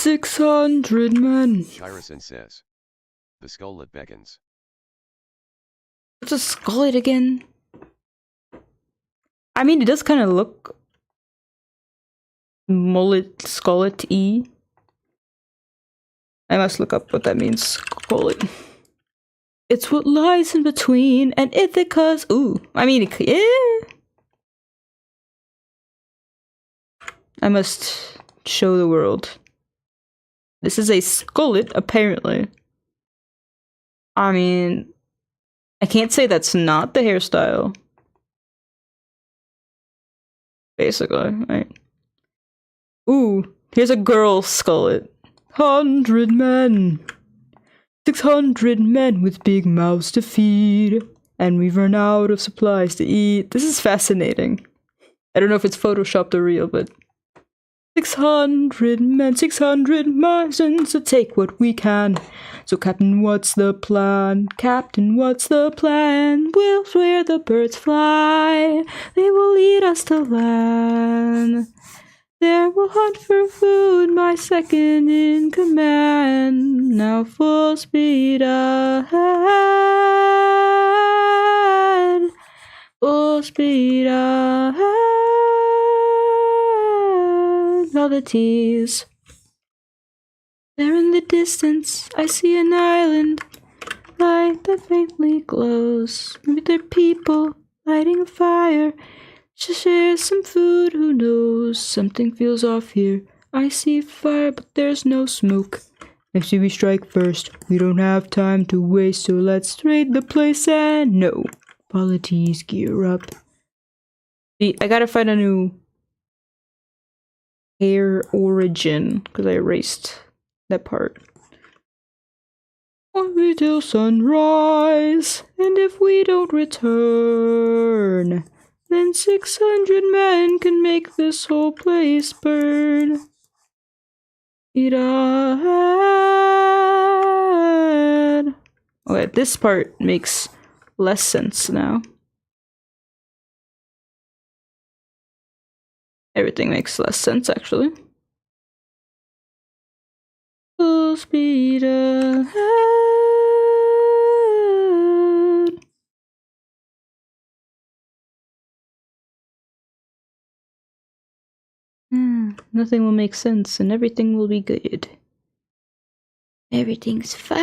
600 men. Chirison says. The skullet beckons. What's a skullet again? I mean, it does kind of look mullet skullet-y. I must look up what that means. Skullet. It's what lies in between and Ithaca's. Ooh, I mean, yeah. I must show the world. This is a skullet, apparently. I mean, I can't say that's not the hairstyle. Basically, right? Ooh, here's a girl skullet. 100 men. 600 men with big mouths to feed. And we've run out of supplies to eat. This is fascinating. I don't know if it's photoshopped or real, but 600 men, 600 margins to take what we can. So Captain, what's the plan? Captain, what's the plan? We'll where the birds fly. They will lead us to land. There we'll hunt for food, my second in command. Now full speed ahead. Full speed ahead. All the T's. There in the distance, I see an island. Light that faintly glows. Maybe they're people lighting a fire. Should share some food, who knows? Something feels off here. I see fire, but there's no smoke. Next we strike first. We don't have time to waste, so let's raid the place and no. Polities, gear up. See, I gotta find a new hair origin, because I erased that part. Only till sunrise, and if we don't return, then 600 men can make this whole place burn. Eat ahead. Okay, this part makes less sense now. Everything makes less sense, actually. Full speed ahead. Nothing will make sense and everything will be good. Everything's fine.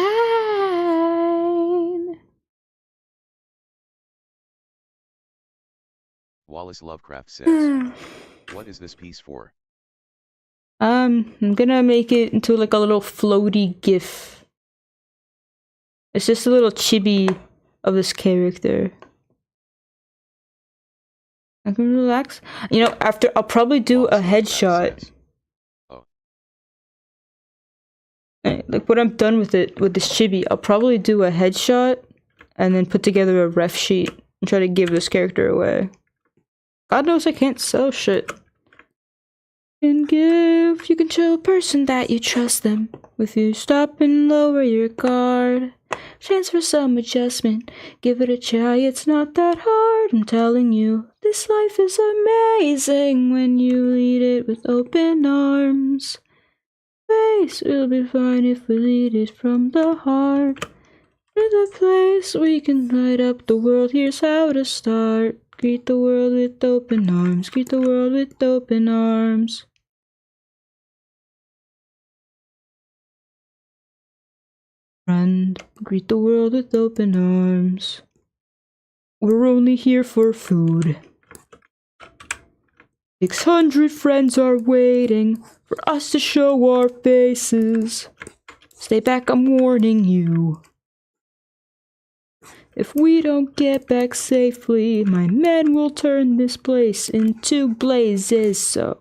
Wallace Lovecraft says. What is this piece for? I'm gonna make it into like a little floaty gif. It's just a little chibi of this character. I can relax. You know, after I'll probably do a headshot. Oh. Like when I'm done with it, with this chibi, I'll probably do a headshot and then put together a ref sheet and try to give this character away. God knows I can't sell shit. You can show a person that you trust them. If you stop and lower your guard, chance for some adjustment. Give it a try, it's not that hard. I'm telling you, this life is amazing when you lead it with open arms. Face, it'll be fine if we lead it from the heart. To the place we can light up the world, here's how to start. Greet the world with open arms, greet the world with open arms. Friend, greet the world with open arms. We're only here for food. 600 friends are waiting for us to show our faces. Stay back, I'm warning you. If we don't get back safely, my men will turn this place into blazes, so...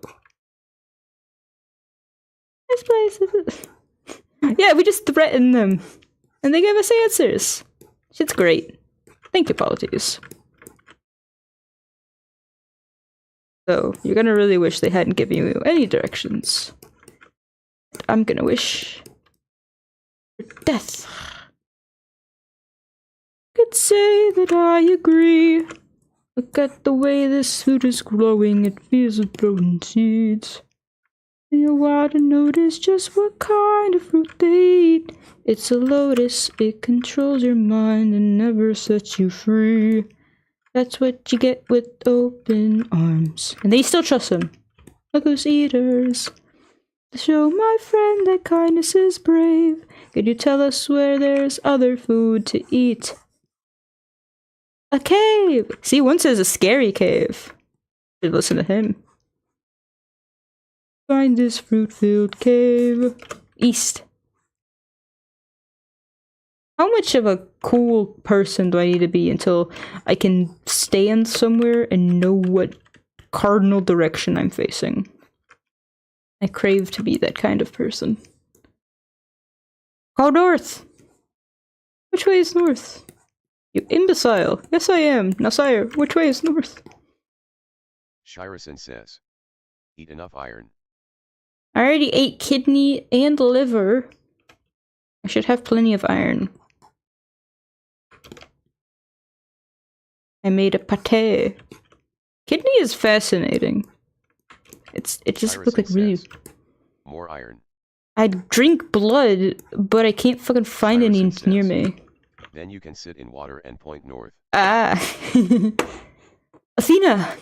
This place is... Yeah, we just threatened them. And they gave us answers. Shit's great. Thank you, Polities. So, you're gonna really wish they hadn't given you any directions. I'm gonna wish for death. Could say that I agree. Look at the way this food is growing, it feels like growing seeds. Take a while to notice just what kind of fruit they eat. It's a lotus, it controls your mind and never sets you free. That's what you get with open arms. And they still trust him. Look who's eaters. Show my friend that kindness is brave. Could you tell us where there's other food to eat? A cave! See, one says a scary cave. Should listen to him. Find this fruit-filled cave. East. How much of a cool person do I need to be until I can stand somewhere and know what cardinal direction I'm facing? I crave to be that kind of person. Go north! Which way is north? You imbecile! Yes, I am. Now, sire, which way is north? Shirison says. Eat enough iron. I already ate kidney and liver. I should have plenty of iron. I made a pate. Kidney is fascinating. It just looks like really... More iron. I drink blood, but I can't fucking find any near me. Then you can sit in water and point north. Ah. Athena!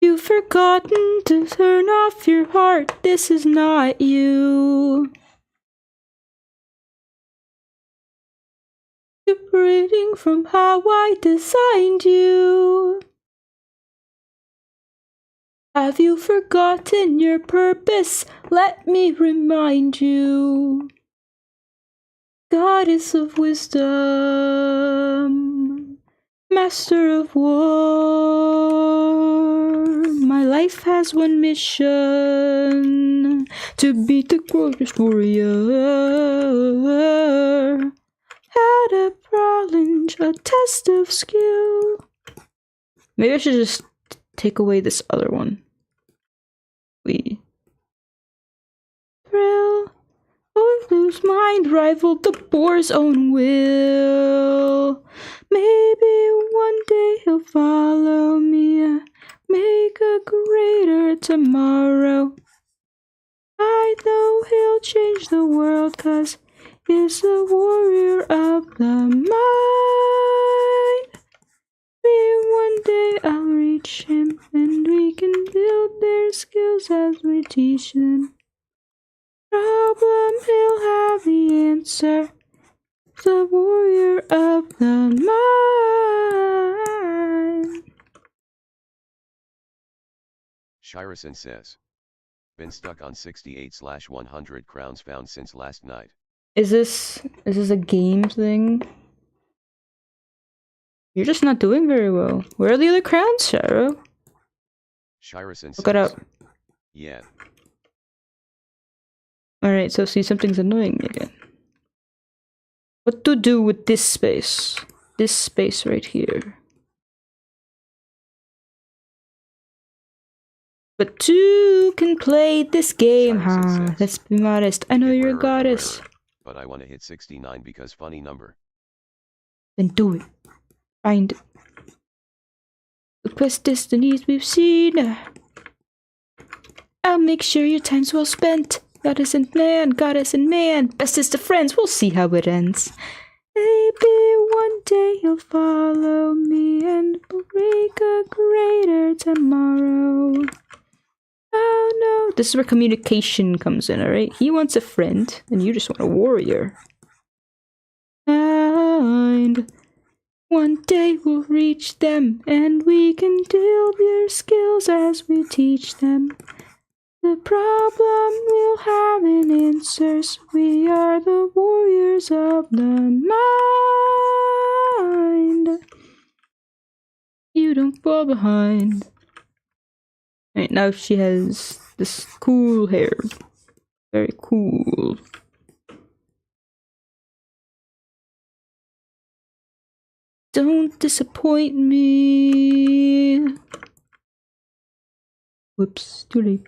You've forgotten to turn off your heart. This is not you. Separating from how I designed you. Have you forgotten your purpose? Let me remind you. Goddess of wisdom, master of war. My life has one mission, to be the greatest warrior. Had a challenge, a test of skill. Maybe I should just take away this other one. Thrill. Oh, whose mind rivaled the boar's own will. Maybe one day he'll follow me, make a greater tomorrow. I know he'll change the world, 'cause he's a warrior of the mind. Maybe one day I'll reach him, and we can build their skills as we teach them. Problem, he'll have the answer. The warrior of the mind. Shirison says. Been stuck on 68/100 crowns found since last night. Is this a game thing? You're just not doing very well. Where are the other crowns, Shiro? Shirison says. Look it up. Yeah. Alright, so see, something's annoying me again. What to do with this space? This space right here. But two can play this game, huh? Let's be modest. I know you're a goddess. But I want to hit 69 because funny number. Then do it. Find it. The quest destinies we've seen. I'll make sure your time's well spent. Goddess and man, bestest of friends, we'll see how it ends. Maybe one day you'll follow me and break a greater tomorrow. Oh no, this is where communication comes in, alright? He wants a friend, and you just want a warrior. And one day we'll reach them, and we can build their skills as we teach them. The problem will have an answer, so we are the warriors of the mind. You don't fall behind. Right, now she has this cool hair. Very cool. Don't disappoint me. Whoops, too late.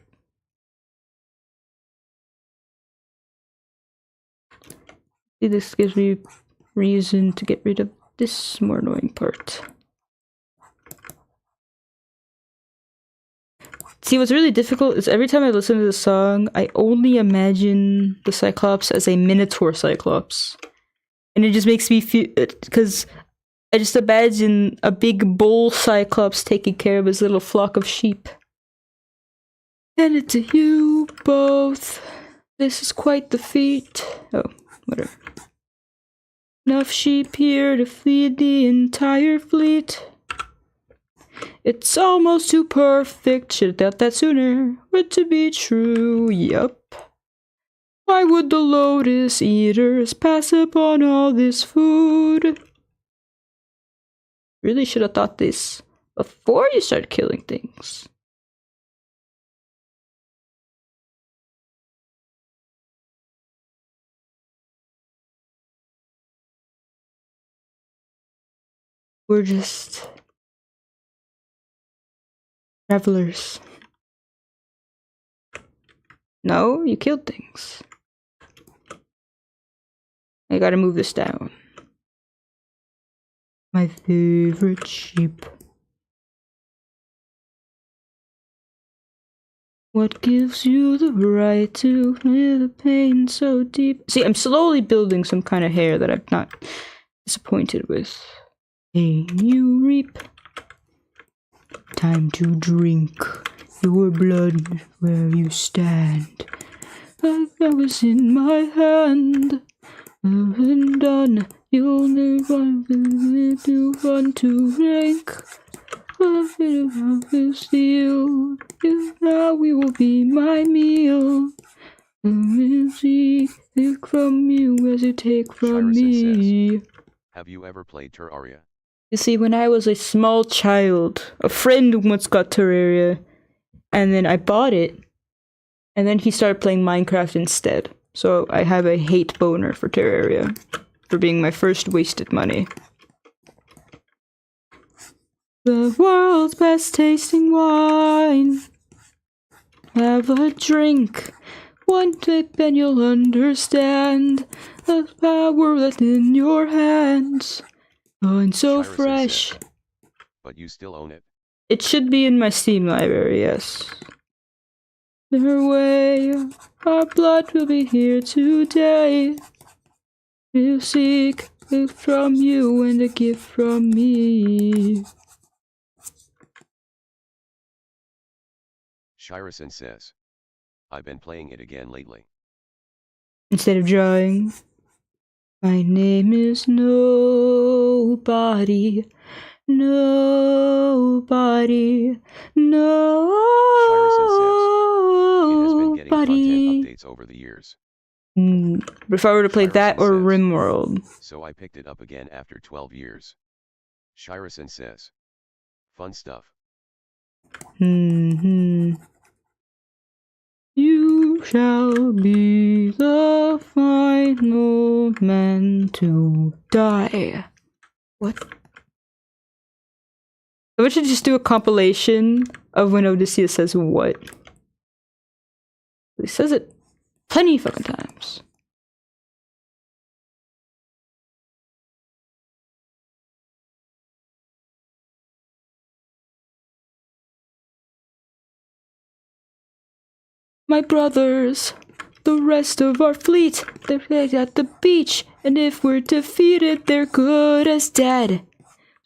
See, this gives me reason to get rid of this more annoying part. See, what's really difficult is every time I listen to the song, I only imagine the Cyclops as a Minotaur Cyclops. And it just makes me feel... Because I just imagine a big bull Cyclops taking care of his little flock of sheep. And it's to you both. This is quite the feat. Oh, whatever. Enough sheep here to feed the entire fleet. It's almost too perfect. Should've thought that sooner. But to be true, yup. Why would the Lotus Eaters pass upon all this food? Really should have thought this before you start killing things. We're just travelers. No, you killed things. I gotta move this down. My favorite sheep. What gives you the right to feel the pain so deep? See, I'm slowly building some kind of hair that I'm not disappointed with. Hey, you reap. Time to drink your blood where you stand. That was in my hand. And done. You'll never want to rank. A bit of steel. Now we will be my meal. Take from you as you take from me. Have you ever played Terraria? You see, when I was a small child, a friend once got Terraria, and then I bought it, and then he started playing Minecraft instead. So I have a hate boner for Terraria, for being my first wasted money. The world's best tasting wine. Have a drink. One dip and you'll understand the power that's in your hands. Oh, and so Shyrus fresh. said, but you still own it. It should be in my Steam library, yes. Their way, our blood will be here today. We'll seek it from you and a gift from me. Shyrison says, I've been playing it again lately. Instead of drawing. My name is Nobody. Nobody. Shyrison says, it has been getting content Nobody. updates over the years. If I were to play that or RimWorld. So I picked it up again after 12 years. Shyrison says, fun stuff. You shall be the final man to die. What? I should just do a compilation of when Odysseus says what. He says it plenty fucking times. My brothers, the rest of our fleet, they're at the beach, and if we're defeated, they're good as dead.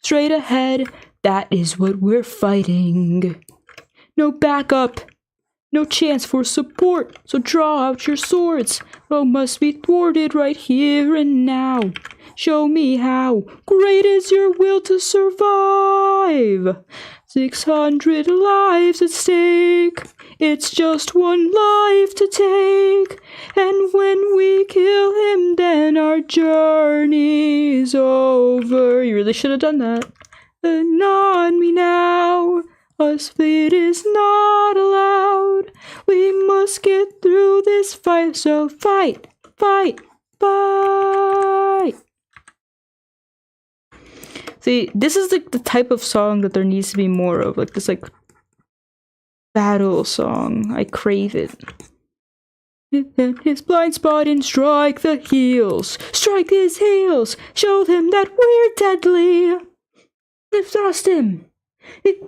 Straight ahead, that is what we're fighting. No backup, no chance for support, so draw out your swords. Rome must be thwarted right here and now. Show me how great is your will to survive. 600 lives at stake. It's just one life to take. And when we kill him, then our journey's over. You really should have done that. And on me now. Us fate is not allowed. We must get through this fight. So fight, fight, fight. See, this is like the type of song that there needs to be more of. Like this battle song. I crave it. Hit his blind spot and strike the heels. Strike his heels. Show them that we're deadly. Exhaust him.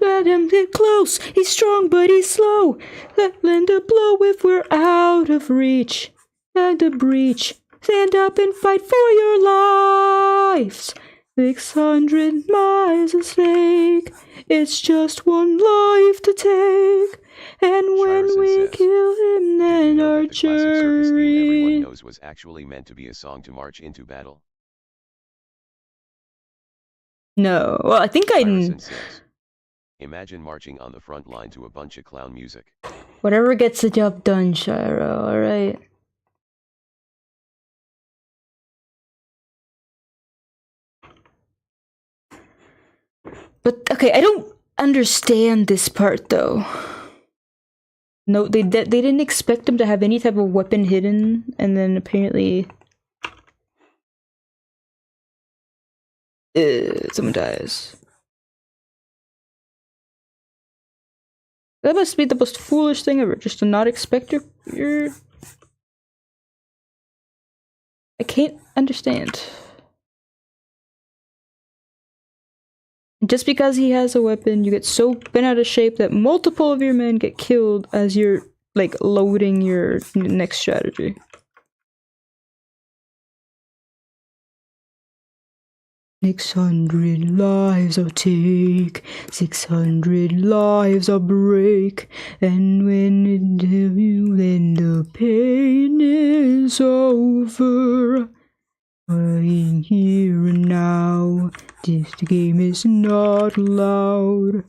Let him get close. He's strong, but he's slow. Lend a blow if we're out of reach. And a breach. Stand up and fight for your lives. 600 miles at stake. It's just one life to take. And when we kill him, then our jury. Everyone knows was actually meant to be a song to march into battle. No, well, I think Imagine marching on the front line to a bunch of clown music. Whatever gets the job done, Shiro, alright? But, okay, I don't understand this part, though. No, they didn't expect him to have any type of weapon hidden, and then apparently... someone dies. That must be the most foolish thing ever, just to not expect your... I can't understand. Just because he has a weapon, you get so bent out of shape that multiple of your men get killed as you're, like, loading your next strategy. "600 lives I'll take, 600 lives I'll break, and when it do you, then the pain is over. Playing here and now, this game is not allowed.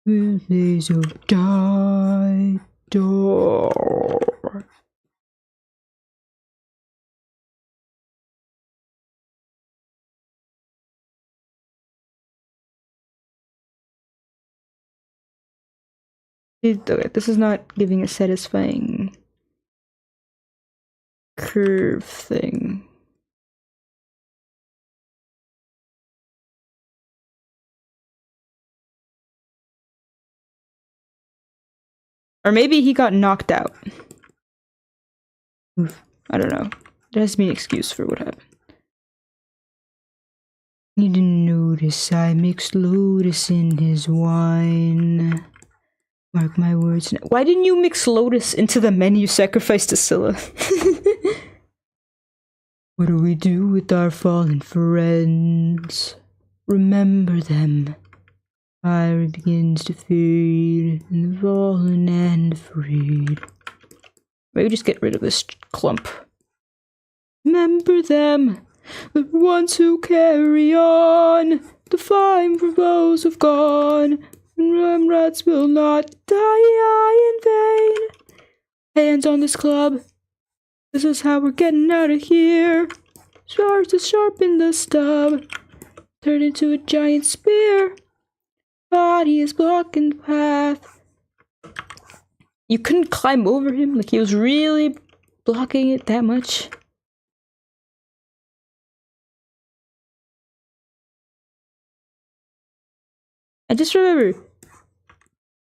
Days of die, door." Okay, this is not giving a satisfying curve thing. Or maybe he got knocked out. Oof, I don't know. There has to be an excuse for what happened. You didn't notice I mixed lotus in his wine. Mark my words. Why didn't you mix lotus into the menu sacrificed to Scylla? What do we do with our fallen friends? Remember them. Fire begins to fade, and the fallen and freed. Maybe just get rid of this clump. Remember them, the ones who carry on, the flame for those who've gone, and Remrats will not die in vain. Hands on this club, this is how we're getting out of here. Stars to sharpen the stub, turn into a giant spear. Body is blocking the path. You couldn't climb over him? Like he was really blocking it that much? I just remember,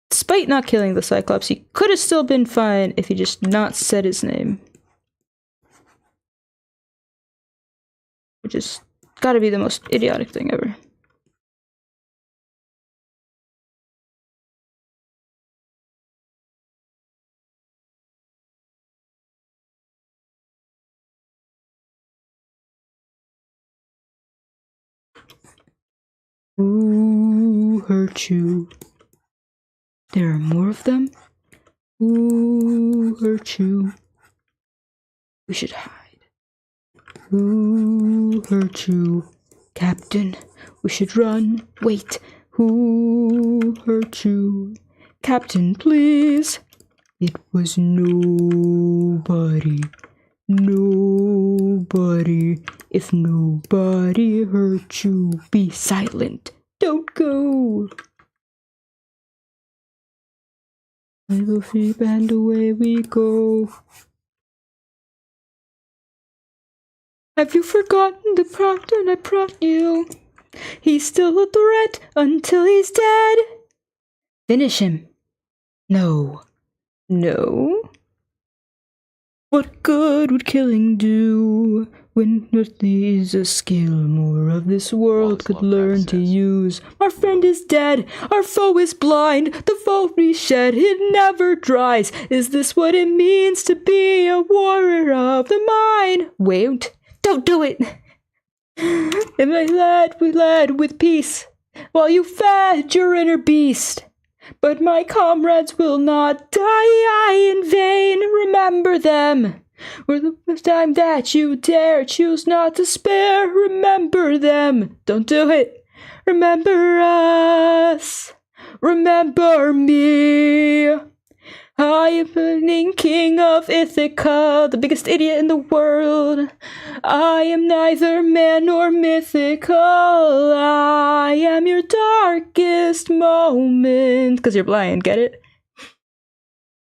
despite not killing the Cyclops, he could have still been fine if he just not said his name. Which is gotta be the most idiotic thing ever. Who hurt you? There are more of them? Who hurt you? We should hide. Who hurt you? Captain, we should run. Wait, who hurt you? Captain, please. It was nobody. Nobody. If nobody hurt you, be silent. Don't go. Little sheep and away we go. Have you forgotten the prophet I brought you? He's still a threat until he's dead. Finish him. No. No. What good would killing do when earth needs a skill more of this world could learn to use? Our friend is dead, our foe is blind, the foe we shed, it never dries. Is this what it means to be a warrior of the mind? Wait, don't do it! And we led with peace, while you fed your inner beast. But my comrades will not die in vain. Remember them. For the first time that you dare, choose not to spare. Remember them. Don't do it. Remember us. Remember me. I am the king of Ithaca, the biggest idiot in the world. I am neither man nor mythical. I am your darkest moment. 'Cause you're blind, get it?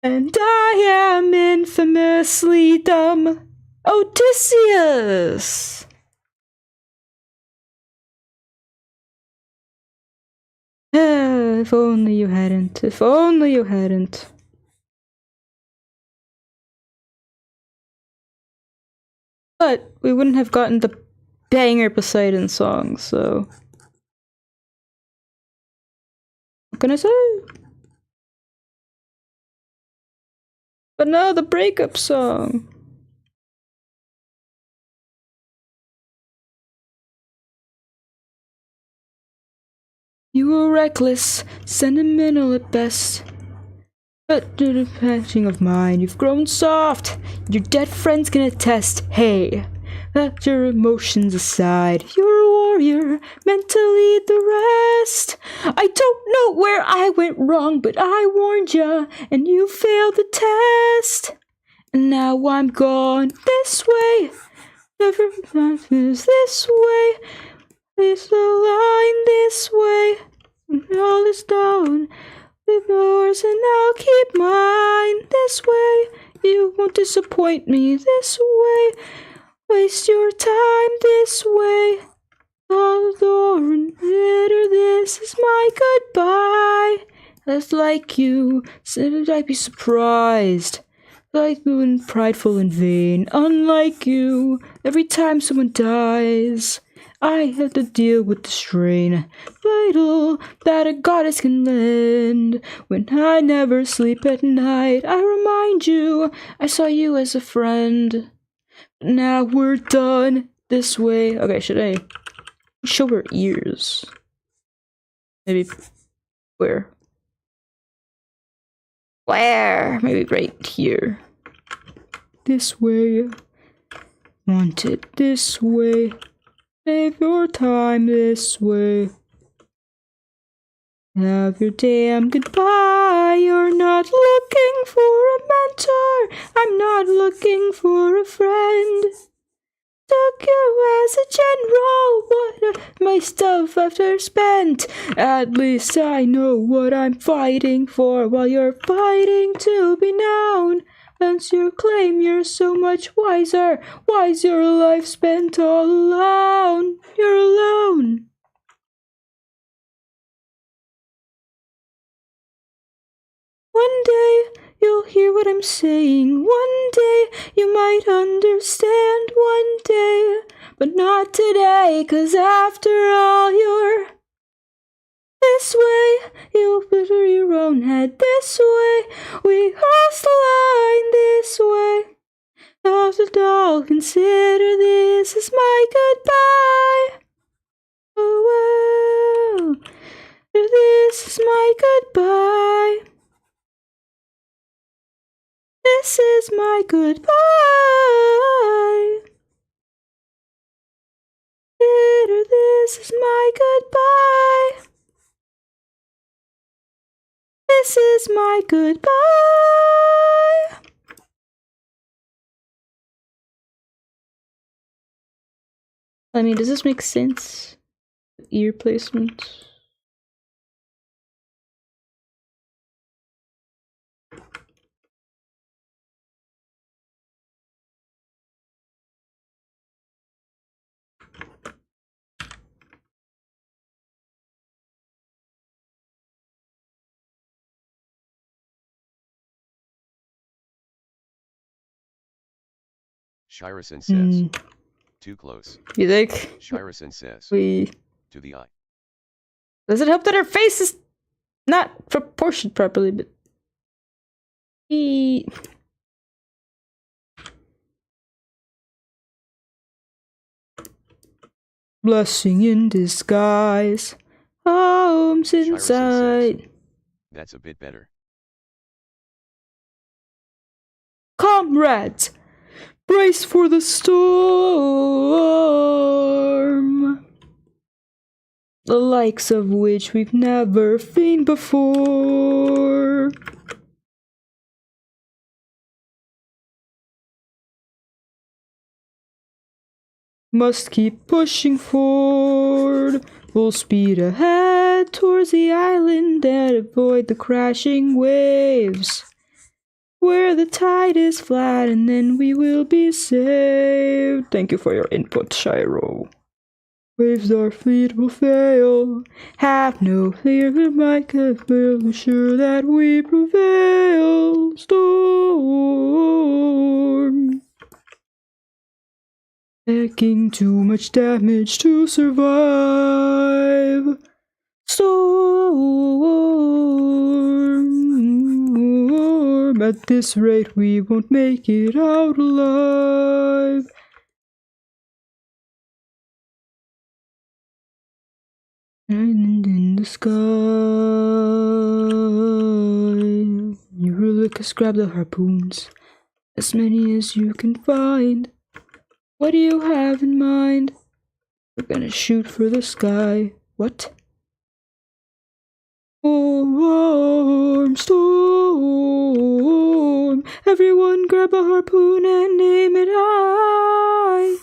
And I am infamously dumb. Odysseus! If only you hadn't. If only you hadn't. But we wouldn't have gotten the banger Poseidon song, so... What can I say? But no, the breakup song! You were reckless, sentimental at best. But due to patching of mine, you've grown soft. Your dead friends can attest. Hey, let your emotions aside. You're a warrior, meant to lead the rest. I don't know where I went wrong, but I warned ya, and you failed the test. And now I'm gone this way. Never is this way. It's the line this way. And all is done. With yours and I'll keep mine this way. You won't disappoint me this way. Waste your time this way. All the door and bitter, this is my goodbye. That's like you, said I'd be surprised. Like you and prideful and vain, unlike you. Every time someone dies, I have to deal with the strain vital that a goddess can lend. When I never sleep at night, I remind you I saw you as a friend. Now we're done this way. Okay, should I show her ears? Maybe where? Where? Maybe right here. This way. Want it this way. Save your time this way. Have your damn goodbye. You're not looking for a mentor. I'm not looking for a friend. Took you as a general. What my stuff after spent. At least I know what I'm fighting for while you're fighting to be known. Since you claim you're so much wiser, why's your life spent all alone? You're alone. One day you'll hear what I'm saying. One day you might understand. One day, but not today. 'Cause after all you're this way. You'll butter your own head this way. We cross the line this way. After all, consider this is my goodbye. Oh, well, this is my goodbye. This is my goodbye. This is my goodbye. This is my goodbye. I mean, does this make sense? Ear placement. Shirison says. Too close. You think? Shirison says. To the eye. Does it help that her face is not proportioned properly, but... Blessing in disguise. Home's inside. That's a bit better. Comrades, brace for the storm, the likes of which we've never seen before. Must keep pushing forward, full speed ahead towards the island and avoid the crashing waves. Where the tide is flat and then we will be saved. Thank you for your input, Shiro. Waves our fleet will fail. Have no fear, we might will be sure that we prevail. Storm. Taking too much damage to survive. Storm. At this rate, we won't make it out alive. And in the sky, Eurylochus, grab the harpoons, as many as you can find. What do you have in mind? We're gonna shoot for the sky. What? Storm, storm. Everyone grab a harpoon and aim it high.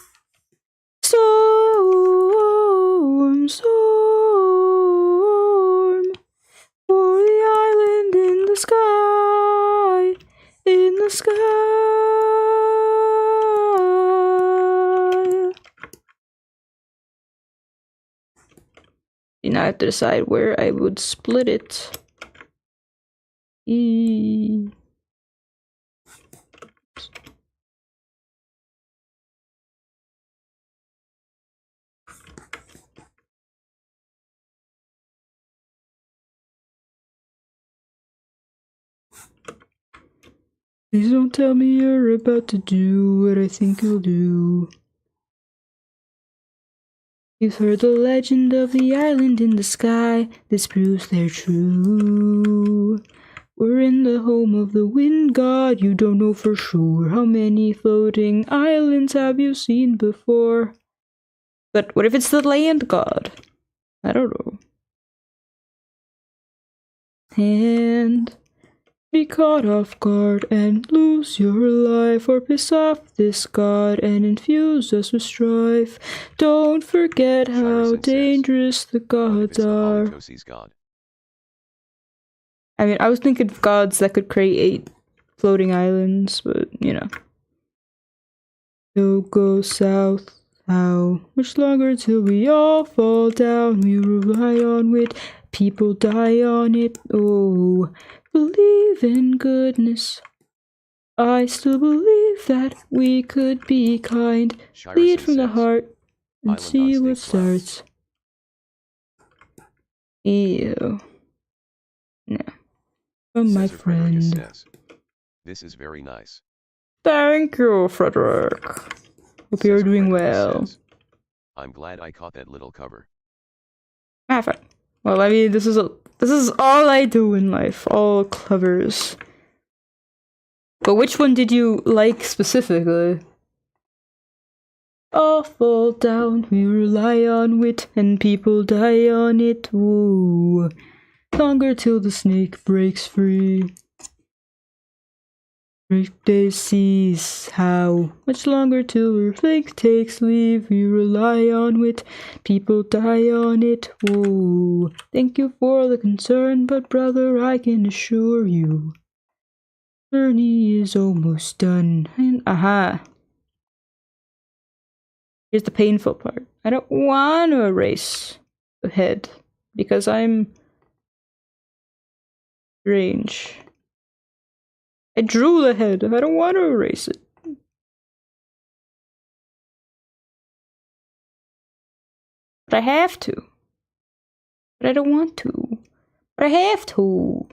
Storm, storm. For the island in the sky, in the sky. Now I have to decide where I would split it. Please don't tell me you're about to do what I think you'll do. You've heard the legend of the island in the sky. This proves they're true. We're in the home of the wind god. You don't know for sure. How many floating islands have you seen before? But what if it's the land god? I don't know. And be caught off guard and lose your life, or piss off this god and infuse us with strife. Don't forget how dangerous the gods are. God. I mean, I was thinking of gods that could create floating islands, but you know. Don't go south. How much longer till we all fall down? We rely on wit, people die on it. Oh, believe in goodness. I still believe that we could be kind. Lead from the heart and see what starts. Ew. No. From my friend. This is very nice. Thank you, Frederick. Hope you're doing well. I'm glad I caught that little cover. Well, I mean, this is all I do in life, all covers. But which one did you like specifically? All fall down, we rely on wit, and people die on it. Ooh. Longer till the snake breaks free. Day sees how much longer till her fake takes leave. We rely on wit, people die on it. Whoa. Thank you for the concern, but brother, I can assure you, journey is almost done. And here's the painful part. I don't want to erase the head because I'm strange. I drew the head. I don't want to erase it. But I have to. But I don't want to. But I have to.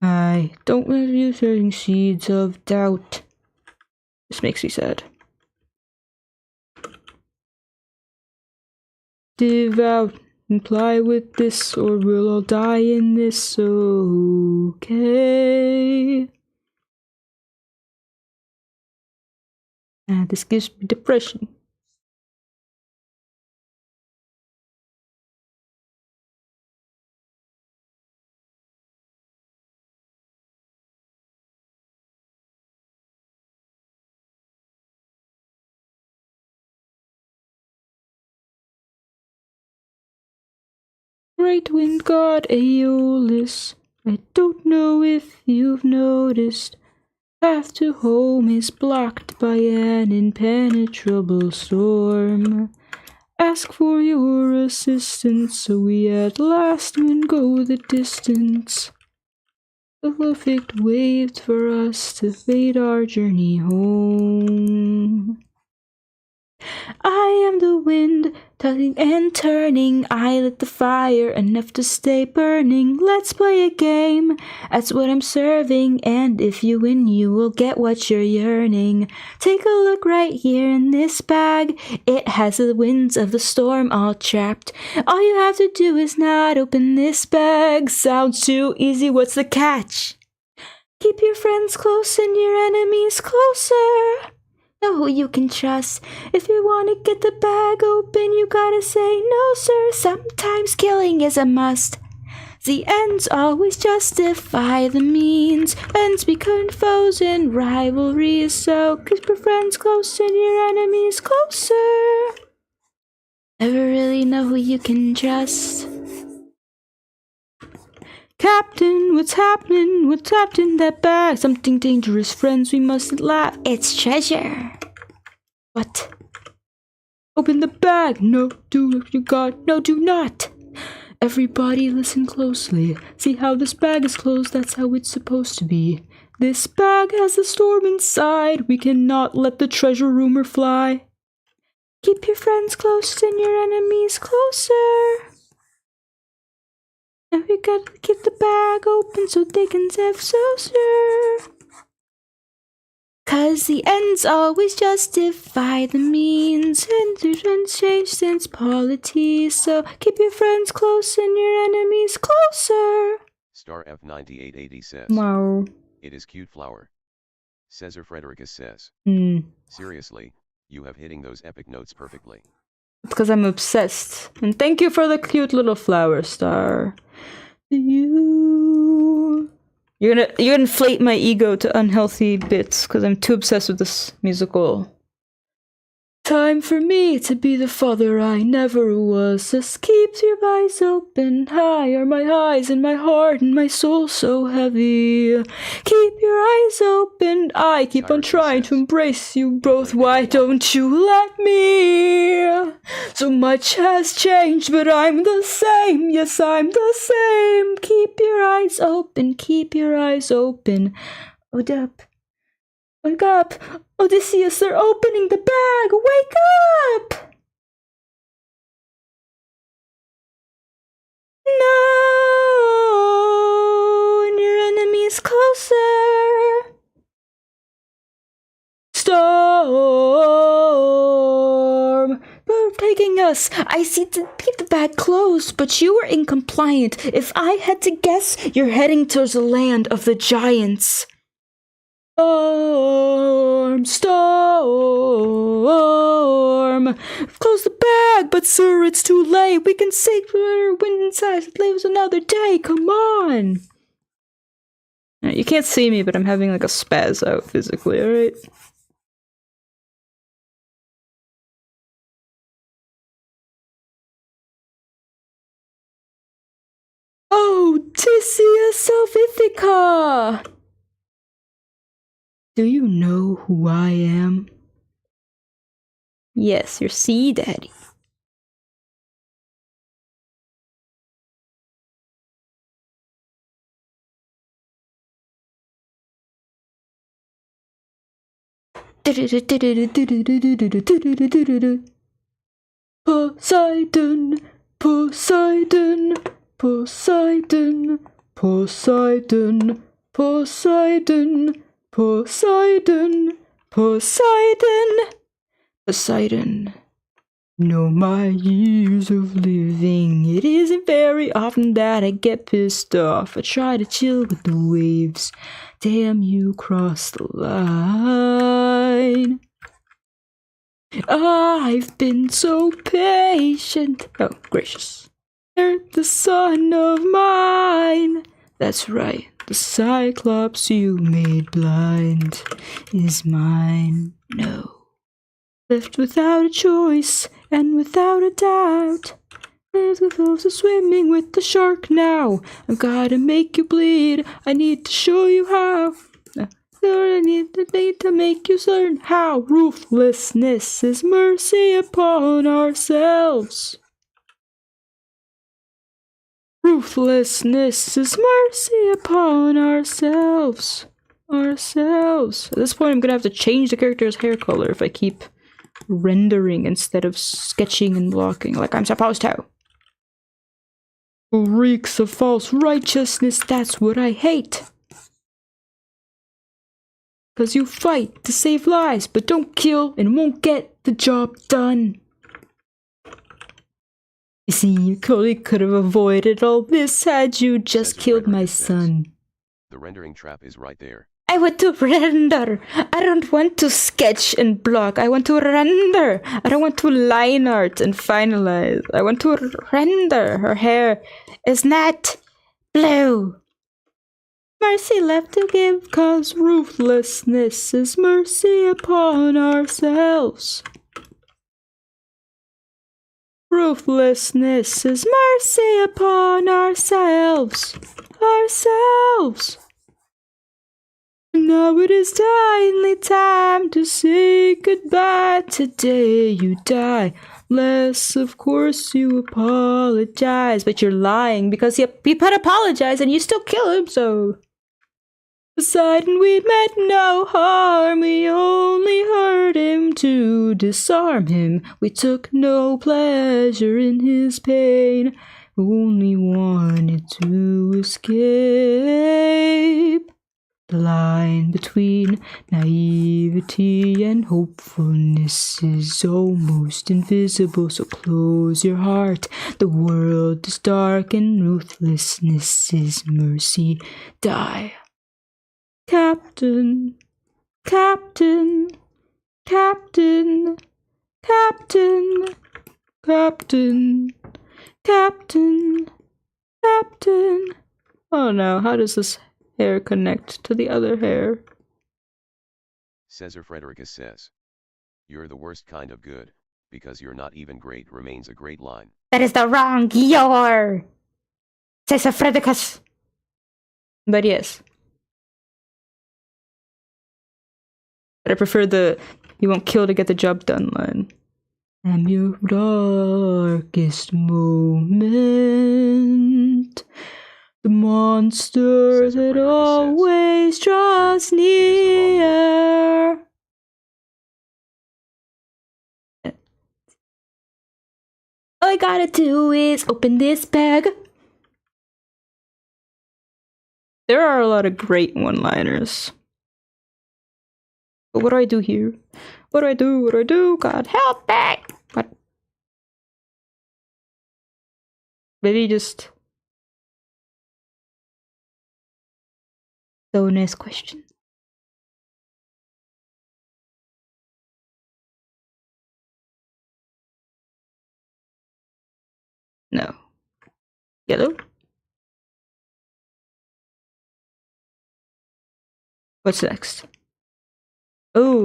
I don't want to use certain seeds of doubt. This makes me sad. Devout, comply with this, or we'll all die in this. Okay. This gives me depression. Great wind god Aeolus, I don't know if you've noticed, path to home is blocked by an impenetrable storm. Ask for your assistance, so we at last can go the distance. The perfect waved for us to fade our journey home. I am the wind, tossing and turning. I lit the fire enough to stay burning. Let's play a game, that's what I'm serving. And if you win, you will get what you're yearning. Take a look right here in this bag. It has the winds of the storm all trapped. All you have to do is not open this bag. Sounds too easy, what's the catch? Keep your friends close and your enemies closer. Know who you can trust. If you want to get the bag open, you gotta say no, sir. Sometimes killing is a must. The ends always justify the means. Ends become foes in rivalries. So keep your friends close and your enemies closer. Never really know who you can trust. Captain, what's happening? What's trapped in that bag? Something dangerous, friends, we mustn't laugh. It's treasure. What? Open the bag. No, do what you got. No, do not. Everybody listen closely. See how this bag is closed? That's how it's supposed to be. This bag has a storm inside. We cannot let the treasure rumor fly. Keep your friends close and your enemies closer. And we gotta keep the bag open so they can have so sure. 'Cause the ends always justify the means. And trends change since polity. So keep your friends close and your enemies closer. Star F9880 says. Wow. It is cute flower. Cesar Frederica says. Seriously, you have hitting those epic notes perfectly. Because I'm obsessed. And thank you for the cute little flower star. You're gonna inflate my ego to unhealthy bits because I'm too obsessed with this musical. Time for me to be the father I never was. Just keep your eyes open. High are my highs and my heart and my soul so heavy. Keep your eyes open. I keep on trying to embrace you both. Why don't you let me? So much has changed, but I'm the same. Yes, I'm the same. Keep your eyes open. Keep your eyes open. Wake up. Wake up! Odysseus, they're opening the bag! Wake up! No! And your enemy's closer! Storm! They're taking us! I see to keep the bag closed, but you were incompliant. If I had to guess, you're heading towards the land of the giants. Storm, storm. Close the bag, but sir, it's too late. We can save her wind inside. It lives another day. Come on. You can't see me, but I'm having like a spaz out physically, alright? Oh, Odysseus of Ithaca! Do you know who I am? Yes, your sea daddy. Poseidon, Poseidon, Poseidon, Poseidon, Poseidon, Poseidon, Poseidon, Poseidon. Know my years of living. It isn't very often that I get pissed off. I try to chill with the waves. Damn, you crossed the line. I've been so patient. Oh, gracious. You're the son of mine. That's right. The Cyclops you made blind is mine. No. Left without a choice and without a doubt. There's the close to swimming with the shark now. I've gotta make you bleed. I need to show you how. I need to make you learn how. Ruthlessness is mercy upon ourselves. Ruthlessness is mercy upon ourselves. Ourselves. At this point, I'm gonna have to change the character's hair color if I keep rendering instead of sketching and blocking like I'm supposed to. Reeks of false righteousness, that's what I hate. Cause you fight to save lives, but don't kill and won't get the job done. You see, you totally could have avoided all this had you just killed my son. The rendering trap is right there. I want to render. I don't want to sketch and block. I want to render. I don't want to line art and finalize. I want to render. Her hair is not blue. Mercy left to give, cause ruthlessness is mercy upon ourselves. Ruthlessness is mercy upon ourselves. Ourselves. Now it is finally time to say goodbye. Today you die. Unless, of course, you apologize. But you're lying because you put apologize and you still kill him, so... Poseidon, we meant no harm. We only hurt him to disarm him. We took no pleasure in his pain. Only wanted to escape. The line between naivety and hopefulness is almost invisible, so close your heart. The world is dark and ruthlessness is mercy. Die. Captain, Captain, Captain, Captain, Captain, Captain, Captain. Oh no, how does this hair connect to the other hair? Caesar Frederickus says, "You're the worst kind of good, because you're not even great remains a great line." That is the wrong your Caesar Frederickus. But yes. But I prefer the "you won't kill to get the job done" line. I'm your darkest moment. The monster that always draws near. All I gotta do is open this bag. There are a lot of great one-liners. But what do I do here? What do I do? What do I do? God help me! What? Maybe just... So nice question. No. Yellow? What's next? Oh.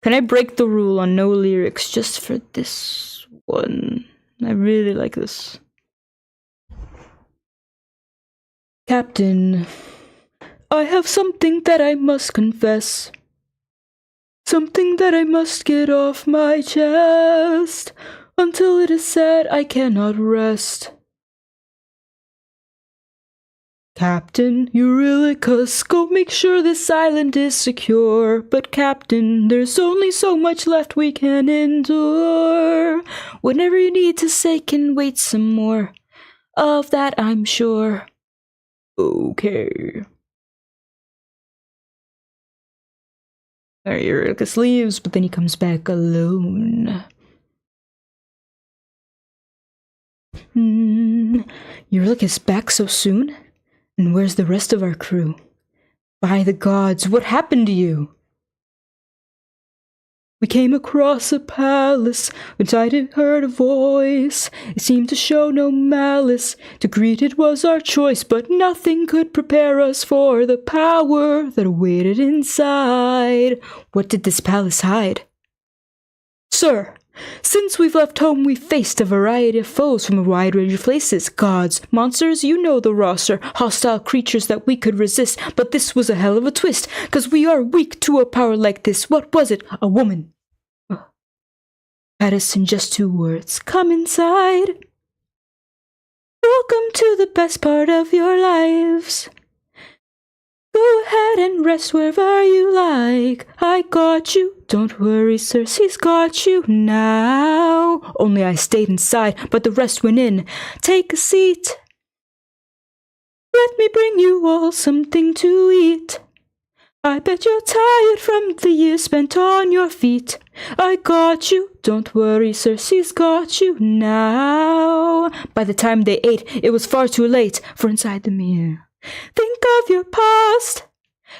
Can I break the rule on no lyrics just for this one? I really like this. Captain, I have something that I must confess. Something that I must get off my chest. Until it is said, I cannot rest. Captain, Eurylicus, go make sure this island is secure. But Captain, there's only so much left we can endure. Whatever you need to say can wait some more. Of that I'm sure. Okay. Alright, Eurylicus leaves, but then he comes back alone. Eurylicus back so soon? And where's the rest of our crew? By the gods, what happened to you? We came across a palace, which I heard a voice. It seemed to show no malice. To greet it was our choice, but nothing could prepare us for the power that awaited inside. What did this palace hide? Sir, since we've left home, we've faced a variety of foes from a wide range of places. Gods, monsters, you know the roster. Hostile creatures that we could resist. But this was a hell of a twist, 'cause we are weak to a power like this. What was it? A woman. Addis in just 2 words. Come inside. Welcome to the best part of your lives. Go ahead and rest wherever you like. I got you. Don't worry, Cersei's got you now. Only I stayed inside, but the rest went in. Take a seat. Let me bring you all something to eat. I bet you're tired from the years spent on your feet. I got you. Don't worry, Cersei's got you now. By the time they ate, it was far too late for inside the mirror. Think of your past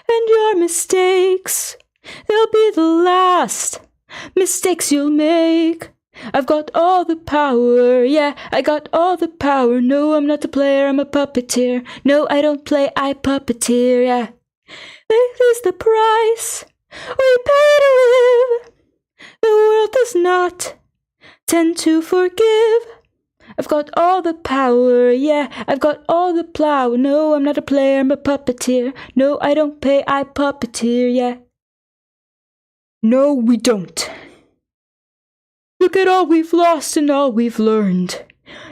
and your mistakes. They'll be the last mistakes you'll make. I've got all the power, yeah, I got all the power. No, I'm not a player, I'm a puppeteer. No, I don't play, I puppeteer, yeah. This is the price we pay to live. The world does not tend to forgive. I've got all the power, yeah, I've got all the plow. No, I'm not a player, I'm a puppeteer. No, I don't pay, I puppeteer, yeah. No, we don't. Look at all we've lost and all we've learned.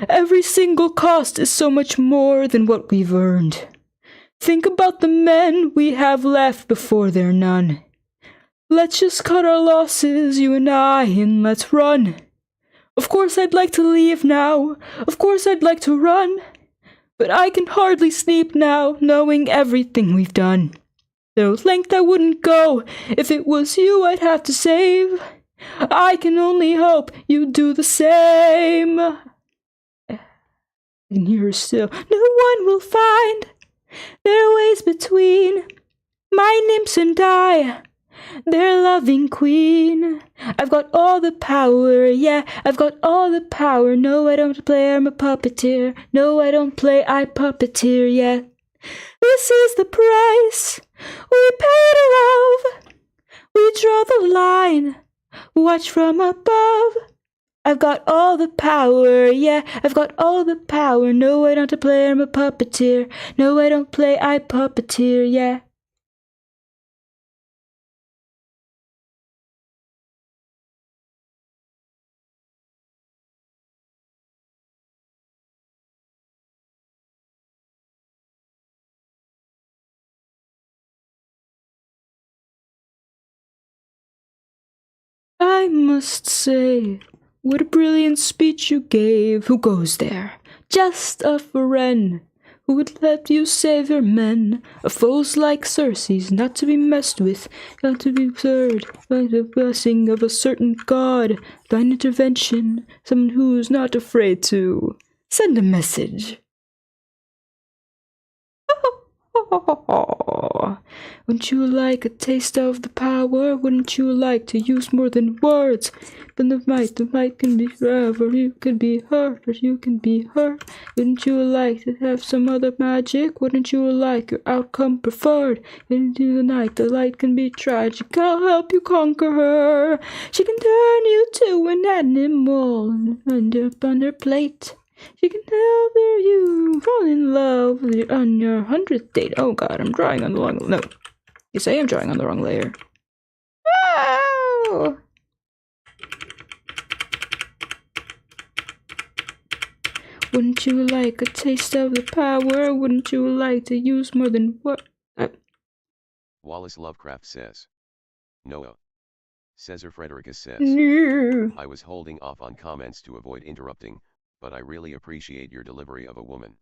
Every single cost is so much more than what we've earned. Think about the men we have left before they're none. Let's just cut our losses, you and I, and let's run. Of course I'd like to leave now, of course I'd like to run, but I can hardly sleep now, knowing everything we've done. No length I wouldn't go, if it was you I'd have to save. I can only hope you do the same. I can hear her still. No one will find their ways between my nymphs and I, their loving queen. I've got all the power, yeah, I've got all the power. No, I don't play, I'm a puppeteer. No, I don't play, I puppeteer, yeah. This is the price we pay to love. We draw the line, watch from above. I've got all the power, yeah, I've got all the power. No, I don't play, I'm a puppeteer. No, I don't play, I puppeteer, yeah. I must say, what a brilliant speech you gave. Who goes there? Just a friend who would let you save your men. A foe's like Cersei's, not to be messed with, not to be served by the blessing of a certain god. Thine intervention, someone who's not afraid to send a message. Wouldn't you like a taste of the power? Wouldn't you like to use more than words? Then the might can be forever. You can be hurt, or you can be hurt. Wouldn't you like to have some other magic? Wouldn't you like your outcome preferred? Into the night, the light can be tragic. I'll help you conquer her. She can turn you to an animal on her plate. She can help you fall in love with you on your 100th date. Oh god, I'm drawing on the wrong... No. Yes, I am drawing on the wrong layer. Oh! Wouldn't you like a taste of the power? Wouldn't you like to use more than what? Wallace Lovecraft says. Noah. Cesar Frederica says. No. I was holding off on comments to avoid interrupting, but I really appreciate your delivery of a woman.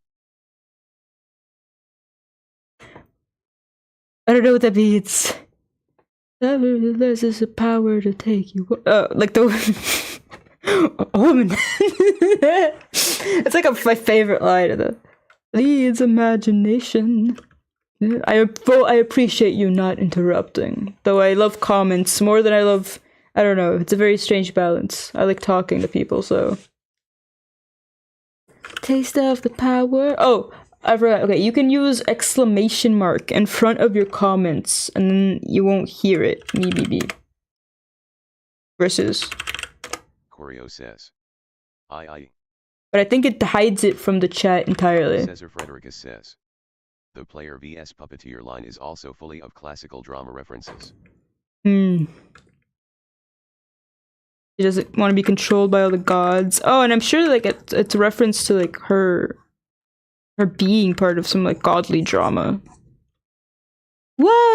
I don't know what that means. There's a power to take you. Like the a woman. It's like my favorite line of the leads imagination. I appreciate you not interrupting. Though I love comments more than I love. I don't know. It's a very strange balance. I like talking to people, so. Taste of the power. Oh, I forgot. Okay, you can use exclamation mark in front of your comments, and then you won't hear it. Me, be, be. Versus. Querrieoh says. I. But I think it hides it from the chat entirely. Cesar Frederica says. The player vs puppeteer line is also fully of classical drama references. He doesn't want to be controlled by all the gods. Oh, and I'm sure like it's a reference to like her being part of some like godly drama. Whoa!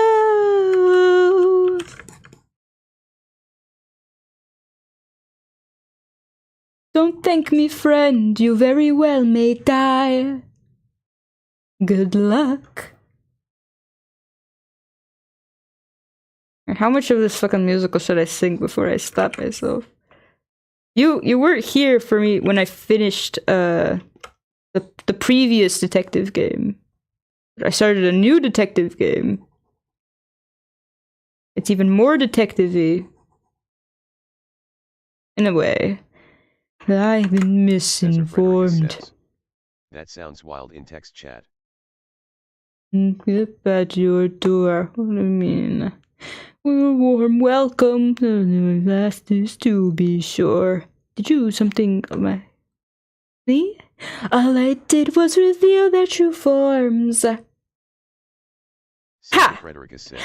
Don't thank me, friend. You very well may die. Good luck. How much of this fucking musical should I sing before I stop myself? You weren't here for me when I finished the previous detective game. I started a new detective game. It's even more detective-y. In a way. I've been misinformed. That sounds wild in text chat. Get at your door. What do you mean? A warm welcome. Last is to be sure. Did you do something of my... Me? All I did was reveal their true forms. Ha! Frederica says.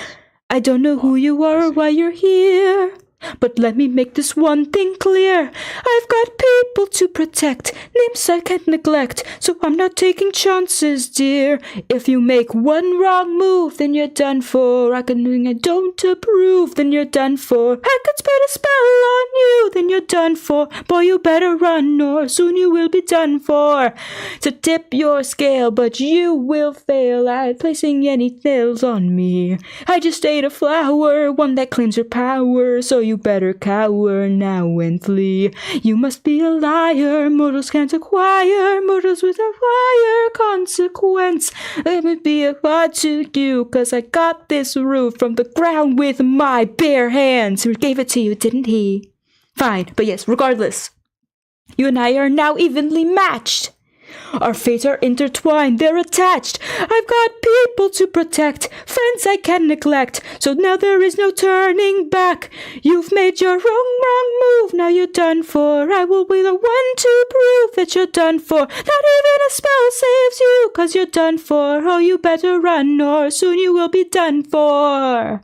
I don't know who you are or why you're here. But let me make this one thing clear. I've got people to protect, names I can't neglect, so I'm not taking chances, dear. If you make one wrong move, then you're done for. I don't approve, then you're done for. I could spell a spell on you, then you're done for. Boy, you better run, or soon you will be done for. To tip your scale, but you will fail at placing any nails on me. I just ate a flower, one that claims your power, so you better cower now and flee. You must be a liar, mortals can't acquire, mortals with a higher consequence. Let me be a god to you, cause I got this roof from the ground with my bare hands. Who gave it to you, didn't he? Fine, but yes, regardless. You and I are now evenly matched. Our fates are intertwined, they're attached. I've got people to protect, friends I can't neglect, so now there is no turning back. You've made your wrong move, now you're done for. I will be the one to prove that you're done for. Not even a spell saves you, cause you're done for. Oh, you better run, or soon you will be done for.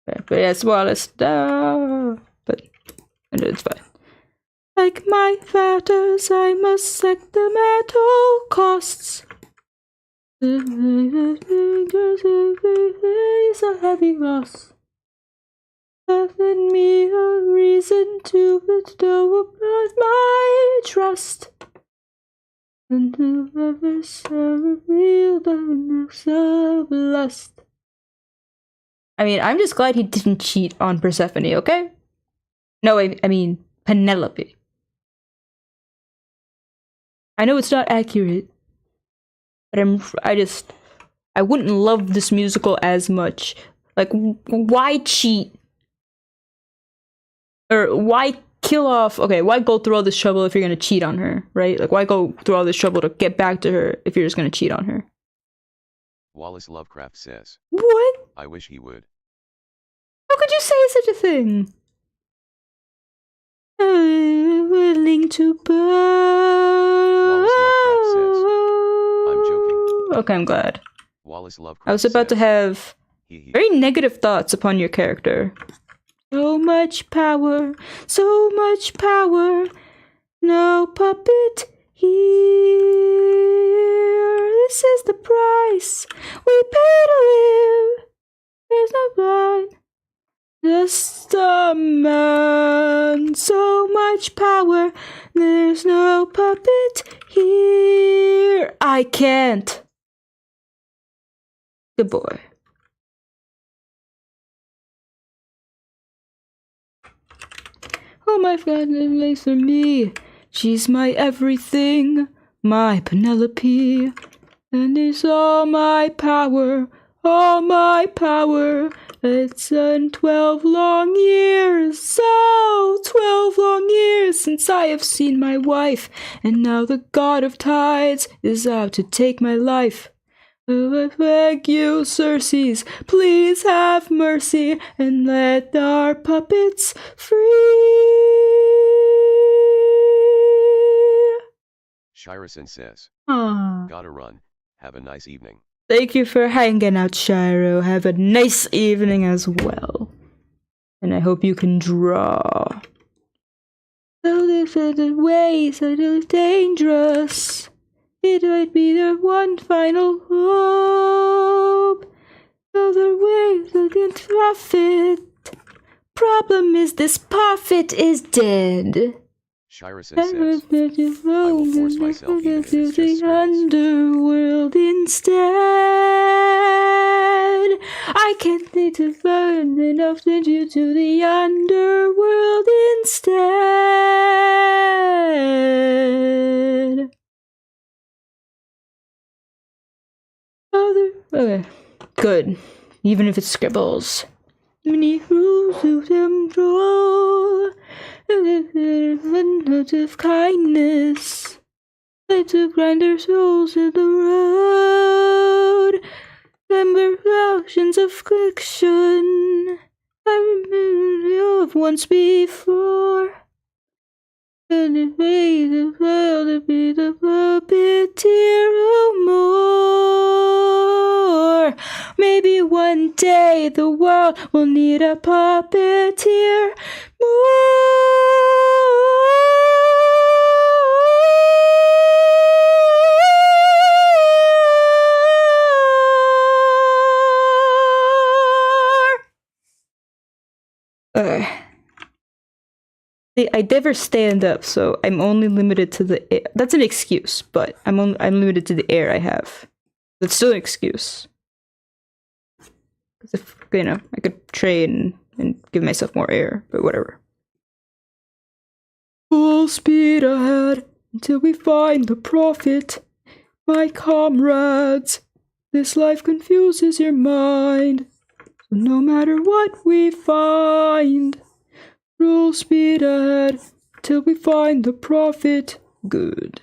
But yes, Wallace, but it's fine. Like my fetters, I must select them at all costs. It's a heavy loss. Given me a reason to bestow upon my trust. And whoever shall reveal the nooks of lust. I mean, I'm just glad he didn't cheat on Persephone, okay? No, I mean, Penelope. I know it's not accurate, but I wouldn't love this musical as much. Like, why cheat? Or why kill off, okay, why go through all this trouble if you're gonna cheat on her, right? Like, why go through all this trouble to get back to her if you're just gonna cheat on her? Wallace Lovecraft says. What? I wish he would. How could you say such a thing? Willing to burn. Wallace Lovecraft says. I'm joking. Okay, I'm glad. Wallace Lovecraft I was about to have very negative thoughts upon your character. So much power, no puppet here. This is the price we pay to live. There's no God, just a man. So much power, there's no puppet here. I can't. Good boy. Oh, my God, it for me. She's my everything, my Penelope. And it's all my power, all my power. It's been 12 long years, so 12 long years since I have seen my wife. And now the god of tides is out to take my life. Oh, I beg you, Circes, please have mercy and let our puppets free. Shirison says, Aww. Gotta run. Have a nice evening. Thank you for hanging out, Shiro. Have a nice evening as well. And I hope you can draw. So there's other ways that are dangerous. It might be the one final hope. Other ways against profit. Problem is this prophet is dead. Shirison says, I will force myself even if it's just the underworld instead. I can't think to burn enough to you to the underworld instead. Okay, good. Even if it scribbles. Many rules to control. Notes of kindness. Like to grind their souls to the road. Remember oceans of fiction. I remember of once before. And it made the world to be the puppeteer more. Maybe one day the world will need a puppeteer more. I never stand up, so I'm only limited to the air. That's an excuse, but I'm limited to the air I have. That's still an excuse. Because if, you know, I could train and give myself more air, but whatever. Full speed ahead until we find the prophet. My comrades, this life confuses your mind. So no matter what we find, full speed ahead till we find the prophet. Good.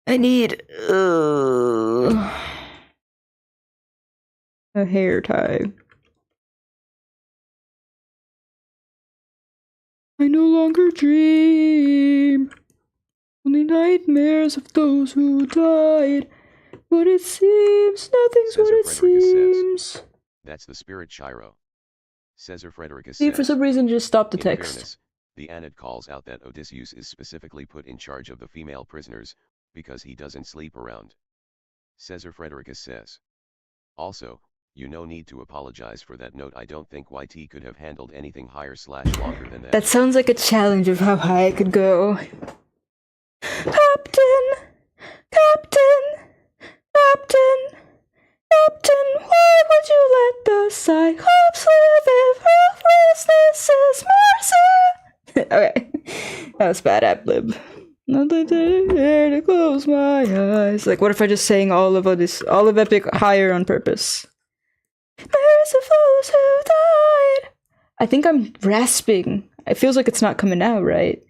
I need a hair tie. I no longer dream. Only nightmares of those who died. But it seems nothing's what it seems. That's the spirit, Shiro. Caesar Frederickus See, says, for some reason, just stop the text. Fairness, the Aeneid calls out that Odysseus is specifically put in charge of the female prisoners, because he doesn't sleep around. Caesar Frederickus says. Also, you no need to apologize for that note. I don't think YT could have handled anything higher / longer than that. That sounds like a challenge of how high I could go. Captain! Captain! Captain! Captain, why would you let the Cyclops live if helplessness is mercy? Okay, that was bad ad-lib. Nothing here to close my eyes. Like, what if I just sang all of Epic higher on purpose? Where's the those who died? I think I'm rasping. It feels like it's not coming out right.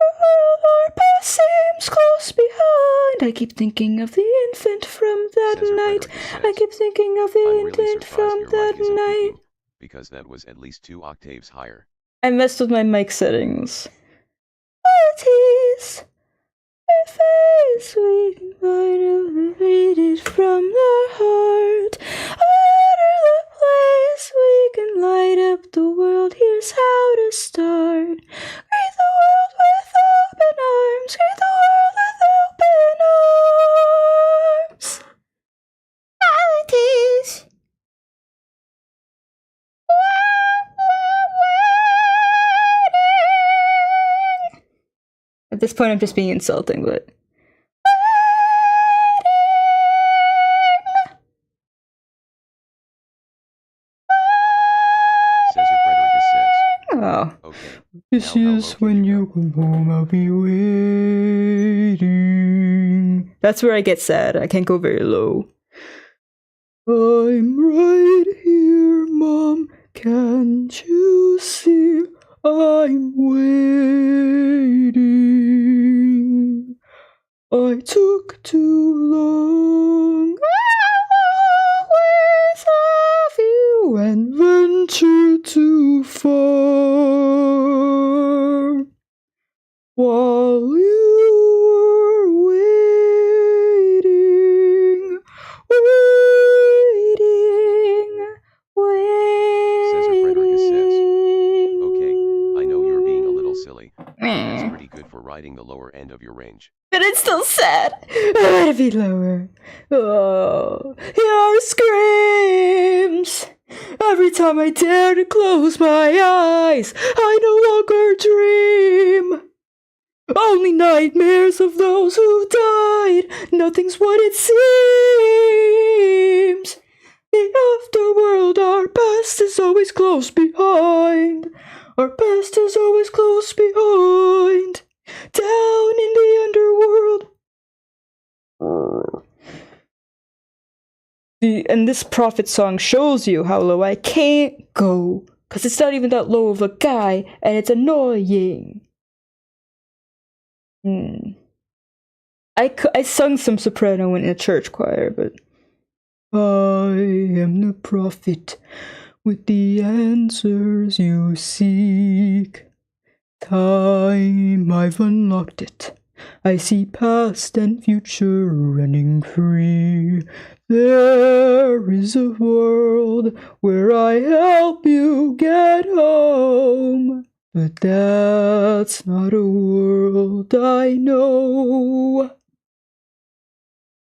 Our past seems close behind. I keep thinking of the infant from that night. I keep thinking of the infant from that night. Because that was at least 2 octaves higher. I messed with my mic settings. Qualities. face, we can find out the read it from the heart. Enter the place, we can light up the world, here's how to start. Greet the world with open arms, greet the world with open arms. Realities. At this point, I'm just being insulting, but. Cesar Frederica says. Oh. Okay. This Now, how is low can when you you come home, I'll be waiting. That's where I get sad. I can't go very low. I'm right here, Mom. Can't you see? I'm waiting. I took too long. I'll always love you and venture too far. While you were waiting, Cesar Frederica says. Okay, I know you're being a little silly. That's pretty good for riding the lower end of your range. But it's still sad. I want to be lower. Oh, your screams. Every time I dare to close my eyes, I no longer dream. Only nightmares of those who died. Nothing's what it seems. The afterworld, our past is always close behind. Our past is always close behind. Down in the underworld. And this prophet song shows you how low I can't go. Because it's not even that low of a guy, and it's annoying. I sung some soprano in a church choir, but I am the prophet with the answers you seek. Time, I've unlocked it. I see past and future running free. There is a world where I help you get home. But that's not a world I know.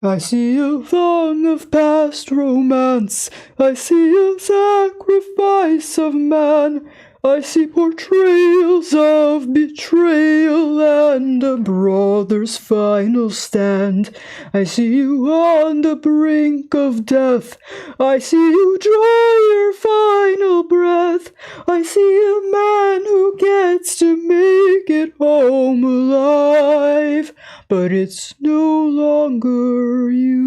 I see a thong of past romance. I see a sacrifice of man. I see portrayals of betrayal and a brother's final stand. I see you on the brink of death. I see you draw your final breath. I see a man who gets to make it home alive, but it's no longer you.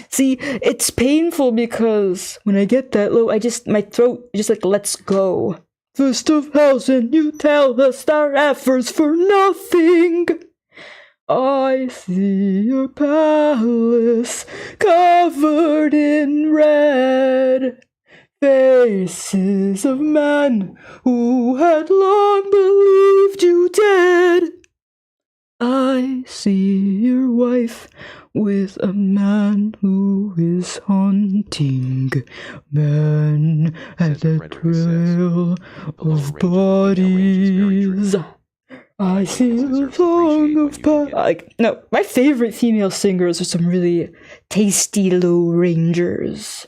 See, it's painful because when I get that low, my throat just like lets go. First of house, and you tell us our efforts for nothing. I see your palace covered in red. Faces of men who had long believed you dead. I see your wife with a man who is haunting men at the trail of bodies. I see a song of no, my favorite female singers are some really tasty low rangers.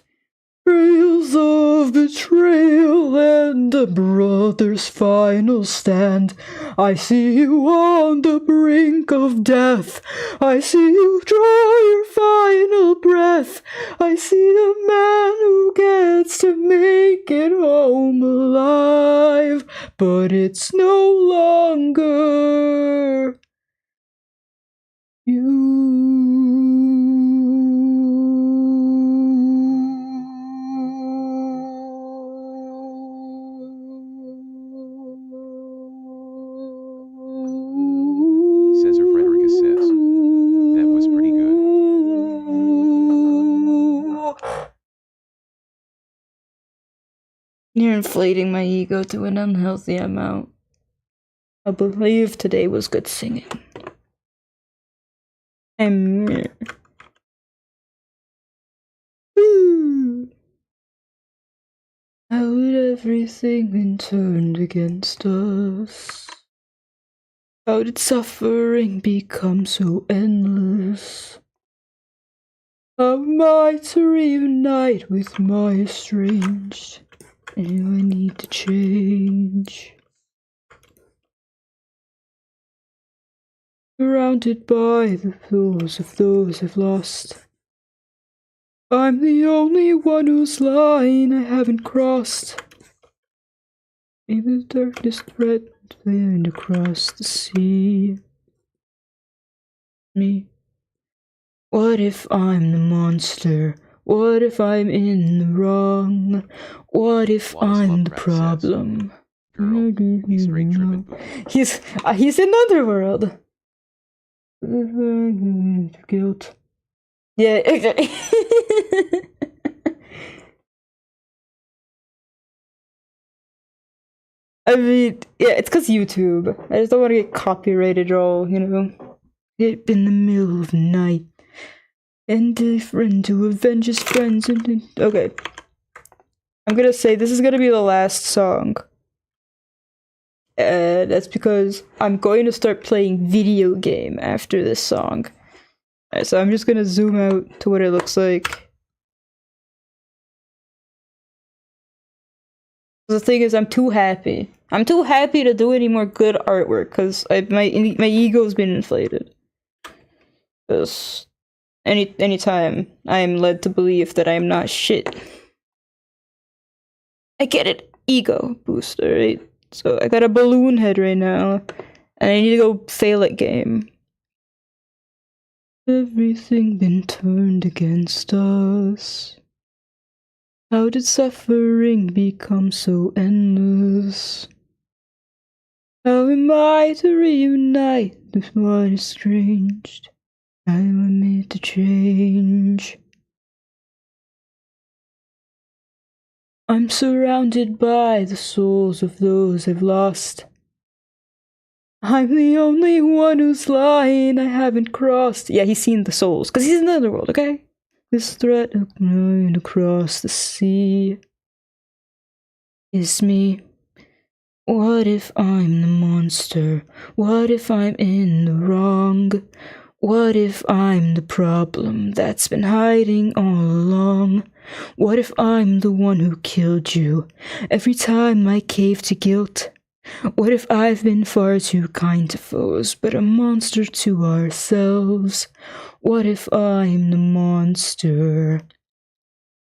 Trails of betrayal and a brother's final stand. I see you on the brink of death. I see you draw your final breath. I see a man who gets to make it home alive, but it's no longer you. Cesar Frederica says. That was pretty good. You're inflating my ego to an unhealthy amount. I believe today was good singing. How did everything been turned against us? How did suffering become so endless? How am I to reunite with my estranged? And do I need to change? Surrounded by the thoughts of those I've lost. I'm the only one whose line I haven't crossed. Maybe the darkness threatened across the sea. Me. What if I'm the monster? What if I'm in the wrong? What if I'm the problem? Girl, he's straight tripping. He's in Underworld. Guilt. Yeah. I mean, yeah, it's because YouTube. I just don't want to get copyrighted all, you know. It in the middle of the night. And a friend to avenge his friends. Okay. I'm gonna say this is gonna be the last song. That's because I'm going to start playing video game after this song. So I'm just gonna zoom out to what it looks like. The thing is, I'm too happy. I'm too happy to do any more good artwork because my ego's been inflated. Because anytime I am led to believe that I am not shit, I get it. Ego booster, right? So I got a balloon head right now, and I need to go fail at game. Everything been turned against us. How did suffering become so endless? How am I to reunite with what is estranged? How am I made to change? I'm surrounded by the souls of those I've lost. I'm the only one whose line I haven't crossed. Yeah, he's seen the souls, because he's in the underworld, okay? This threat of going across the sea is me. What if I'm the monster? What if I'm in the wrong? What if I'm the problem that's been hiding all along? What if I'm the one who killed you every time I cave to guilt? What if I've been far too kind to foes, but a monster to ourselves? What if I'm the monster?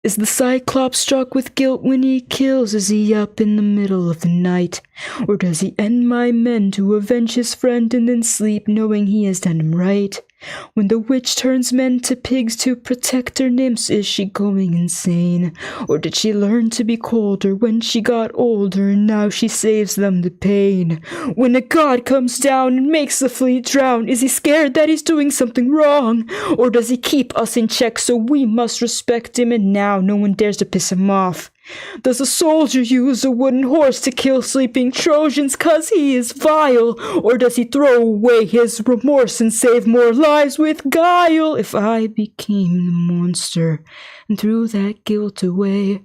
Is the Cyclops struck with guilt when he kills? Is he up in the middle of the night? Or does he end my men to avenge his friend and then sleep knowing he has done him right? When the witch turns men to pigs to protect her nymphs, is she going insane? Or did she learn to be colder when she got older and now she saves them the pain? When a god comes down and makes the fleet drown, is he scared that he's doing something wrong? Or does he keep us in check so we must respect him and now no one dares to piss him off? Does a soldier use a wooden horse to kill sleeping Trojans 'cause he is vile? Or does he throw away his remorse and save more lives with guile? If I became the monster and threw that guilt away,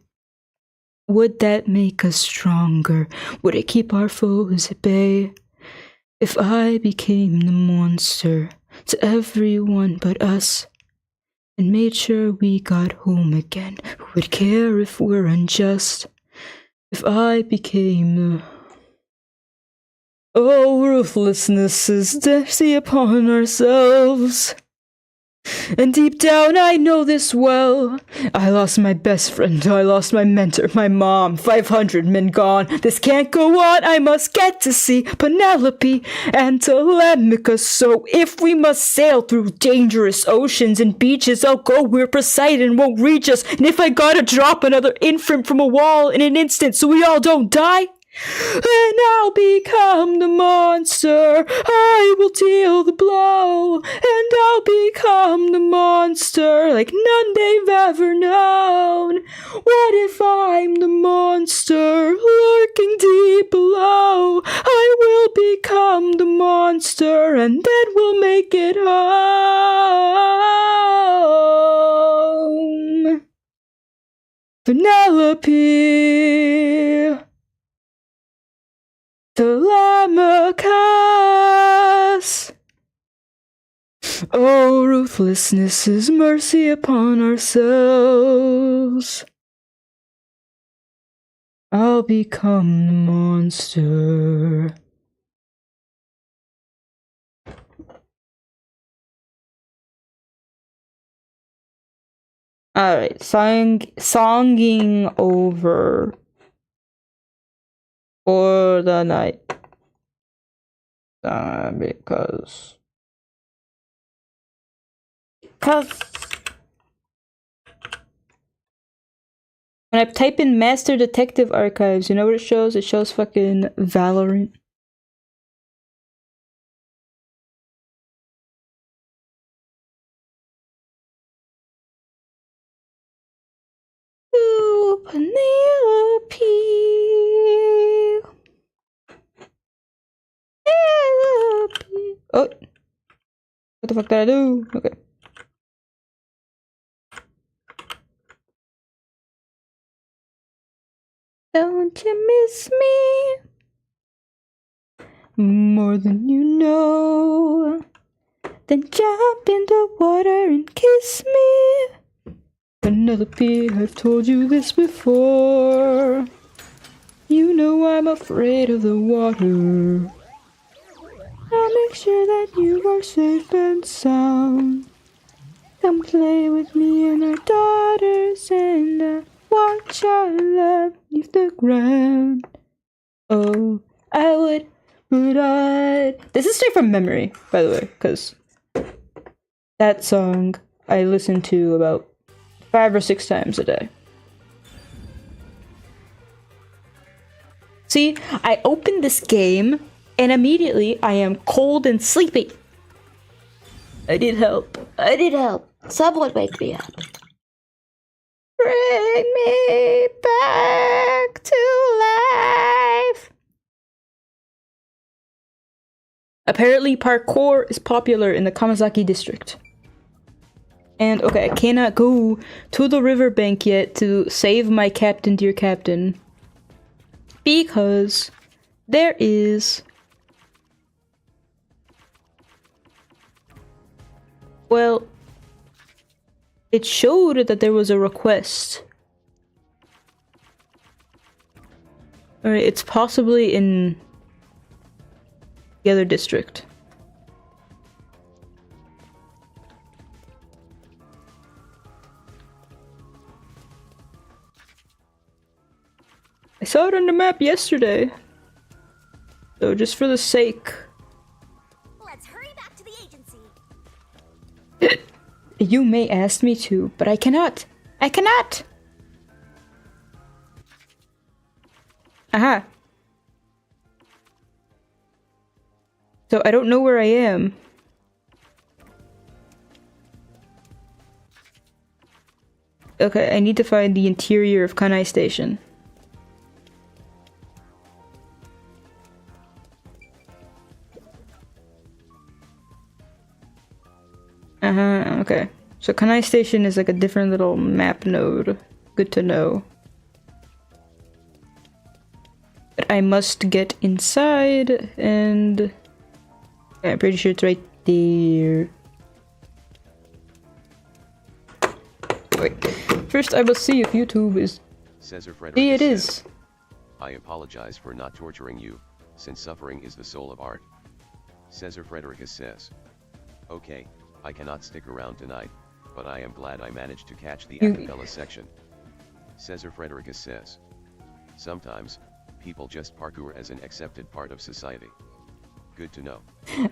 would that make us stronger? Would it keep our foes at bay? If I became the monster to everyone but us, and made sure we got home again, who would care if we're unjust? If I became oh, ruthlessness is dusty upon ourselves. And deep down I know this well. I lost my best friend, I lost my mentor, my mom, 500 men gone. This can't go on, I must get to see Penelope and Telemachus. So if we must sail through dangerous oceans and beaches, I'll go where Poseidon won't reach us. And if I gotta drop another infant from a wall in an instant so we all don't die, then I'll become the monster. I will deal the blow, and I'll become the monster like none they've ever known. What if I'm the monster lurking deep below? I will become monster, and then we'll make it home. Penelope, Telemachus. Oh, ruthlessness is mercy upon ourselves. I'll become the monster. Alright, songing over for the night. Because when I type in Master Detective Archives, you know what it shows? It shows fucking Valorant. Ooh, Penelope. Penelope. Oh. What the fuck did I do? Okay. Don't you miss me more than you know? Then jump in the water and kiss me. Penelope, I've told you this before. You know I'm afraid of the water. I'll make sure that you are safe and sound. Come play with me and our daughters and watch our love leave the ground. Oh, I would, but this is straight from memory, by the way, because that song I listen to about 5 or 6 times a day. See, I opened this game and immediately I am cold and sleepy. I need help. I need help. Someone wake me up. Bring me back to life. Apparently parkour is popular in the Kamazaki district. And okay, I cannot go to the riverbank yet to save my captain, dear captain. Because there is... Well, it showed that there was a request. Alright, it's possibly in the other district. I saw it on the map yesterday. So just for the sake. Let's hurry back to the agency. You may ask me to, but I cannot. I cannot! Aha. So I don't know where I am. Okay, I need to find the interior of Kanai Station. Okay. So Kanai Station is like a different little map node. Good to know. But I must get inside and... Okay, I'm pretty sure it's right there. Wait. First I must see if YouTube is... Cesar Frederick See, it says, is. I apologize for not torturing you, since suffering is the soul of art. Cesar Frederick says, okay, I cannot stick around tonight, but I am glad I managed to catch the acapella section. Cesar Frederick says, sometimes, people just parkour as an accepted part of society. Good to know.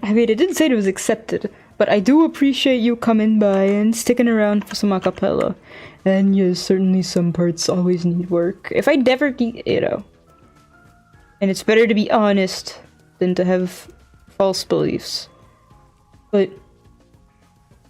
I mean, it didn't say it was accepted, but I do appreciate you coming by and sticking around for some acapella. And yes, certainly some parts always need work. If I never need, you know. And it's better to be honest than to have false beliefs. But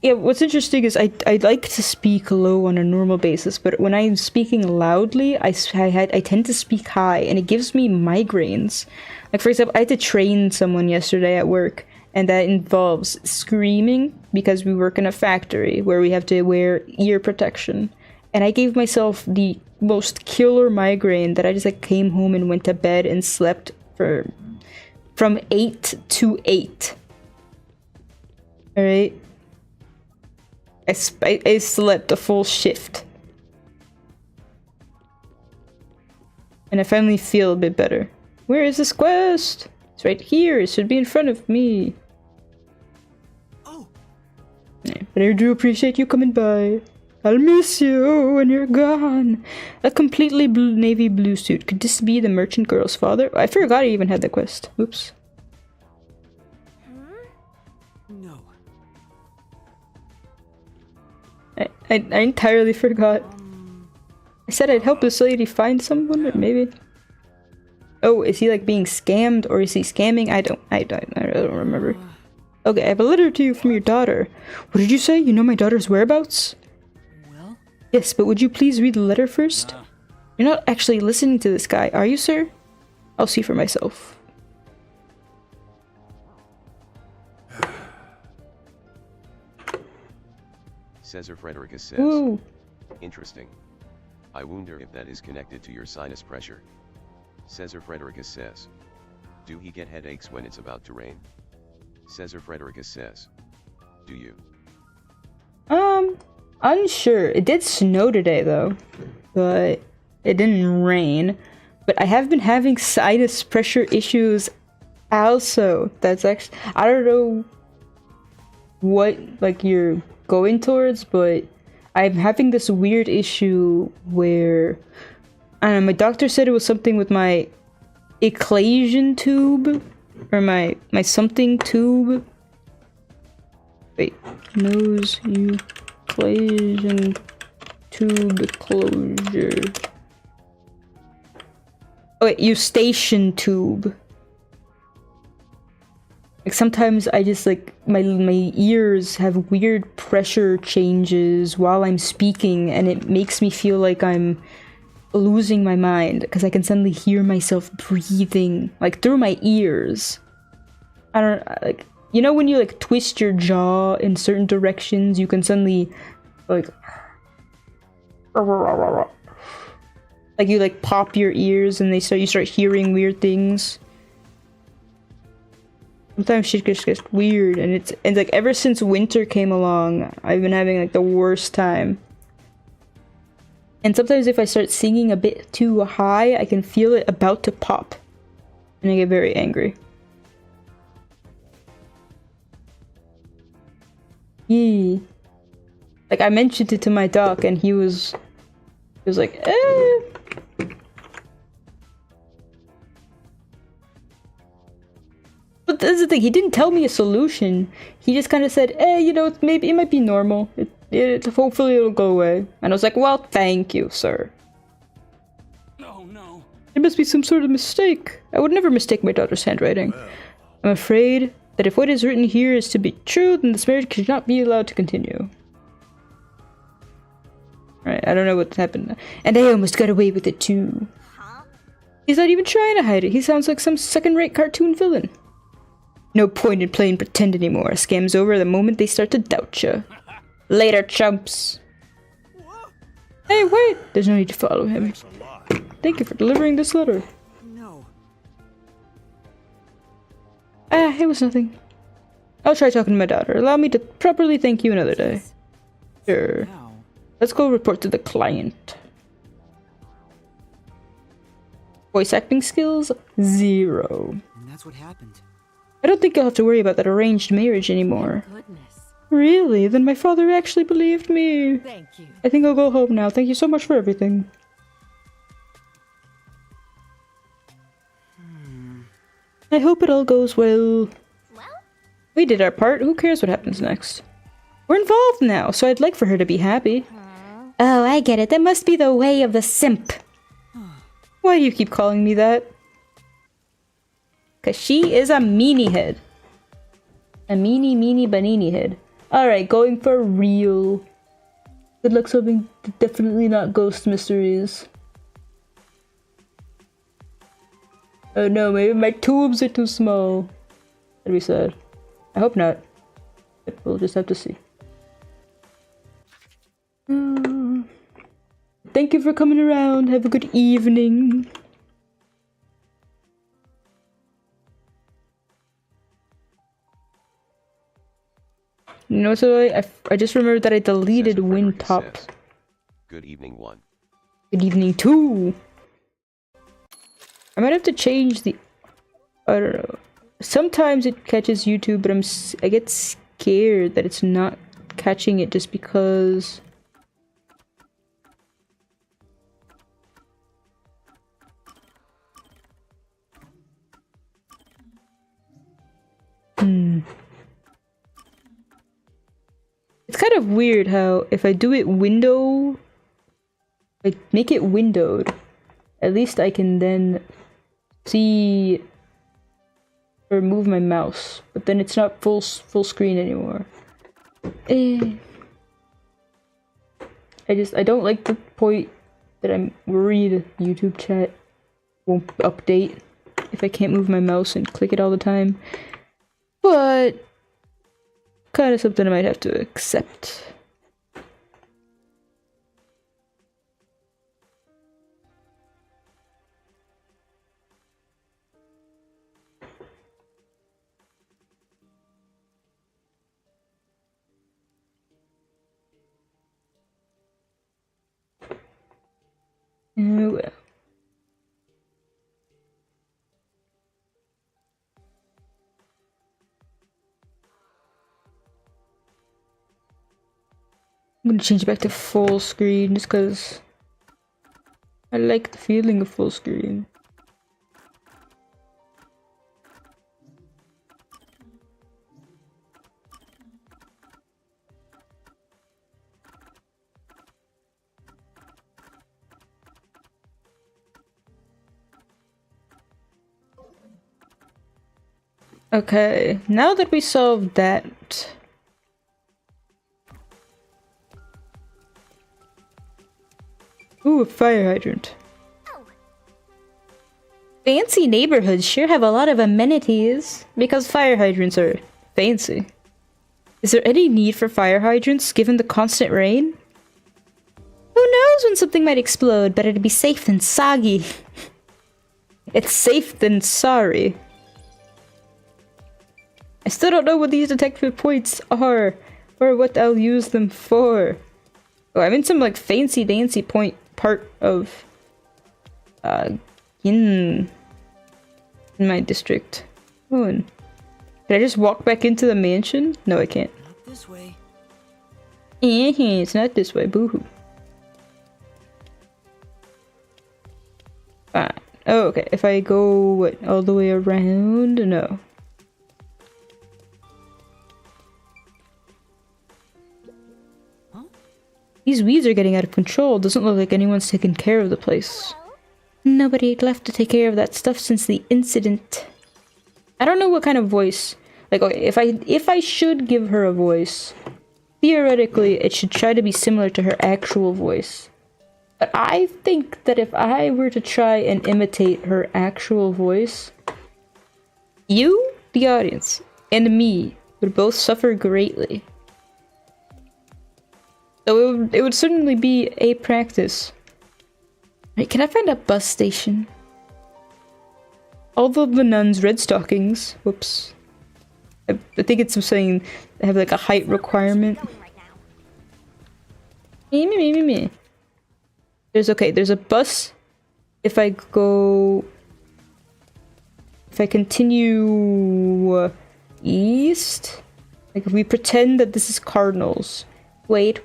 yeah, what's interesting is I like to speak low on a normal basis, but when I'm speaking loudly, I tend to speak high, and it gives me migraines. Like, for example, I had to train someone yesterday at work, and that involves screaming because we work in a factory where we have to wear ear protection. And I gave myself the most killer migraine that I just like came home and went to bed and slept for from 8 to 8. All right. I slept a full shift. And I finally feel a bit better. Where is this quest? It's right here. It should be in front of me. Oh. Yeah, but I do appreciate you coming by. I'll miss you when you're gone. A completely navy blue suit. Could this be the merchant girl's father? I forgot I even had the quest. Oops. No. I entirely forgot. I said I'd help this lady find someone, or maybe. Oh, is he like being scammed, or is he scamming? I don't remember. Okay, I have a letter to you from your daughter. What did you say? You know my daughter's whereabouts? Well? Yes, but would you please read the letter first? You're not actually listening to this guy, are you, sir? I'll see for myself. Caesar Frederica says. Ooh. Interesting. I wonder if that is connected to your sinus pressure. Caesar Frederica says. Do he get headaches when it's about to rain? Caesar Frederica says. Do you? Unsure. It did snow today though, but it didn't rain. But I have been having sinus pressure issues also. That's actually, I don't know what like you're going towards, but I'm having this weird issue where I don't know, my doctor said it was something with my equation tube or my something tube. Wait, nose equation tube closure. Oh wait, eustachian tube. Like sometimes I just like my ears have weird pressure changes while I'm speaking, and it makes me feel like I'm losing my mind because I can suddenly hear myself breathing like through my ears. I don't like, you know when you like twist your jaw in certain directions, you can suddenly like you like pop your ears and you start hearing weird things. Sometimes shit just gets weird, and it's like ever since winter came along, I've been having like the worst time. And sometimes if I start singing a bit too high, I can feel it about to pop, and I get very angry. Yee. Like I mentioned it to my doc, and he was like, eh. But that's the thing, he didn't tell me a solution. He just kind of said, eh, you know, maybe it might be normal. Hopefully it'll go away. And I was like, well, thank you, sir. Oh no. It must be some sort of mistake. I would never mistake my daughter's handwriting. I'm afraid that if what is written here is to be true, then this marriage could not be allowed to continue. Alright, I don't know what happened. And I almost got away with it too. He's not even trying to hide it. He sounds like some second-rate cartoon villain. No point in playing pretend anymore. A scam's over the moment they start to doubt you. Later, chumps. Hey, wait! There's no need to follow him. Thank you for delivering this letter. No. Ah, it was nothing. I'll try talking to my daughter. Allow me to properly thank you another day. Sure. Now. Let's go report to the client. Voice acting skills, 0. And that's what happened. I don't think you'll have to worry about that arranged marriage anymore. Goodness. Really? Then my father actually believed me. Thank you. I think I'll go home now. Thank you so much for everything. I hope it all goes well. Well, We did our part. Who cares what happens next? We're involved now, so I'd like for her to be happy. Oh, I get it. That must be the way of the simp. Why do you keep calling me that? Cause she is a meanie head. A meanie banini head. Alright, going for real. Good luck solving definitely not ghost mysteries. Oh no, maybe my tubes are too small. That'd be sad. I hope not. But we'll just have to see. Thank you for coming around. Have a good evening. You know, so I just remembered that I deleted Wintop. Good evening, 1. Good evening, 2. I might have to change the... I don't know. Sometimes it catches YouTube, but I get scared that it's not catching it just because... It's kind of weird how if I do it like make it windowed, at least I can then see or move my mouse, but then it's not full screen anymore. I don't like the point that I'm worried YouTube chat won't update if I can't move my mouse and click it all the time. But kind of something I might have to accept. Oh well. I'm gonna change it back to full screen just because I like the feeling of full screen. Okay, now that we solved that, ooh, a fire hydrant. Oh, Fancy neighborhoods sure have a lot of amenities because fire hydrants are fancy. Is there any need for fire hydrants given the constant rain? Who knows when something might explode? Better to be safe than soggy. It's safe than sorry. I still don't know what these detective points are or what I'll use them for. Oh, I'm in some like fancy dancy part of in my district. Oh, and can I just walk back into the mansion? No, I can't. Not this way. It's not this way. Boohoo. Fine. Oh, okay. If I go what, all the way around? No. These weeds are getting out of control. Doesn't look like anyone's taken care of the place. Nobody left to take care of that stuff since the incident. I don't know what kind of voice. Like, okay, if I should give her a voice, theoretically, it should try to be similar to her actual voice. But I think that if I were to try and imitate her actual voice, you, the audience, and me would both suffer greatly. So it would certainly be a practice. Wait, can I find a bus station? Although the nuns' red stockings. Whoops. I think it's saying they have like a height requirement. going right now. Me. There's a bus. If I continue east, like if we pretend that this is Cardinals. Wait.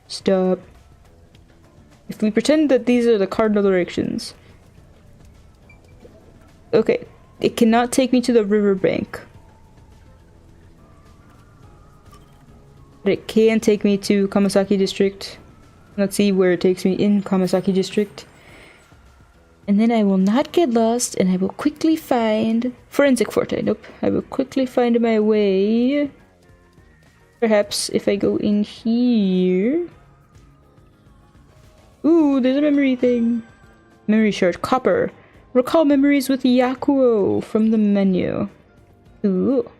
Stop. If we pretend that these are the cardinal directions. Okay, it cannot take me to the riverbank. But it can take me to Kamasaki District. Let's see where it takes me in Kamasaki District. And then I will not get lost, and I will quickly find... Forensic Forte, nope. I will quickly find my way... Perhaps if I go in here... Ooh, there's a memory thing. Memory shard. Copper. Recall memories with Yakuo from the menu. Ooh.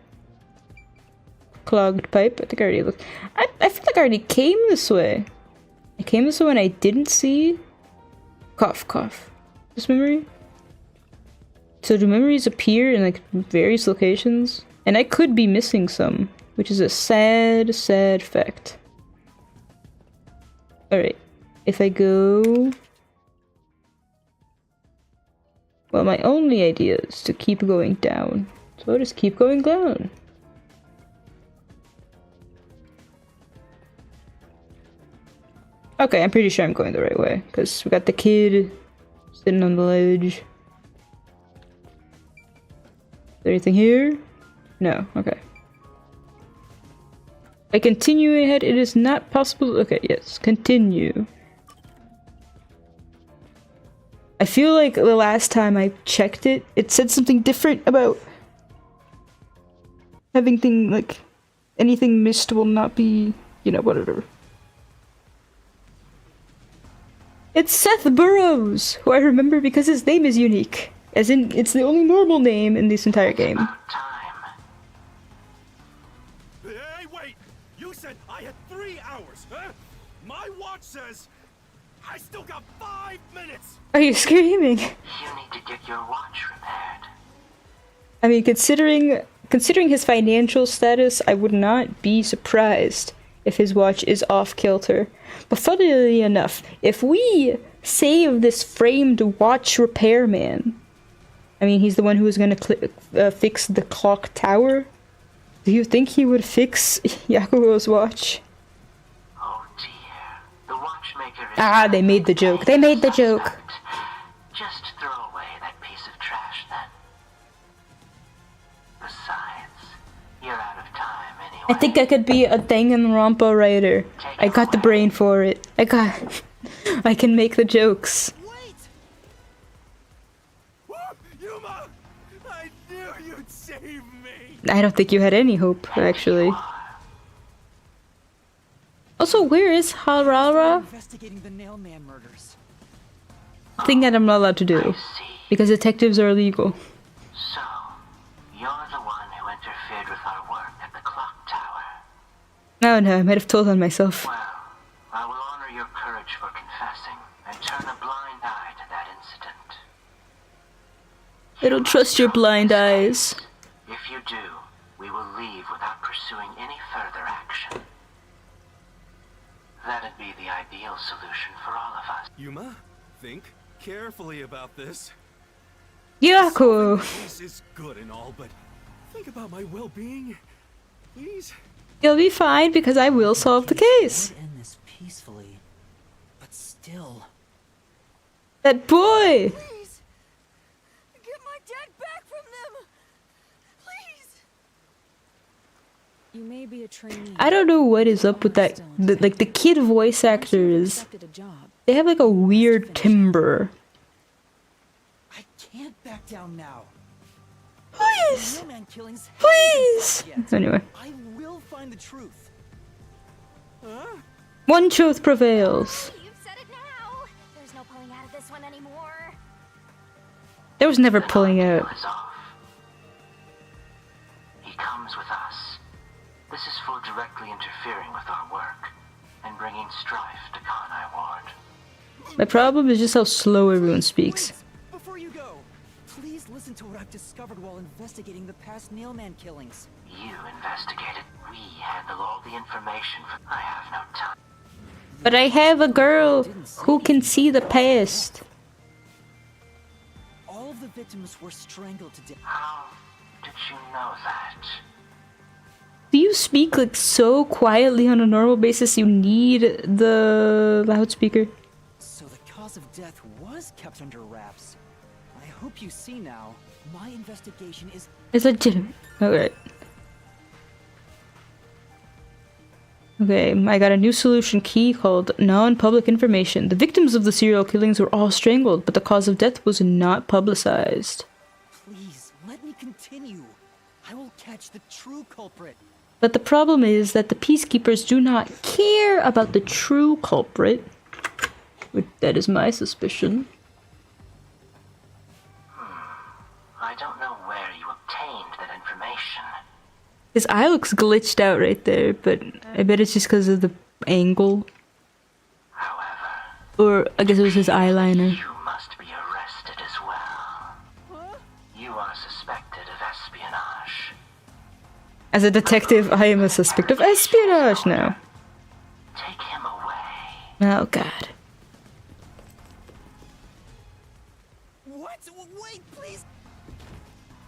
clogged pipe. I think I already looked. I feel like I already came this way. I came this way and I didn't see. Cough, cough. This memory? So do memories appear in like various locations? And I could be missing some, which is a sad, sad fact. Alright. If I go... Well, my only idea is to keep going down. So I'll just keep going down. Okay, I'm pretty sure I'm going the right way, because we got the kid sitting on the ledge. Is there anything here? No, okay. By continuing ahead, it is not possible. Okay, yes, continue. I feel like the last time I checked it, it said something different about having anything missed will not be, you know, whatever. It's Seth Burrows, who I remember because his name is unique. As in, it's the only normal name in this entire game. Hey, wait! You said I had 3 hours, huh? My watch says I still got 5 minutes! Are you screaming? You need to get your watch repaired. I mean, considering his financial status, I would not be surprised if his watch is off-kilter. But funnily enough, if we save this framed watch repairman, I mean, he's the one who was gonna fix the clock tower. Do you think he would fix Yakuro's watch? Oh dear. The watchmaker is... Ah, they made the joke. They made the joke. Just throw away that piece of trash then. Besides, you're out of time anyway. I think I could be a Danganronpa writer. I got the brain for it. I can make the jokes. Wait! Yuma! I knew you'd save me! I don't think you had any hope, actually. Also, where is Harara? Investigating the Nailman murders. Thing that I'm not allowed to do. Because detectives are illegal. So, you're the one who interfered with our work at the clock tower. Oh no, I might have told on myself. Well, I will honor your courage for confessing and turn a blind eye to that incident. I don't trust your blind eyes. If you do, we will leave without pursuing any further action. That'd be the ideal solution for all of us. Yuma, think carefully about this. Yaku! This is good and all, but think about my well-being, please. You'll be fine because I will solve the case. Would end this peacefully, but still. That boy! Please! Get my dad back from them! Please! You may be a trainee. I don't know what is up with that. The kid voice actors. Accepted a job. They have like a weird timbre. I can't back down now. Please! Nailman killings haven't Please! been solved yet. Anyway. I will find the truth. Huh? One truth prevails. You've said it now! There's no pulling out of this one anymore. There was never pulling out. Deal is off. He comes with us. This is for directly interfering with our work and bringing strife to Kanai Ward. My problem is just how slow everyone speaks. Wait, before you go, please listen to what I've discovered while investigating the past Nailman killings. You investigated. We handle all the information. I have no time. But I have a girl who can see the past. All of the victims were strangled to death. How did you know that? Do you speak like so quietly on a normal basis you need the loudspeaker? So the cause of death was kept under wraps. I hope you see now, my investigation is... It's legitimate. Alright. Okay, I got a new solution key called non-public information. The victims of the serial killings were all strangled, but the cause of death was not publicized. Please, let me continue. I will catch the true culprit. But the problem is that the peacekeepers do not care about the true culprit. That is my suspicion. I don't know where you obtained that information. His eye looks glitched out right there, but I bet it's just because of the angle. However, Or I guess it was his eyeliner. you must be arrested as well. You are suspected of espionage. As a detective, I am a suspect of espionage now. Take him away. Oh god. What? Wait, please.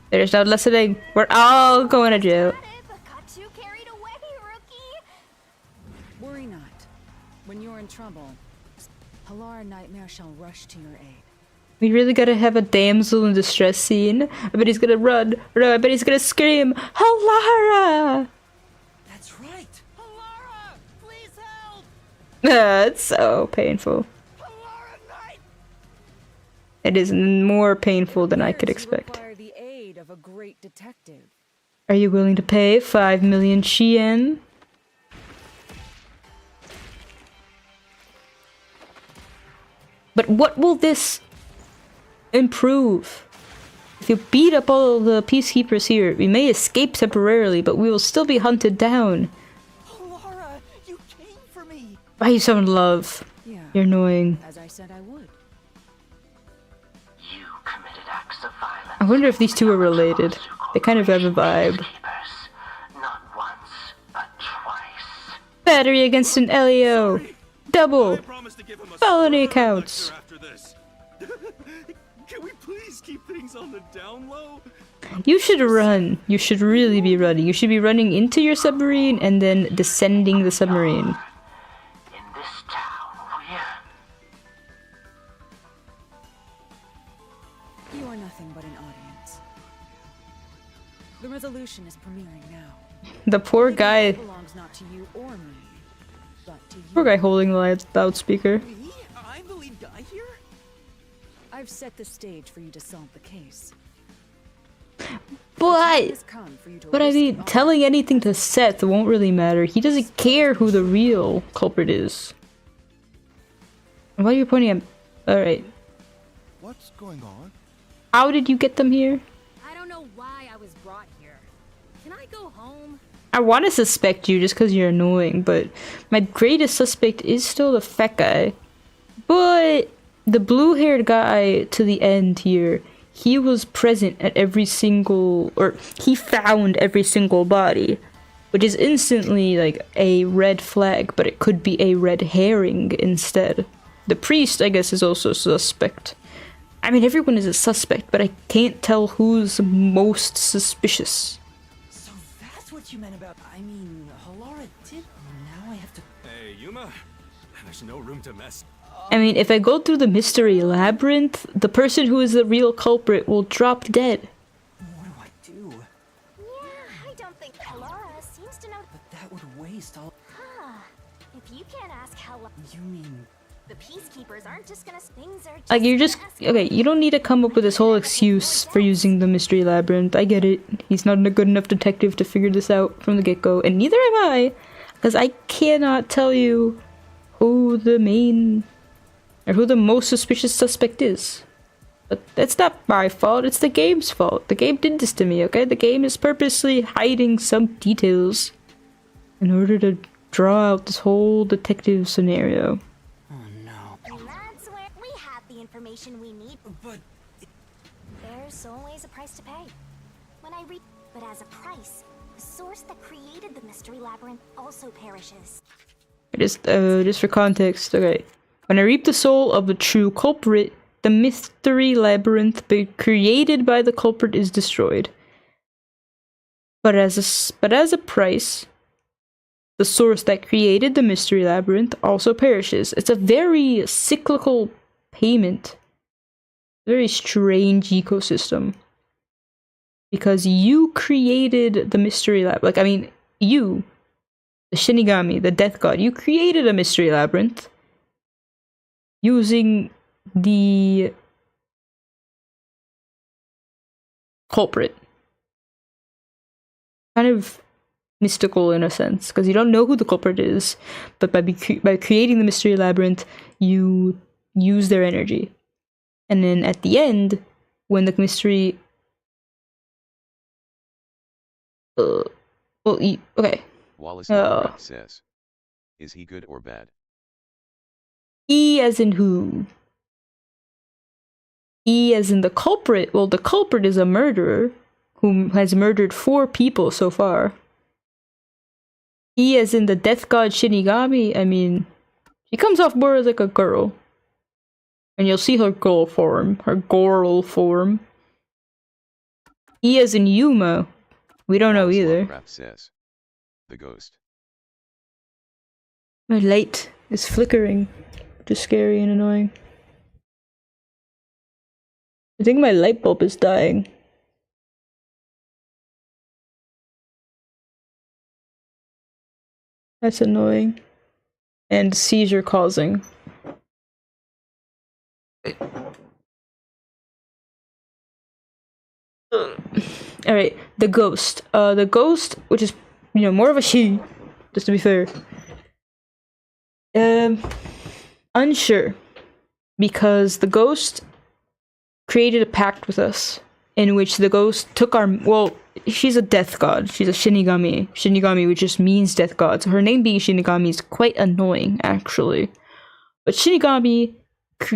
There's no listening. We're all going to jail. Got it, but got too carried away, rookie. Worry not. When you're in trouble, Halara Nightmare shall rush to your aid. We really gotta have a damsel in distress scene. I bet he's gonna run. Or no, I bet he's gonna scream, Halara! That's right. Alara, please help. It's so painful. Alara Knight. It is more painful than I could Appears you expect. require the aid of a great detective. Are you willing to pay 5 million Chien? But what will this improve? If you beat up all the peacekeepers here, we may escape temporarily, but we will still be hunted down. Laura, you came for me. Why are you so in love? Yeah, You're annoying. as I said I would. You committed acts of violence. I wonder if these two are related. They kind of have a vibe. Peacekeepers. Not once, but twice. Battery against an LEO. Double. I promise to give him a Felony thorough counts. lecture after this. Can we please keep things on the down low? You should run. You should really be running. You should be running into your submarine and then descending the submarine. In this town, You are nothing but an audience. The resolution is premiering now. The poor It guy. belongs not to you or me, but to you. Poor guy holding the loudspeaker. Me? I'm the lead guy here? I've set the stage for you to solve the case. But, It has come for you to but I risk mean, it all. telling anything to Seth won't really matter. He doesn't care who the real culprit is. Why are you pointing at... Alright. What's going on? How did you get them here? I don't know why I was brought here. Can I go home? I want to suspect you just because you're annoying, but my greatest suspect is still the fat guy. But the blue-haired guy to the end here, he was present at every single, or he found every single body, which is instantly like a red flag, but it could be a red herring instead. The priest, I guess, is also suspect. I mean, everyone is a suspect, but I can't tell who's most suspicious. So that's what you meant about. I mean, Halara did. Now I have to. Hey, Yuma. There's no room to mess. I mean, if I go through the mystery labyrinth, the person who is the real culprit will drop dead. What do I do? Yeah, I don't think Alara seems to know. But that would waste all. Huh. If you can't ask how You mean. the peacekeepers aren't just gonna things are Like, you're just... Okay, you don't need to come up with this whole excuse for using the mystery labyrinth. I get it. He's not a good enough detective to figure this out from the get-go. And neither am I. Because I cannot tell you who the main... or who the most suspicious suspect is. But that's not my fault. It's the game's fault. The game did this to me, okay? The game is purposely hiding some details in order to draw out this whole detective scenario. Oh no. And that's where we have the information we need. But. There's always a price to pay. When I read, but as a price, the source that created the mystery labyrinth also perishes. Just for context, okay. When I reap the soul of the true culprit, the mystery labyrinth created by the culprit is destroyed. But as a price, the source that created the mystery labyrinth also perishes. It's a very cyclical payment. Very strange ecosystem. Because you created the mystery lab. Like, I mean, you, the Shinigami, the death god, you created a mystery labyrinth using the culprit. Kind of mystical in a sense, because you don't know who the culprit is, but by creating the mystery labyrinth, you use their energy. And then at the end, when the mystery... Well, okay. Wallace Lovecraft says. Is he good or bad? E as in who? E as in the culprit. Well, the culprit is a murderer who has murdered 4 people so far. E as in the death god Shinigami. I mean, she comes off more as like a girl. And you'll see her girl form. Her girl form. E as in Yuma. We don't know Wallace either. Lovecraft says. The ghost. My light is flickering. Which is scary and annoying. I think my light bulb is dying. That's annoying. And seizure causing. Alright, the ghost. The ghost, which is, you know, more of a she, just to be fair. Unsure. Because the ghost created a pact with us, in which the ghost took our, well, she's a death god. She's a Shinigami. Shinigami, which just means death god. So her name being Shinigami is quite annoying, actually. But Shinigami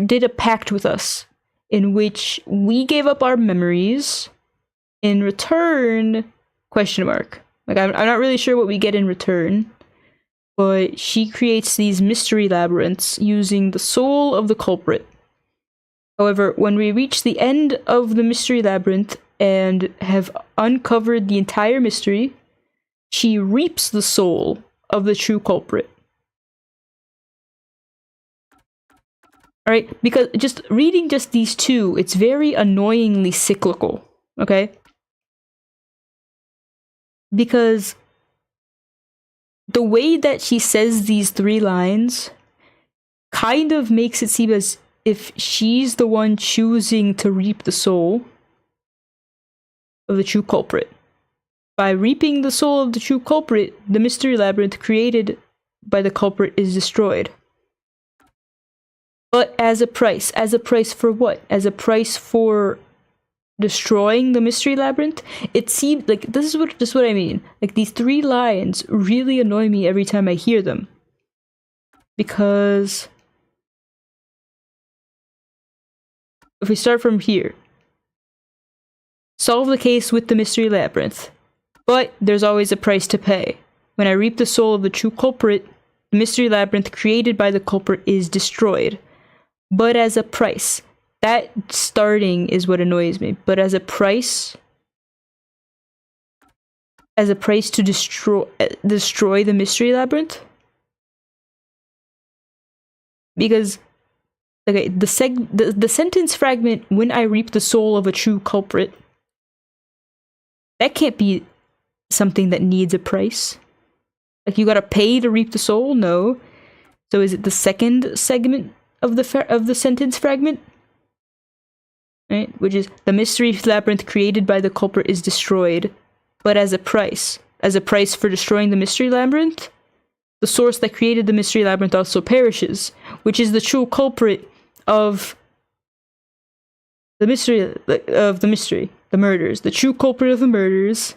did a pact with us, in which we gave up our memories. In return, question mark. Like, I'm not really sure what we get in return. But she creates these mystery labyrinths using the soul of the culprit. However, when we reach the end of the mystery labyrinth and have uncovered the entire mystery, she reaps the soul of the true culprit. Alright, because just reading just these two, it's very annoyingly cyclical, okay? Because the way that she says these 3 lines kind of makes it seem as if she's the one choosing to reap the soul of the true culprit. By reaping the soul of the true culprit, the mystery labyrinth created by the culprit is destroyed. But as a price for what? As a price for destroying the mystery labyrinth? It seemed like this is what I mean. Like, these 3 lines really annoy me every time I hear them. Because if we start from here, solve the case with the mystery labyrinth, but there's always a price to pay. When I reap the soul of the true culprit, the mystery labyrinth created by the culprit is destroyed. But as a price. That starting is what annoys me. But as a price to destroy the mystery labyrinth? Because, okay, the sentence fragment, when I reap the soul of a true culprit, that can't be something that needs a price. Like, you gotta pay to reap the soul? No. So is it the second segment of the sentence fragment? Right? Which is, the mystery labyrinth created by the culprit is destroyed, but as a price for destroying the mystery labyrinth, the source that created the mystery labyrinth also perishes, which is the true culprit of the mystery, the murders. The true culprit of the murders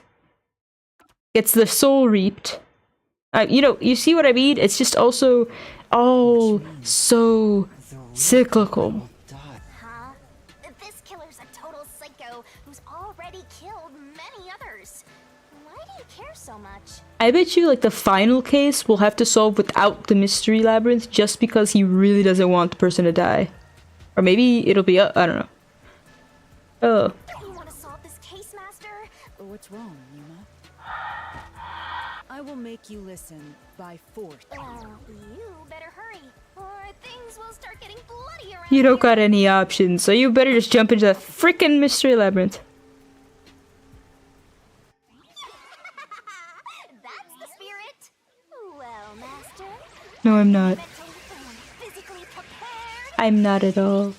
gets the soul reaped. You know, you see what I mean? It's just also all so cyclical. Huh? This killer's a total psycho who's already killed many others. Why do you care so much? I bet you, like, the final case we'll have to solve without the mystery labyrinth just because he really doesn't want the person to die. Or maybe it'll be I don't know. Oh. You want to solve this case, Master? What's wrong, Yuma? I will make you listen by force. Well, you better hurry, or things will start getting bloody around You don't here. got any options, so you better just jump into that freaking mystery labyrinth. That's the spirit. Well, Master. No, I'm not. Mentally and physically prepared. I'm not at all.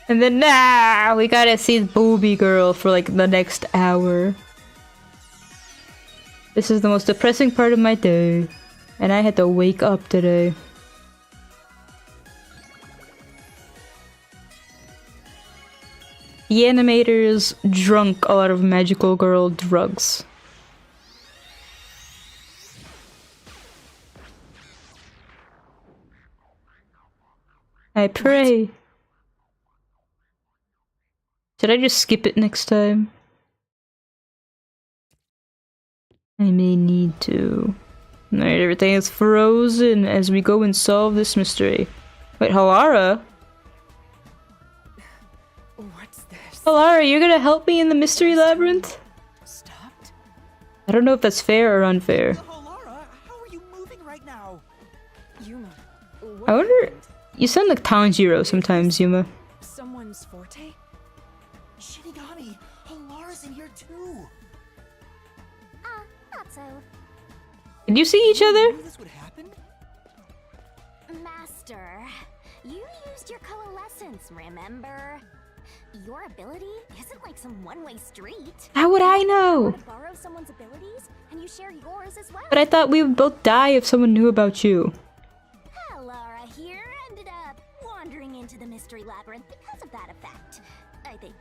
And then, we gotta see Booby Girl for like the next hour. This is the most depressing part of my day. And I had to wake up today. The animators drunk a lot of magical girl drugs. I pray. Should I just skip it next time? I may need to. Alright, everything is frozen as we go and solve this mystery. Wait, Halara? What's this? Halara, you're gonna help me in the mystery labyrinth? Stopped? I don't know if that's fair or unfair. Lara, how are you moving right now? Yuma. I wonder. You sound like Tanjiro sometimes, Yuma. Someone's forte? Shinigami, Lara's in here too. Not so. Did you see each other? Knew this would happen? Master, you used your coalescence, remember? Your ability isn't like some one-way street. How would I know? Want to borrow someone's abilities, and you share yours as well. But I thought we would both die if someone knew about you. Lara here ended up wandering into the mystery labyrinth because of that effect. I think.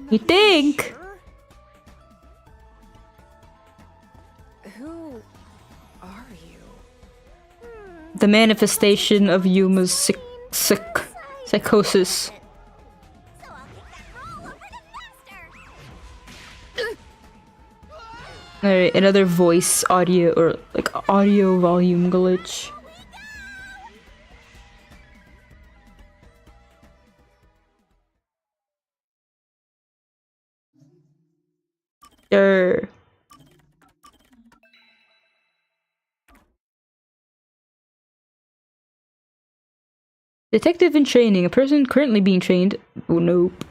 You think? Sure? Who are you? The manifestation of Yuma's psychosis. So I'll kick that roll over to Master. Alright, another voice audio or like audio volume glitch. Sure. Detective in training. A person currently being trained. Oh, nope.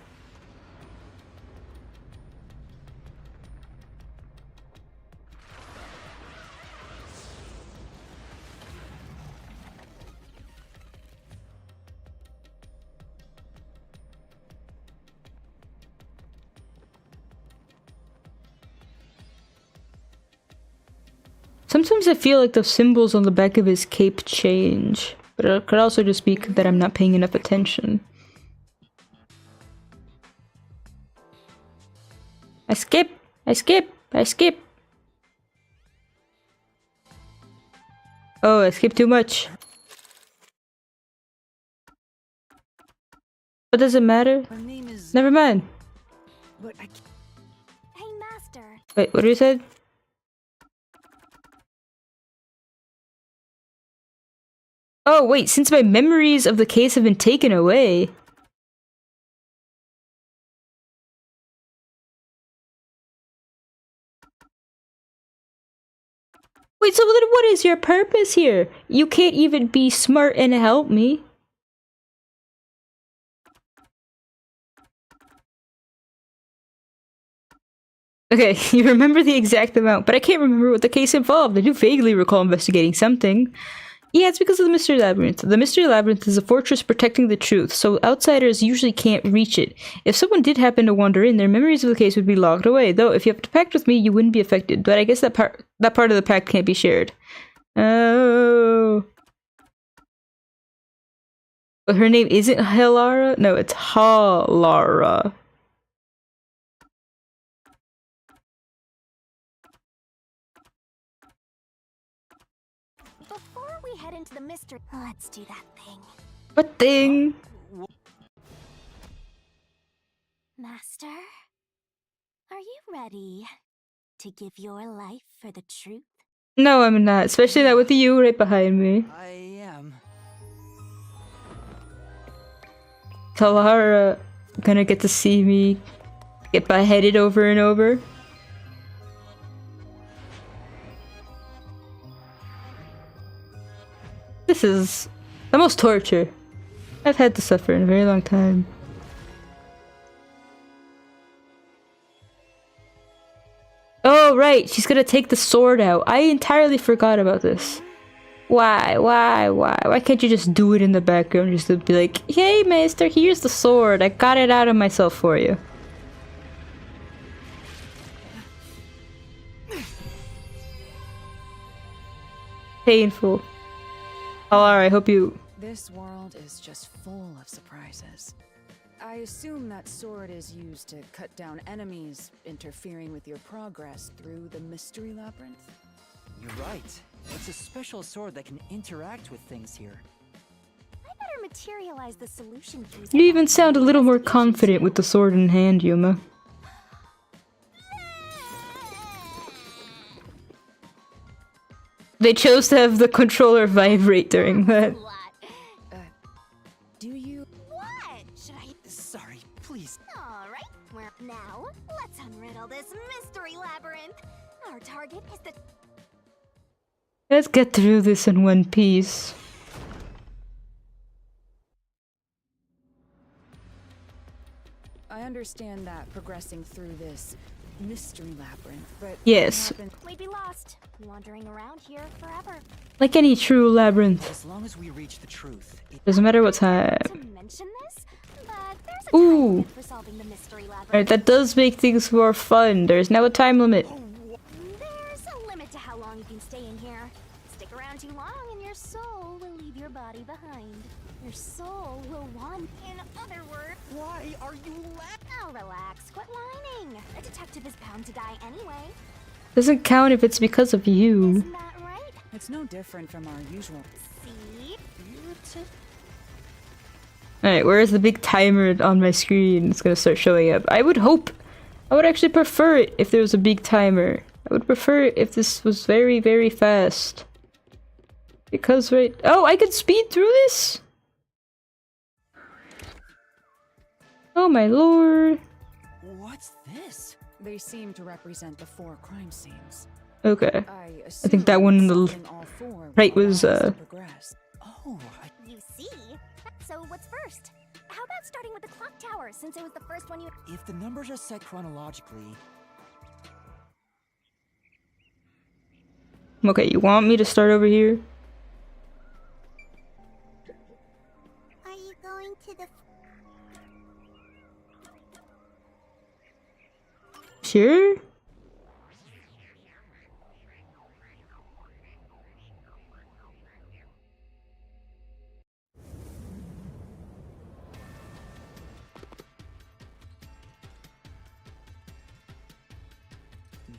Sometimes I feel like the symbols on the back of his cape change. But it could also just be that I'm not paying enough attention. I skip! I skip! I skip! Oh, I skipped too much. But does it matter? Her name is. Never mind. But I Hey, Master. Wait, what you said? Oh, wait, since my memories of the case have been taken away. Wait, so then what is your purpose here? You can't even be smart and help me. Okay, you remember the exact amount, but I can't remember what the case involved. I do vaguely recall investigating something. Yeah, it's because of the Mystery Labyrinth. The Mystery Labyrinth is a fortress protecting the truth, so outsiders usually can't reach it. If someone did happen to wander in, their memories of the case would be locked away. Though, if you have to pact with me, you wouldn't be affected. But I guess that part of the pact can't be shared. Oh. But her name isn't Halara? No, it's Halara. Before we head into the mystery, let's do that thing. What thing? Master, are you ready to give your life for the truth? No, I'm not. Especially not with you right behind me. I am. Halara gonna get to see me get beheaded over and over. This is the most torture I've had to suffer in a very long time. Oh, right, she's gonna take the sword out. I entirely forgot about this. Why? Why can't you just do it in the background? Just to be like, hey, master, here's the sword. I got it out of myself for you. Painful. Halara, I hope you... This world is just full of surprises. I assume that sword is used to cut down enemies interfering with your progress through the mystery labyrinth? You're right. It's a special sword that can interact with things here. I better materialize the solution keys. You even sound a little more confident with the sword in hand, Yuma. They chose to have the controller vibrate during that. Do you? What? Should I? Sorry, please. Alright, now, let's unriddle this mystery labyrinth. Our target is the... Let's get through this in one piece. I understand that progressing through this mystery labyrinth, but Yes. We'd be lost, wandering around here forever. Like any true labyrinth. As long as we reach the truth, Doesn't matter what time. To mention this, but there's a Ooh. time limit for solving the mystery labyrinth. Alright, that does make things more fun. There's now a time limit. There's a limit to how long you can stay in here. Stick around too long and your soul will leave your body behind. Your soul will wander. In other words... why are you laughing? Now relax, quit whining. A detective is bound to die anyway. Doesn't count if it's because of you. Isn't that right? it's no different from our usual. See? Alright, where is the big timer on my screen? It's gonna start showing up. I would actually prefer it if there was a big timer. I would prefer it if this was very, very fast. Because oh, I can speed through this? Oh my lord. What's this? They seem to represent the 4 crime scenes. Okay. I think that one in the solving all 4 right will was, allow us to progress. Oh, You see? So what's first? How about starting with the clock tower, since it was the first one you... if the numbers are set chronologically, Okay, you want me to start over here? Are you going to the... Sure?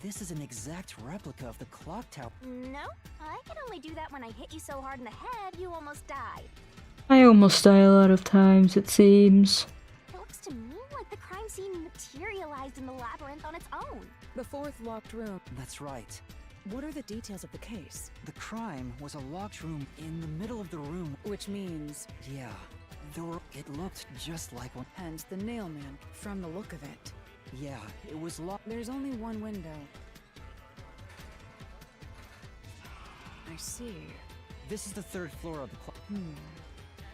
this is an exact replica of the clock tower. No, I can only do that when I hit you so hard in the head you almost die. I almost die a lot of times, it seems. It looks to me like the crime scene materialized in the labyrinth on its own. The 4th locked room. That's right. What are the details of the case? The crime was a locked room in the middle of the room. Which means, Yeah, it looked just like one. hence the nailman, from the look of it. Yeah, it was locked. There's only one window. I see. This is the 3rd floor of the clock.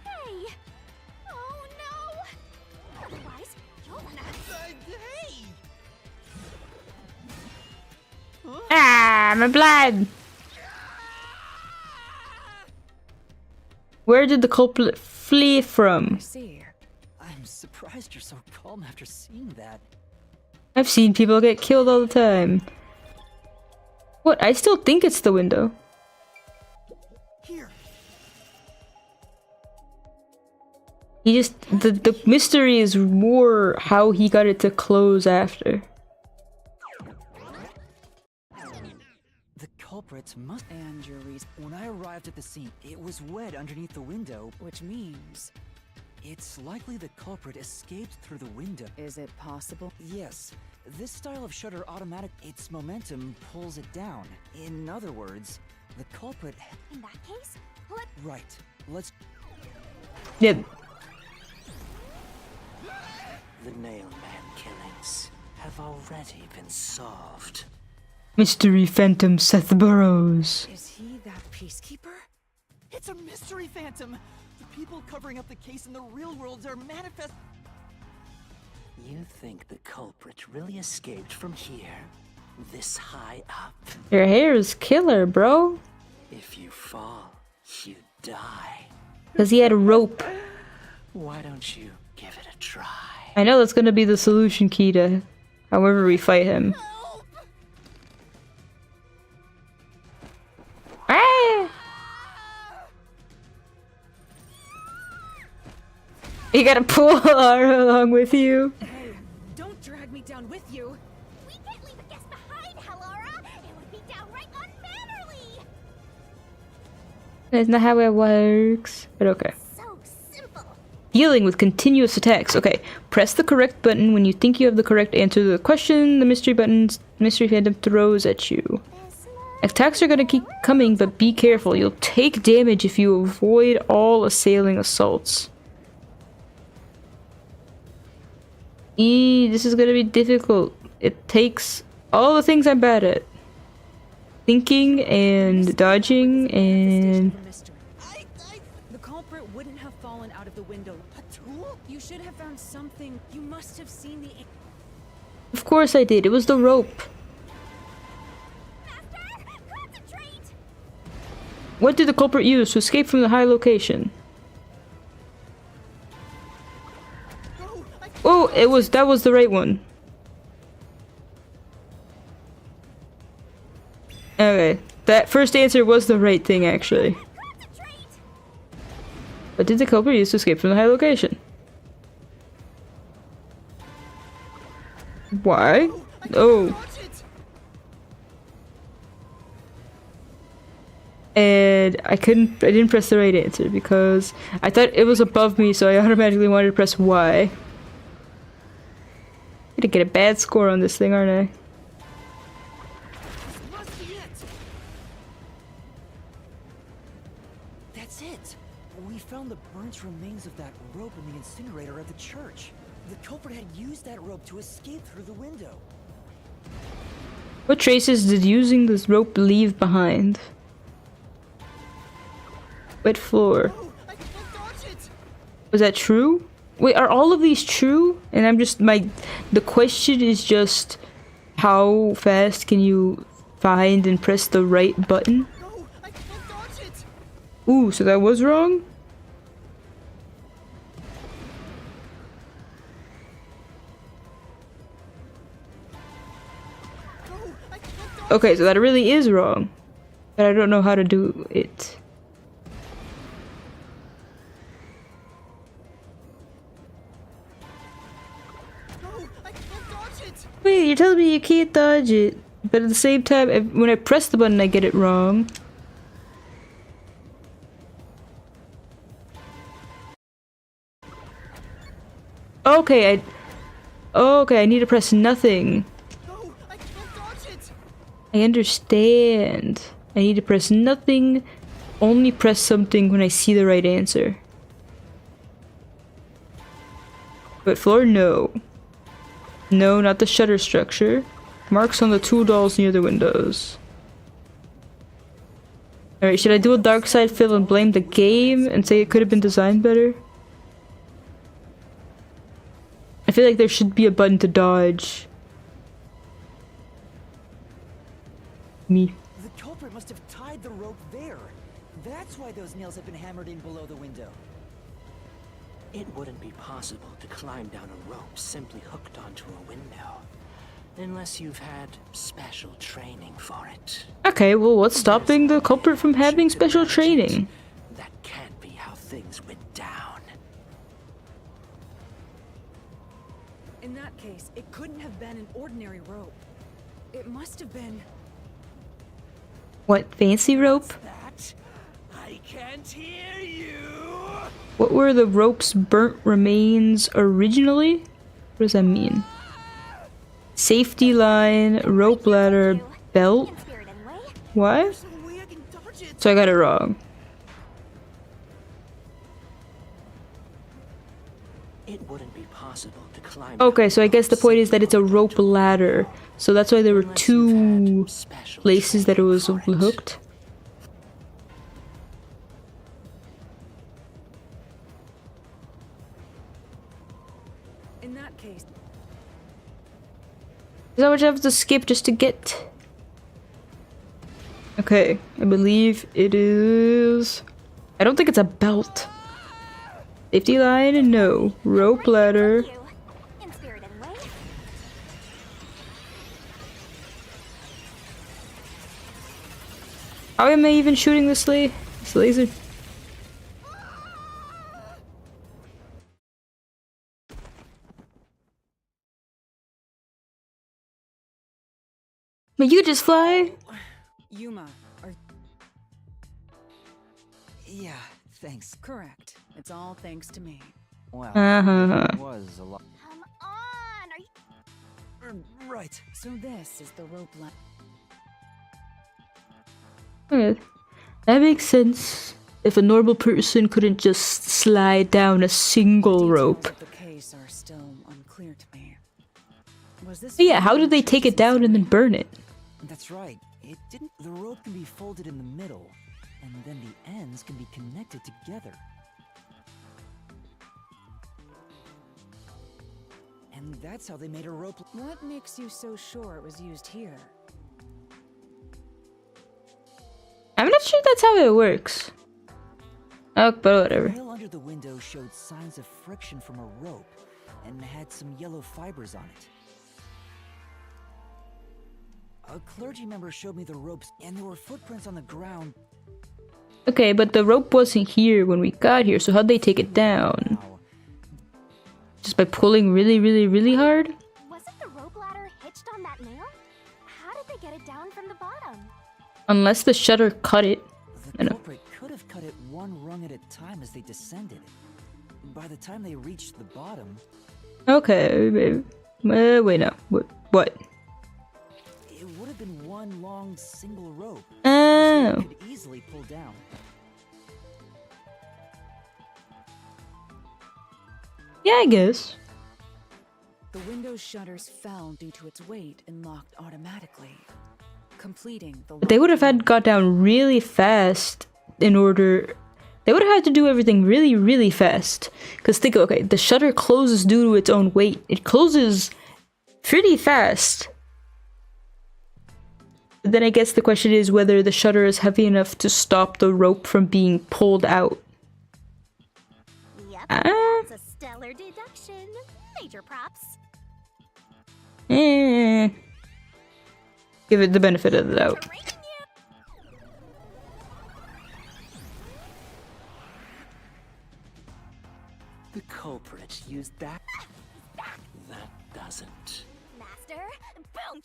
Hey! Oh no! Otherwise, you'll run out. Hey! Ah, my blood! Where did the culprit flee I from? see. I'm surprised you're so calm after seeing that. I've seen people get killed all the time. What? I still think it's the window. Here. The mystery is more how he got it to close after. The culprit must. And your reason, When I arrived at the scene, it was wet underneath the window. which means, It's likely the culprit escaped through the window. is it possible? Yes, this style of shutter its momentum pulls it down. In other words, the culprit. In that case, Right. Let's. Yep. The Nailman killings have already been solved. Mystery Phantom Seth Burrows. Is he that peacekeeper? It's a mystery phantom! The people covering up the case in the real world are manifest. You think the culprit really escaped from here? This high up? Your hair is killer, bro. If you fall, you die. Because he had a rope. Why don't you give it a try? I know that's gonna be the solution key to however we fight him. Ah! You gotta pull Lara along with you. Hey, don't drag me down with you. We can't leave a guest behind, Halora. It would be downright unmannerly. That's not how it works. But okay. So simple. Dealing with continuous attacks. Okay. Press the correct button when you think you have the correct answer to the question the mystery phantom throws at you. Attacks are gonna keep coming, but be careful. You'll take damage if you avoid all assailing assaults. This is gonna be difficult. It takes all the things I'm bad at. Thinking and dodging and... The culprit wouldn't have fallen out of the window. A tool? You should have found something. You must have seen the... Of course I did. It was the rope. Master, concentrate. What did the culprit use to escape from the high location? Oh, that was the right one. Okay, that first answer was the right thing actually. What did the culprit use to escape from the high location? Why? Oh. And I didn't press the right answer because I thought it was above me, so I automatically wanted to press Y. I'm gonna get a bad score on this thing, aren't I? This must be it. That's it. We found the burnt remains of that rope in the incinerator at the church. The culprit had used that rope to escape through the window. What traces did using this rope leave behind? Wet floor. Oh, I can't dodge it. Was that true? Wait, are all of these true? And I'm just the question is just how fast can you find and press the right button? No, I can't dodge it. Ooh, so that was wrong? No, I can't dodge Okay, so that really is wrong. But I don't know how to do it. Wait, you're telling me you can't dodge it, but at the same time, when I press the button, I get it wrong. Okay, I need to press nothing. No, I can't dodge it. I understand. I need to press nothing, only press something when I see the right answer. But floor, no. No, not the shutter structure. Marks on the two dolls near the windows. Alright, should I do a dark side fill and blame the game and say it could have been designed better? I feel like there should be a button to dodge. Me. The culprit must have tied the rope there. That's why those nails have been hammered in below the window. It wouldn't be possible to climb down a rope simply hooked onto a window. Unless you've had special training for it. Okay, well, what's stopping the culprit from having special training? That can't be how things went down. In that case, it couldn't have been an ordinary rope. It must have been... What, fancy rope? That? I can't hear you! What were the rope's burnt remains originally? What does that mean? Safety line, rope ladder, belt? What? So I got it wrong. It wouldn't be possible to climb. Okay, so I guess the point is that it's a rope ladder. So that's why there were two places that it was hooked. In that case... Is that what you have to skip just to get? Okay, I believe it is... I don't think it's a belt. Safety line, no. Rope ladder. How am I even shooting this laser? But you just fly? Yuma, are Yeah, thanks. correct. It's all thanks to me. Wow. Uh-huh. It was a lot. Come on, are you? Right. So this is the rope ladder. Okay. That makes sense. If a normal person couldn't just slide down a single rope. The case are still unclear to me. Was this? But yeah, how did they take it down and then burn it? That's right. It didn't. The rope can be folded in the middle, and then the ends can be connected together. And that's how they made a rope. What makes you so sure it was used here? I'm not sure that's how it works. Oh, but whatever. The nail under the window showed signs of friction from a rope, and had some yellow fibers on it. A clergy member showed me the ropes, and there were footprints on the ground. Okay, but the rope wasn't here when we got here, so how'd they take it down? Now, Just by pulling really, really, really hard? Wasn't the rope ladder hitched on that nail? How did they get it down from the bottom? Unless the shutter cut it. the culprit could have cut it one rung at a time as they descended. By the time they reached the bottom, Okay, wait, no. What? it would have been one long single rope. Oh. Which they could easily pull down. Yeah, I guess. The window's shutters fell due to its weight and locked automatically, completing the. But they would have had got down really fast in order. They would have had to do everything really, really fast. Because think, okay, the shutter closes due to its own weight. It closes pretty fast. But then I guess the question is whether the shutter is heavy enough to stop the rope from being pulled out. Yep, Ah. that's a stellar deduction. Major props. Give it the benefit of the doubt. Rating you. The culprit used that. That doesn't. Master, boom.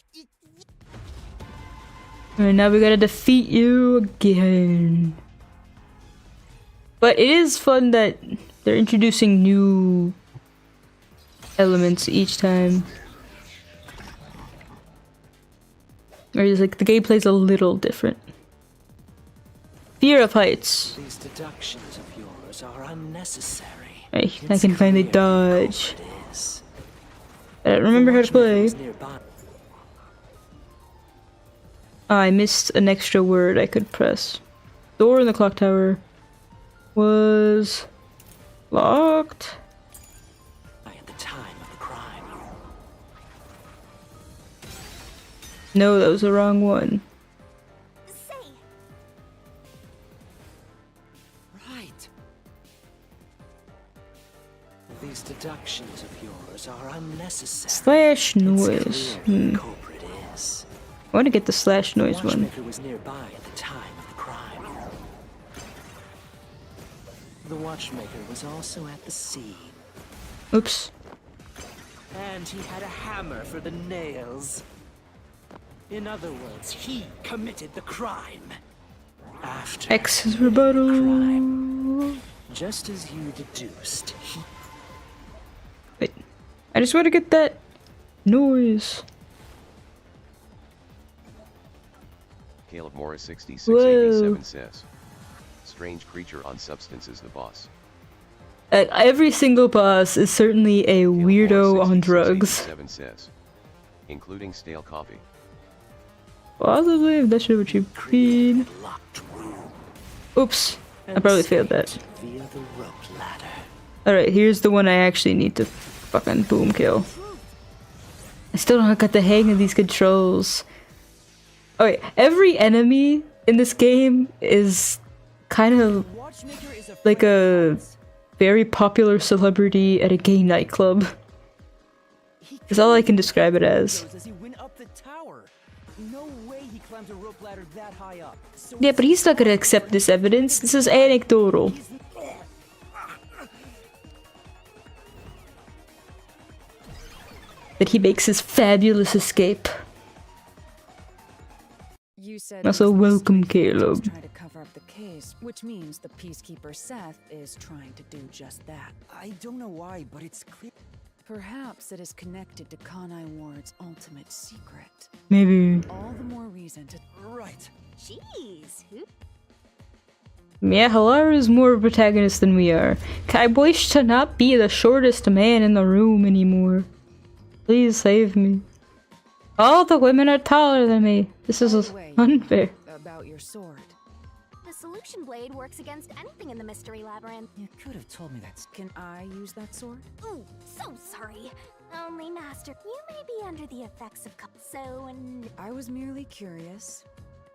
Alright, now we gotta defeat you again. But it is fun that they're introducing new elements each time. Or it's like the gameplay's a little different. Fear of heights. These deductions of yours are unnecessary. Right, I It's can finally clear who the dodge. culprit is. I don't remember The how to watchmaker play. was nearby. Oh, I missed an extra word I could press. Door in the clock tower was locked. At the time of the crime. No, that was the wrong one. Say, Right. These deductions of yours are unnecessary. Slash It's noise. clear who the culprit is. I want to get the slash The noise one. watchmaker was nearby at the time of the crime. The watchmaker was also at the scene. Oops. And he had a hammer for the nails. In other words, he committed the crime. After X is the rebuttal. crime, just as you deduced, he Wait. I just want to get that noise. Caleb Morris 6687 says. Strange creature on substances the boss. Every single boss is certainly a Caleb weirdo Morris on drugs. 6687 says. Including stale coffee. Possibly, if that's what you mean. created a locked room. Oops. I probably failed that. Via the rope ladder. Alright, here's the one I actually need to fucking boom kill. I still don't got the hang of these controls. Okay, every enemy in this game is kind of Watchmaker is a like a very popular celebrity at a gay nightclub. Is all I can describe it as. As he went up the tower. No way he climbed a rope ladder that high up. So Yeah, but he's not gonna accept this evidence. This is anecdotal. That he makes his fabulous escape. said Also, these welcome, mystery photos Caleb. try to cover up the case, which means the Peacekeeper Seth is trying to do just that. I don't know why, but it's clear. Perhaps it is connected to Kanai Ward's ultimate secret. Maybe. All the more reason to. Right. Jeez, who? Yeah, Halara is more of a protagonist than we are. I wish to not be the shortest man in the room anymore. Please save me. All the women are taller than me. This is Wait, unfair. about your sword. The solution blade works against anything in the mystery labyrinth. You could have told me that. Can I use that sword? Ooh, so sorry. Only master, you may be under the effects of I was merely curious.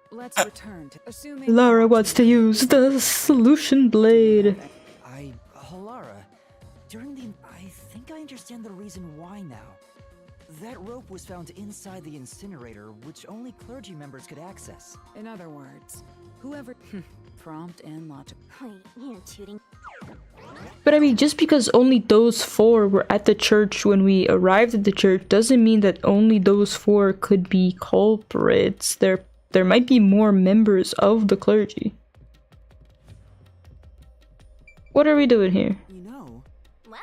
Let's return to assuming Lara wants to use the solution blade. Halara, I think I understand the reason why now. That rope was found inside the incinerator, which only clergy members could access. In other words, whoever prompt and logic. Wait, you're tooting. But I mean, just because only those 4 were at the church when we arrived at the church doesn't mean that only those 4 could be culprits. There might be more members of the clergy. What are we doing here? You know, Well,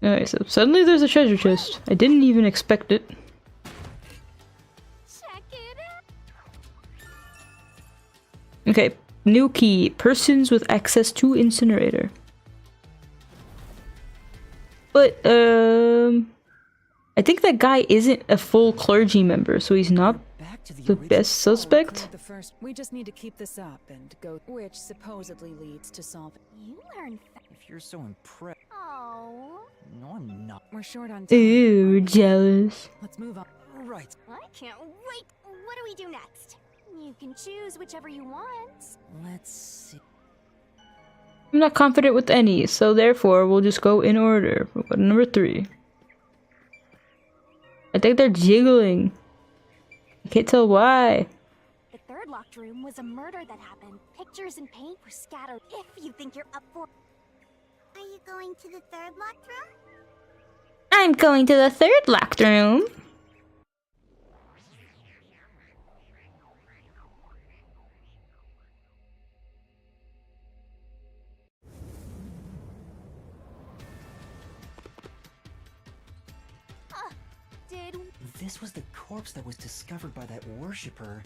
Alright, so suddenly there's a treasure chest. I didn't even expect it. check it out. Okay, new key. Persons with access to incinerator. But, I think that guy isn't a full clergy member, so he's not back to the the original. best suspect. The first, we just need to keep this up and go, which supposedly leads to solving. You learn If you're so impressed. Oh, No, I'm not. We're short on time. Ooh, jealous. Let's move on. Right. I can't wait. What do we do next? You can choose whichever you want. Let's see. I'm not confident with any, so therefore we'll just go in order. Number 3. I think they're jiggling. I can't tell why. The third locked room was a murder that happened. Pictures and paint were scattered. If you think you're up for... Are you going to the third locked room? I'm going to the 3rd locked room. Did... This was the corpse that was discovered by that worshipper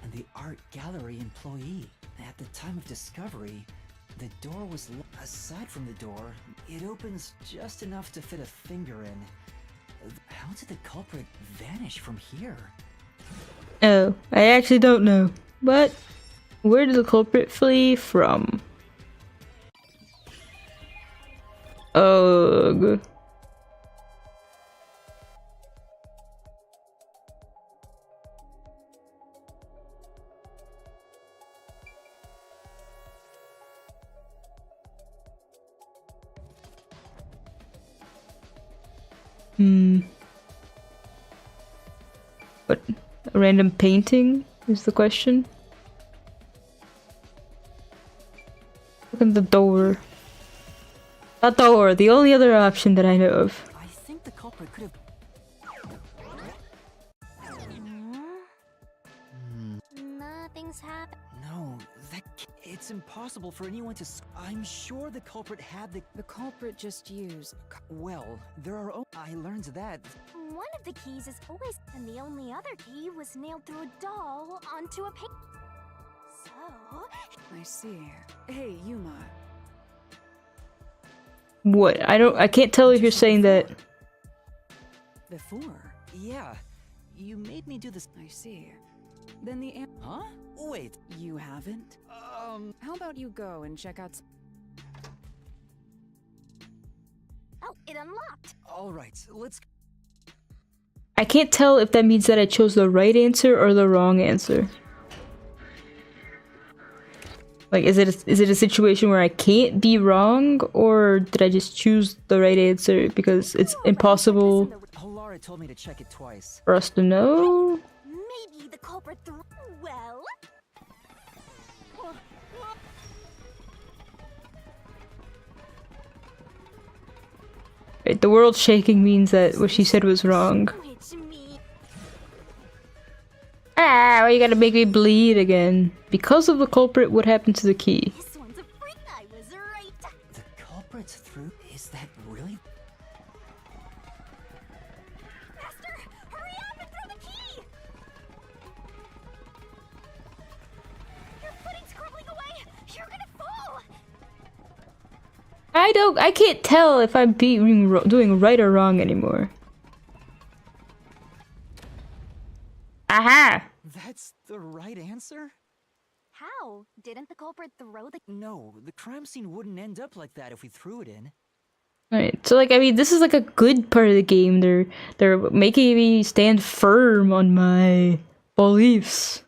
and the art gallery employee. At the time of discovery, the door was aside from the door, it opens just enough to fit a finger in. How did the culprit vanish from here? Oh, I actually don't know. But where did the culprit flee from? Ugh. What? A random painting is the question? Look at the door. A door, the only other option that I know of. I think the culprit could have. Nothing's happened. No, it's impossible for anyone to. I'm sure the culprit had The culprit just used. Well, there are. I learned that. One of the keys is always... And the only other key was nailed through a doll onto a paint. So... I see. Hey, Yuma. What? I can't tell if you're saying that. Before. Yeah, you made me do this. I see. Then the Huh? Wait. you haven't? How about you go and check out Oh, it unlocked. All right, let's. I can't tell if that means that I chose the right answer or the wrong answer. Like, is it a situation where I can't be wrong, or did I just choose the right answer because it's impossible Halara told me to check it twice. for us to know? Maybe the culprit threw... Well... Right, the world shaking means that what she said was wrong. Which means... are you gonna make me bleed again? Because of the culprit, what happened to the key? This one's a freak. I was right. The culprit's through? Is that really? Master, hurry up and throw the key! Your footing's crumbling away. You're gonna fall. I can't tell if I'm doing right or wrong anymore. Aha! That's the right answer? How? Didn't the culprit throw the... No, the crime scene wouldn't end up like that if we threw it in. Alright, so like, I mean, this is like a good part of the game. They're making me stand firm on my beliefs.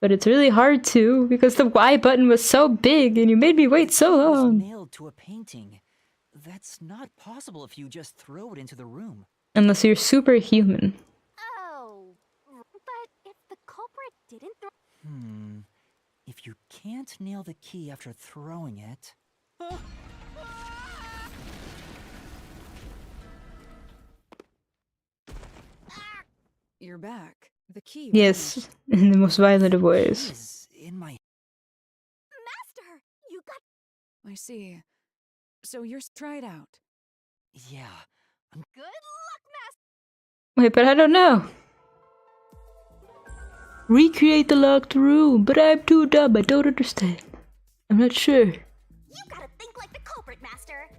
But it's really hard to, because the Y button was so big and you made me wait so It was long. nailed to a painting. That's not possible if you just throw it into the room. Unless you're superhuman. Oh. But if the culprit didn't throw... If you can't nail the key after throwing it... You're back. The key. Yes, in the most violent of ways. Is in my... Master, you got... I see. So you're try it out. Yeah. Good luck, Master. Wait, but I don't know. Recreate the locked room, but I'm too dumb, I don't understand. I'm not sure. You gotta think like the culprit, Master.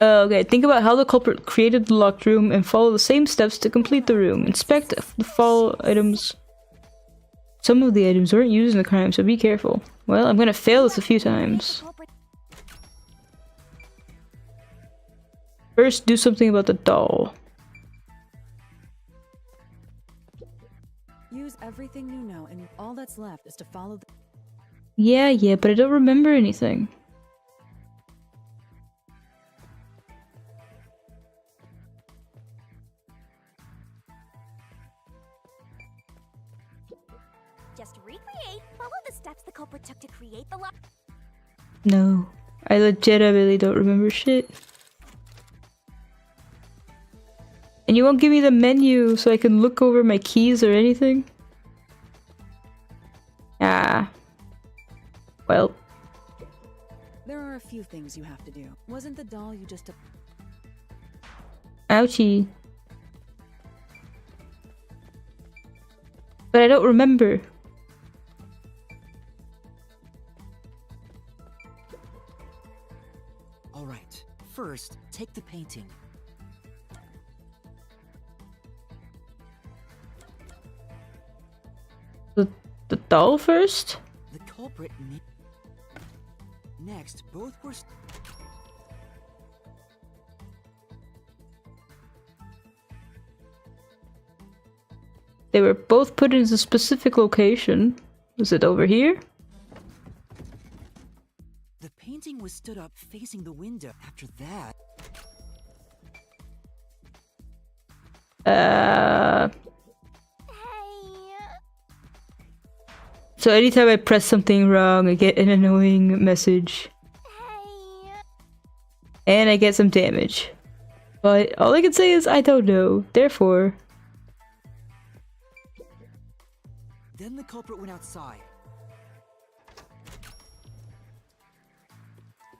Okay, think about how the culprit created the locked room and follow the same steps to complete the room. Inspect the follow items. Some of the items weren't used in the crime, so be careful. Well, I'm gonna fail this a few times. First, do something about the doll. Use everything you know, and all that's left is to follow the... Yeah, but I don't remember anything. Just recreate. Follow the steps the culprit took to create the lock. No, I legitimately don't remember shit. And you won't give me the menu so I can look over my keys or anything? Ah. Well. There are a few things you have to do. Wasn't the doll you just... Ouchie. But I don't remember. Alright, first, take the painting. The doll first? The culprit Next, both were... They were both put in a specific location. Was it over here? The painting was stood up facing the window. After that... So anytime I press something wrong, I get an annoying message. And I get some damage. But all I can say is I don't know. Therefore... Then the culprit went outside.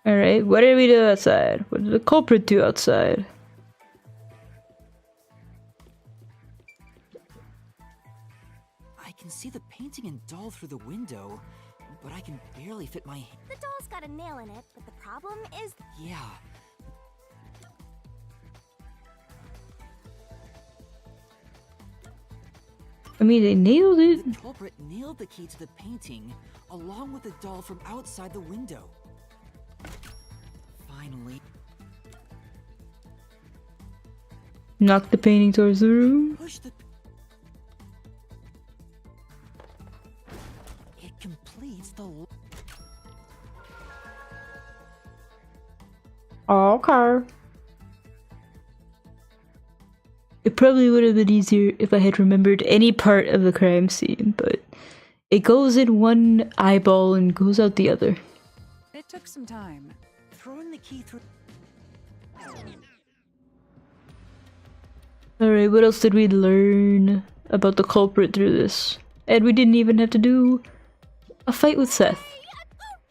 Alright, what did we do outside? What did the culprit do outside? I can see the painting and doll through the window, but I can barely fit my... The doll's got a nail in it, but the problem is... Yeah. I mean, they nailed it. The culprit nailed the key to the painting, along with the doll from outside the window. Finally... Knock the painting towards the room. Push the... It completes the... Okay. It probably would have been easier if I had remembered any part of the crime scene, but it goes in one eyeball and goes out the other. It took some time. Throwing the key through... Alright, what else did we learn? about the culprit through this. And we didn't even have to do a fight with Seth.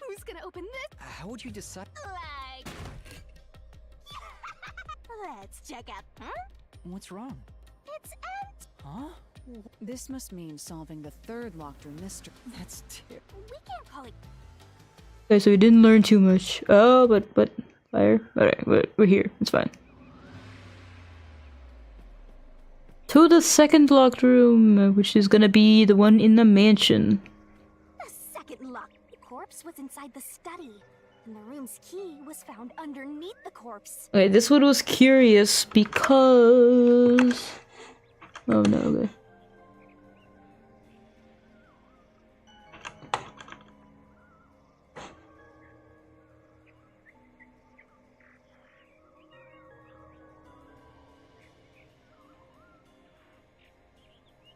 Who's gonna open this? How would you decide? Like... Let's check out... Huh? What's wrong? It's empty. Huh? This must mean solving the third locked room mystery. That's We can't call it... Okay, so we didn't learn too much. Oh, but fire. Alright, we're here. It's fine. To the second locked room, which is gonna be the one in the mansion. The second lock. The corpse was inside the study, and the room's key was found underneath the corpse. Okay, this one was curious because... Oh no, okay.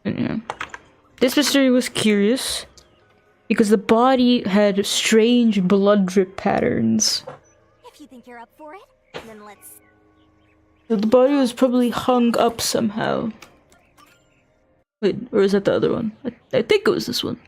Yeah. This mystery was curious because the body had strange blood drip patterns. If you think you're up for it, then let's... So the body was probably hung up somehow. Wait, or is that the other one? I think it was this one.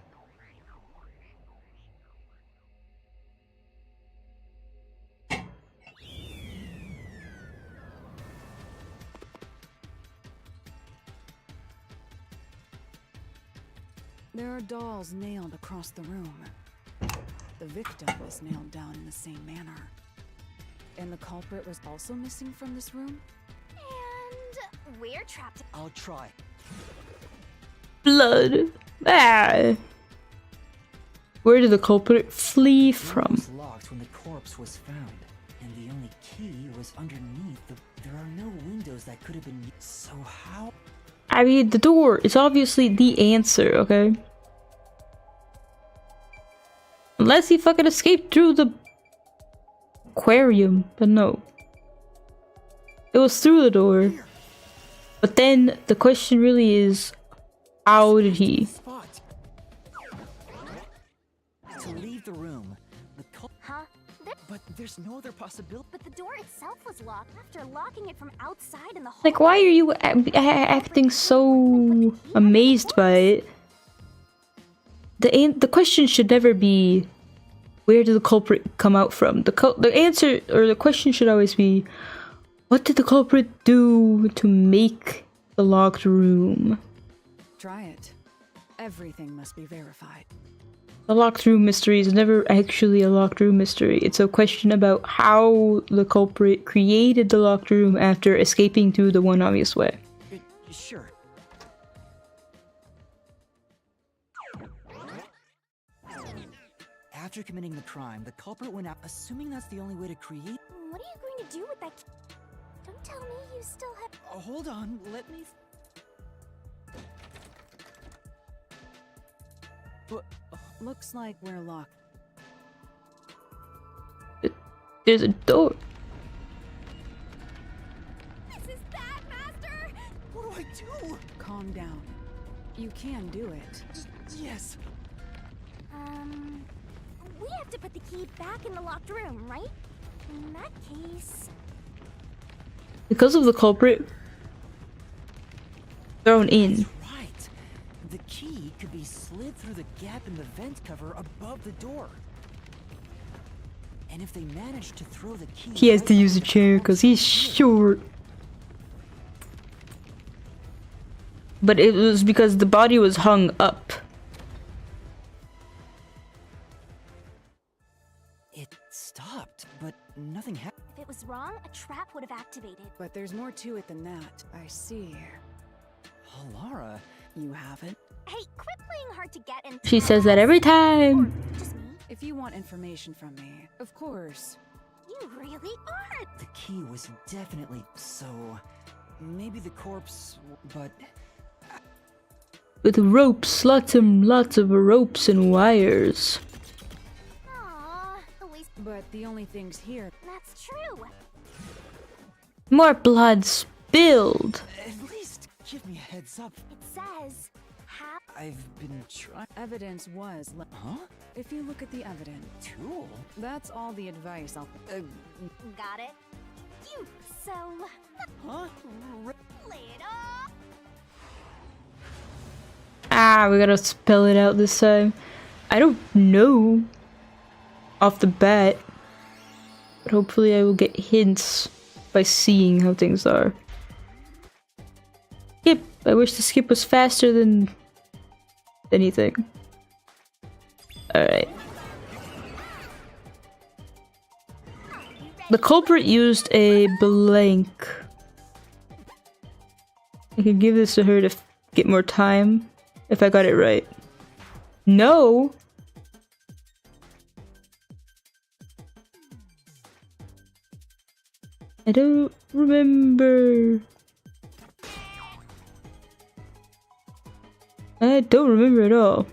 There are dolls nailed across the room. The victim was nailed down in the same manner. And the culprit was also missing from this room? And... we're trapped... I'll try. Blood. Ah. Where did the culprit flee from? It was locked when the corpse was found, and the only key was underneath. There are no windows that could have been used. So how? I mean, the door is obviously the answer, okay? Unless he fucking escaped through the aquarium, but no. It was through the door. But then the question really is, how did he? To leave the room, Huh? but there's no other possibility. But the door itself was locked after locking it from outside in the hall. Like, why are you acting so amazed by it? The question should never be, where did the culprit come out from? The answer, or the question should always be, what did the culprit do to make the locked room? Try it. Everything must be verified. The locked room mystery is never actually a locked room mystery. It's a question about how the culprit created the locked room after escaping through the one obvious way. Sure. After committing the crime, the culprit went out, assuming that's the only way to create. What are you going to do with that key? Don't tell me you still have... Oh, hold on, let me. Looks like we're locked. There's a door. This is bad, Master! What do I do? Calm down. You can do it. Yes. We have to put the key back in the locked room, right? In that case... Because of the culprit thrown in. That's right. The key could be slid through the gap in the vent cover above the door. And if they manage to throw the key... He has to use a chair because he's short. But it was because the body was hung up. It stopped, but nothing happened. If it was wrong, a trap would have activated. But there's more to it than that. I see. Oh, Lara. You haven't? Hey, quit playing hard to get and... She says that every time. Just me? If you want information from me, of course. You really are! The key was definitely so... Maybe the corpse, but... With ropes, lots of ropes and wires. Aww, the waste... But the only things here... That's true! More blood spilled. At least give me a heads up. It says... I've been trying... Evidence was... Huh? If you look at the evidence... Tool? That's all the advice I'll... Got it? You... So... Huh? Lay it off! Ah, we gotta spell it out this time. I don't know off the bat, but hopefully I will get hints by seeing how things are. Skip! I wish the skip was faster than anything. Alright. The culprit used a blank. I could give this to her to get more time if I got it right. No! I don't remember. I don't remember at all.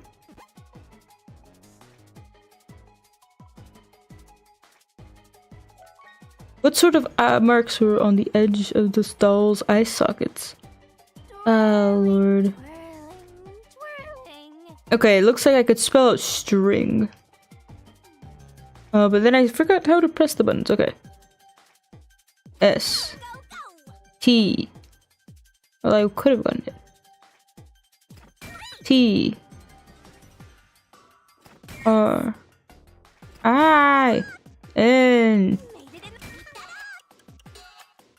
What sort of marks were on the edge of the doll's eye sockets? Oh lord. Okay, looks like I could spell out string. But then I forgot how to press the buttons. Okay. S. T. Well, I could have gotten it. T. R. I. N.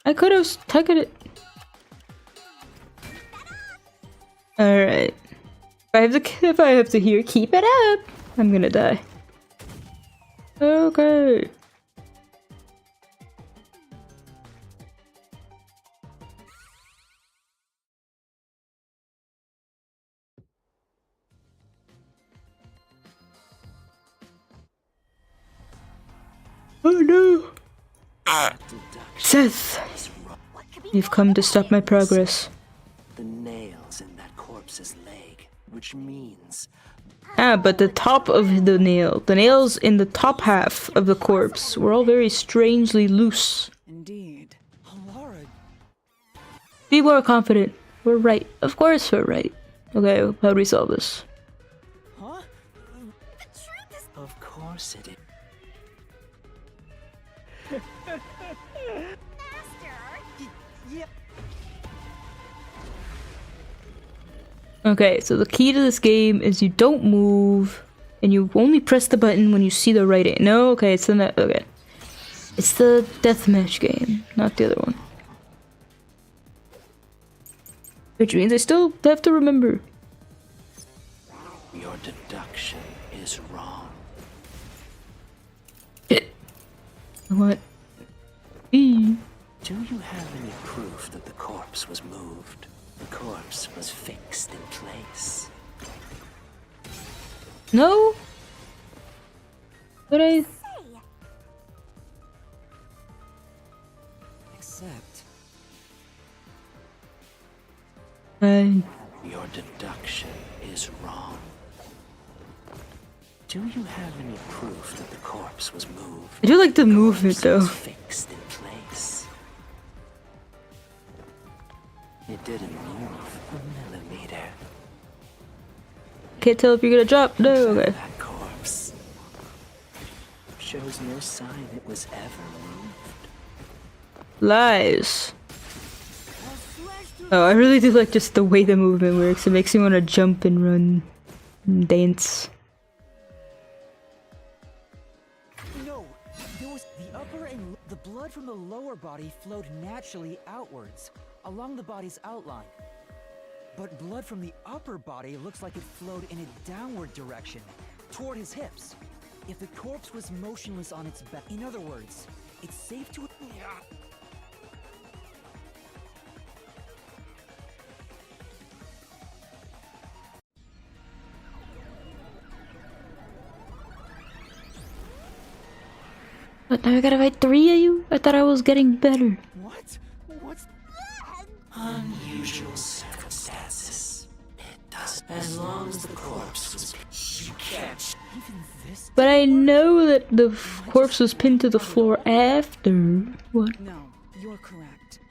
I could have stuck it. Alright. If I have to hear keep it up, I'm gonna die. Okay. Oh no! Seth! You've come to stop my progress. The nails in that corpse's leg, which means Ah, but the top of the nails in the top half of the corpse were all very strangely loose. Indeed. Laura, Be more confident. We're right. Of course we're right. Okay, how do we solve this? huh? of course it is. Yep. Okay, so the key to this game is you don't move, and you only press the button when you see the writing. No, okay, it's the okay. It's the deathmatch game, not the other one. Which means I still have to remember. Your deduction is wrong. What? B. Do you have any proof that the corpse was moved? The corpse was fixed in place. No? But I... Except, Your deduction is wrong. Do you have any proof that the corpse was moved? I do like the movement Corpse though. was fixed in place. It didn't move a millimeter. Can't tell if you're gonna drop. No, okay. That corpse shows no sign it was ever moved. Lies. Oh, I really do like just the way the movement works. It makes me want to jump and run and dance. no, there was the upper and the blood from the lower body flowed naturally outwards, along the body's outline. But blood from the upper body looks like it flowed in a downward direction, toward his hips. If the corpse was motionless on its back, in other words, it's safe to... But now I gotta fight 3 of you? I thought I was getting better. What? What's... Unusual circumstances. It does. As long as the corpse was... You can't... Even this... But I know that the corpse was pinned to the floor after. What? No, you're correct.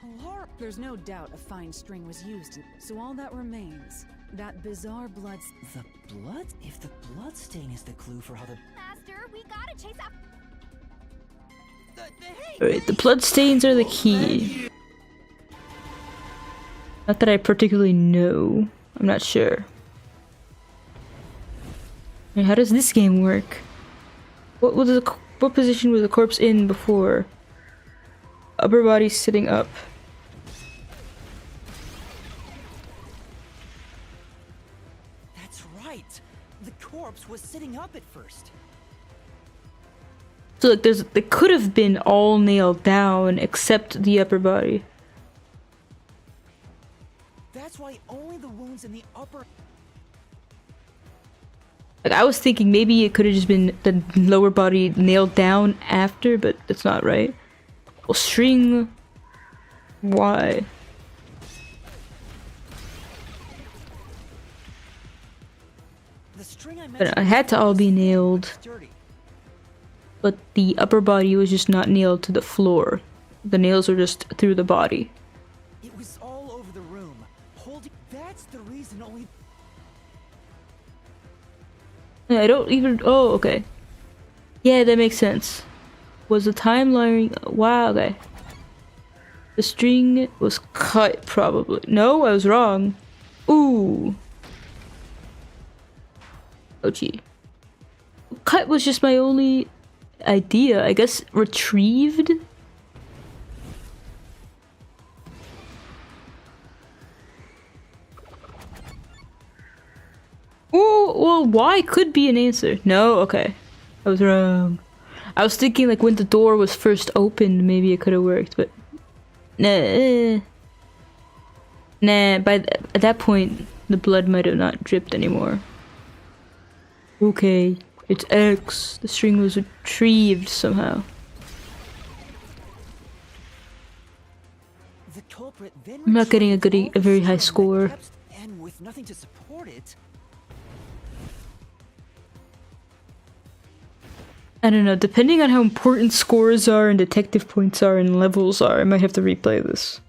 There's no doubt a fine string was used, so all that remains, that bizarre blood... The blood? If the blood stain is the clue for how the... Master, we gotta chase up. Alright, the bloodstains are the key. Not that I particularly know. I'm not sure. And how does this game work? What position was the corpse in before? Upper body sitting up. That's right. The corpse was sitting up at first. So like they could have been all nailed down except the upper body. That's why only the wounds in the upper. Like I was thinking maybe it could have just been the lower body nailed down after, but that's not right. Well, string. Why? The string I But it had to all be nailed. sturdy. But the upper body was just not nailed to the floor. The nails were just through the body. It was all over the room. Holding. That's the reason only. I don't even. Oh, okay. Yeah, that makes sense. Was the timeline? Wow, okay. The string was cut, probably. No, I was wrong. Ooh. Oh, gee. Cut was just my only idea. I guess retrieved? Oh, well, why could be an answer. No, okay. I was wrong. I was thinking like when the door was first opened, maybe it could have worked, but nah. Nah, at that point, the blood might have not dripped anymore. Okay, it's X. The string was retrieved somehow. The culprit then I'm not getting retrieved a all very the high string score. that kept- and with nothing to support it. I don't know, depending on how important scores are and detective points are and levels are, I might have to replay this.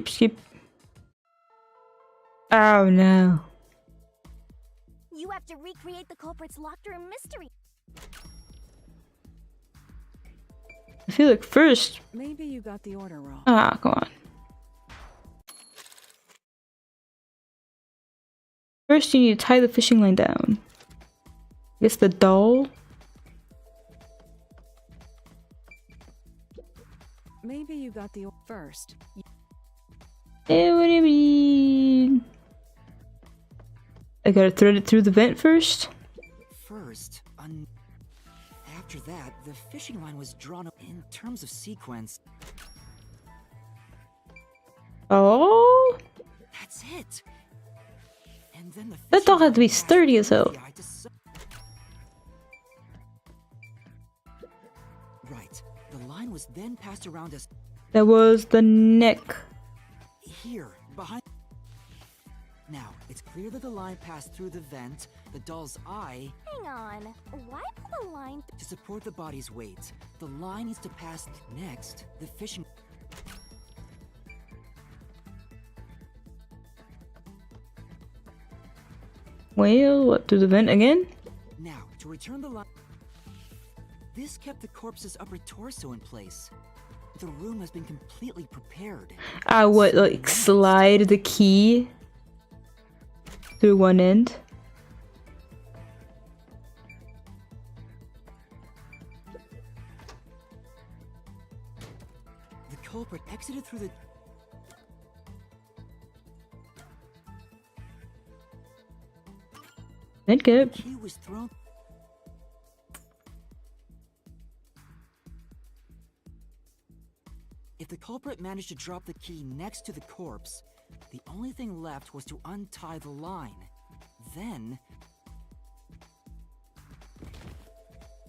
Skip. Oh no. You have to recreate the culprit's locked room mystery. I feel like first. Maybe you got the order wrong. Ah, come on. First, you need to tie the fishing line down. I guess the doll. Maybe you got the first. Eh, what do you mean? I gotta thread it through the vent first? First, after that, the fishing line was drawn up in terms of sequence. Oh? That's it. And then the That doll fishing had to be line passed sturdy as through hell. the eye to Right. The line was then passed around us That was the neck. here, behind. Now, it's clear that the line passed through the vent, the doll's eye, Hang on. Why pull the line? to support the body's weight. The line needs to pass next. The fishing. Well, what, through the vent again? Now, to return the line. This kept the corpse's upper torso in place. The room has been completely prepared. Ah, what, like slide the key through one end? The culprit exited through the. Vent cap. Key was thrown. If the culprit managed to drop the key next to the corpse, the only thing left was to untie the line. Then,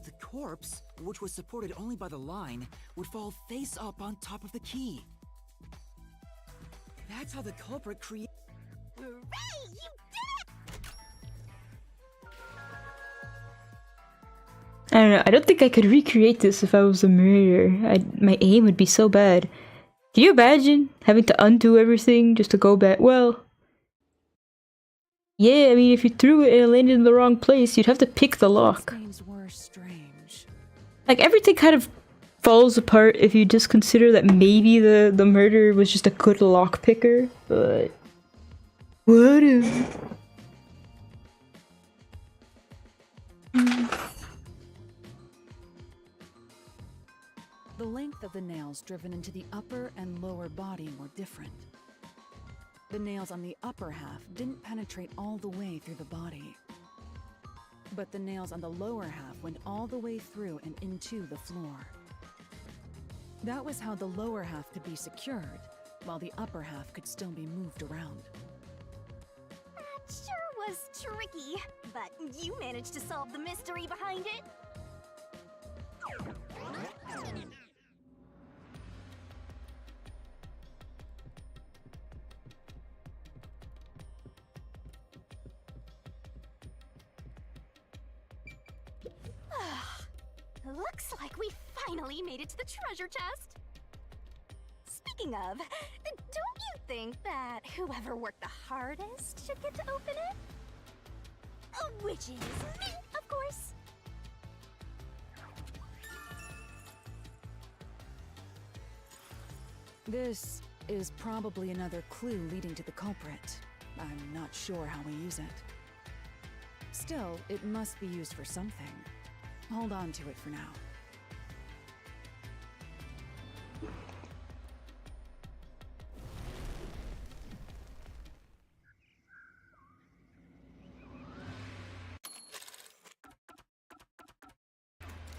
the corpse, which was supported only by the line, would fall face up on top of the key. That's how the culprit created. Hooray! You did it! I don't know, I don't think I could recreate this if I was a murderer. My aim would be so bad. Can you imagine having to undo everything just to go back? Well, yeah, I mean, if you threw it and it landed in the wrong place, you'd have to pick the lock. These names were strange. Like, everything kind of falls apart if you just consider that maybe the murderer was just a good lockpicker, but whatever. The length of the nails driven into the upper and lower body were different. The nails on the upper half didn't penetrate all the way through the body. But the nails on the lower half went all the way through and into the floor. That was how the lower half could be secured, while the upper half could still be moved around. That sure was tricky, but you managed to solve the mystery behind it. Looks like we finally made it to the treasure chest. Speaking of, don't you think that whoever worked the hardest should get to open it? Which is me, of course. This is probably another clue leading to the culprit. I'm not sure how we use it. Still, it must be used for something. Hold on to it for now.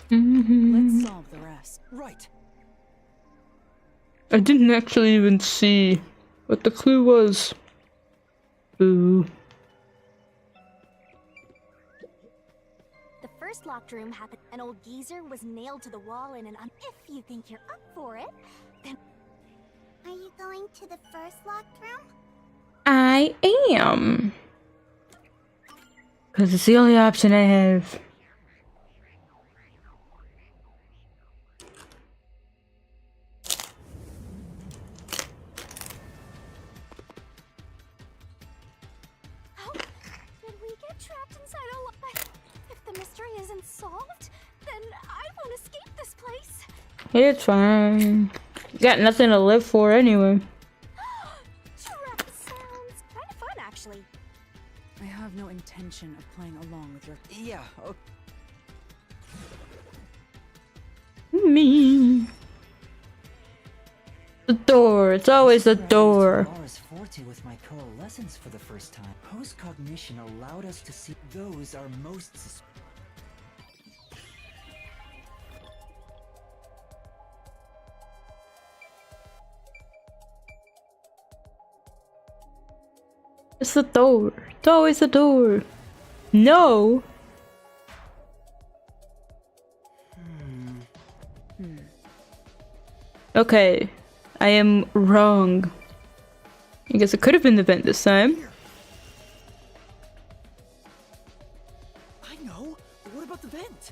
Let's solve the rest. Right. I didn't actually even see what the clue was. Ooh. The first locked room happened. An old geezer was nailed to the wall in an If you think you're up for it, then... Are you going to the first locked room? I am. Because it's the only option I have. Oh, did we get trapped inside a lock? If the mystery isn't solved, then I won't escape this place. It's fine. You got nothing to live for anyway. Trap sounds kind of fun, actually. I have no intention of playing along with your... Yeah, okay. Me. The door. It's always the door. Laura's forte with my coalescence for the first time. Post-cognition allowed us to see those are most suspicious. It's the door. It's always the door. No. Okay. I am wrong. I guess it could have been the vent this time. I know. What about the vent?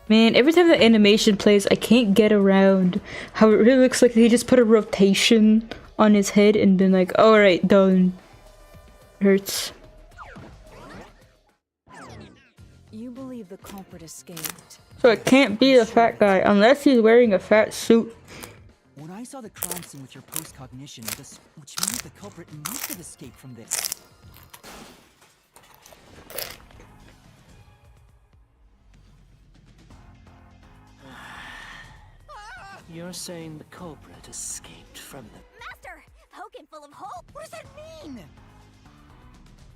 Man, every time the animation plays, I can't get around how it really looks like he just put a rotation on his head and been like, alright, done. Hurts. You believe the culprit escaped. So it can't be the fat guy unless he's wearing a fat suit. When I saw the crime scene with your post-cognition, which means the culprit must have escaped from this. You're saying the culprit escaped from the... Master, Hogan full of hope. What does that mean?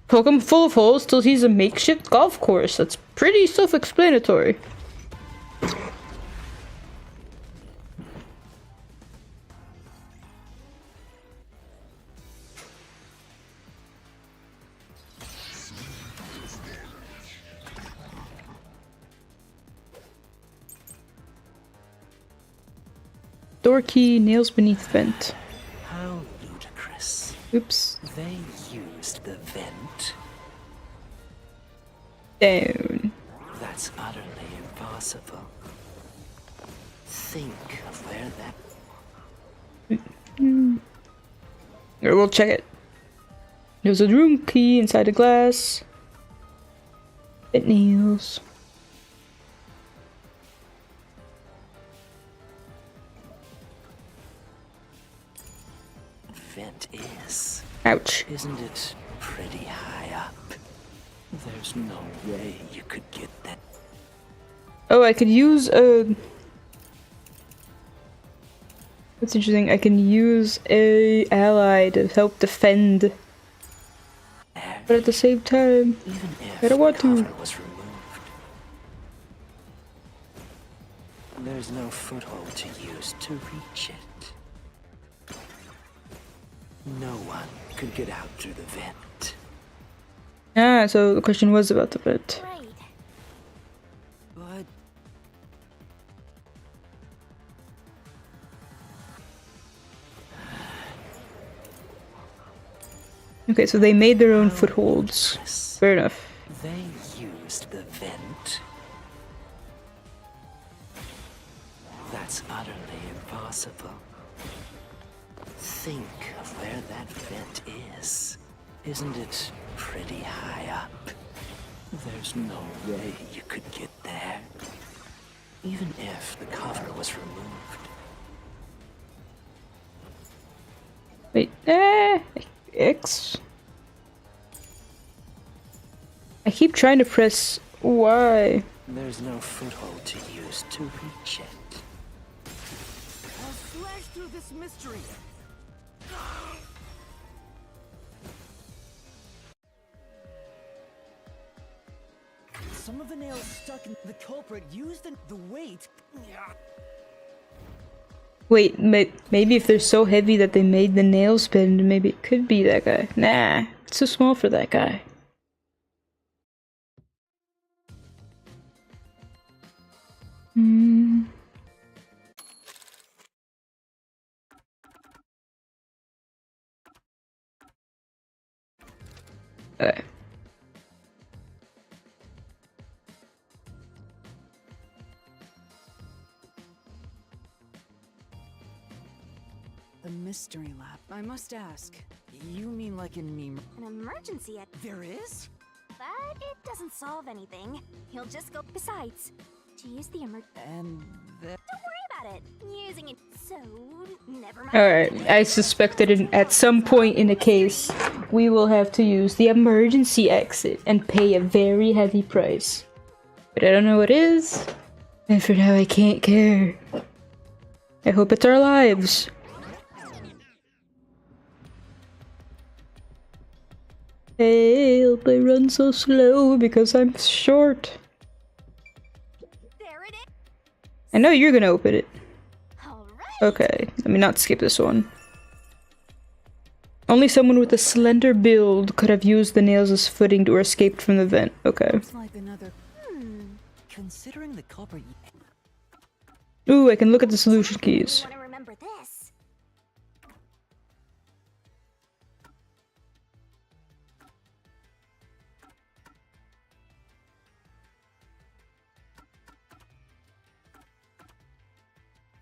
Poke him full of holes till he's a makeshift golf course. That's pretty self-explanatory. Door key, nails beneath vent. How ludicrous. Oops. They used the vent. Down. That's utterly impossible. Think of where that... We'll check it. There's a room key inside a glass. It nails. Ouch. Isn't it pretty high up? There's no way you could get that. Oh, I could use a... That's interesting. I can use a ally to help defend. But at the same time, Even if I don't want the to. cover was removed, there's no foothold to use to reach it. No one could get out through the vent. Ah, so the question was about the vent. Right. But Okay, so they made their own footholds. Fair enough. They used the vent. That's utterly impossible. Think of where that vent is. Isn't it pretty high up? There's no way you could get there. Even if the cover was removed. Wait, X? I keep trying to press Y. There's no foothold to use to reach it. I'll slash through this mystery. Some of the nails stuck in the culprit used the weight. Wait, maybe if they're so heavy that they made the nails bend, maybe it could be that guy. Nah, it's too small for that guy. Hmm. Okay. The mystery lab. I must ask. You mean like in meme? An emergency at. There is? But it doesn't solve anything. He'll just go. Besides, to use the And Don't worry about it. Using it. So, never mind. Alright, I suspect that at some point in the case, we will have to use the emergency exit and pay a very heavy price. But I don't know what it is, and for now I can't care. I hope it's our lives. Help, I run so slow because I'm short. There it is. I know you're gonna open it. All right. Okay, let me not skip this one. Only someone with a slender build could have used the nails as footing or escaped from the vent. Okay. Looks like another. considering the culprit. Ooh, I can look at the solution keys. Want to remember this?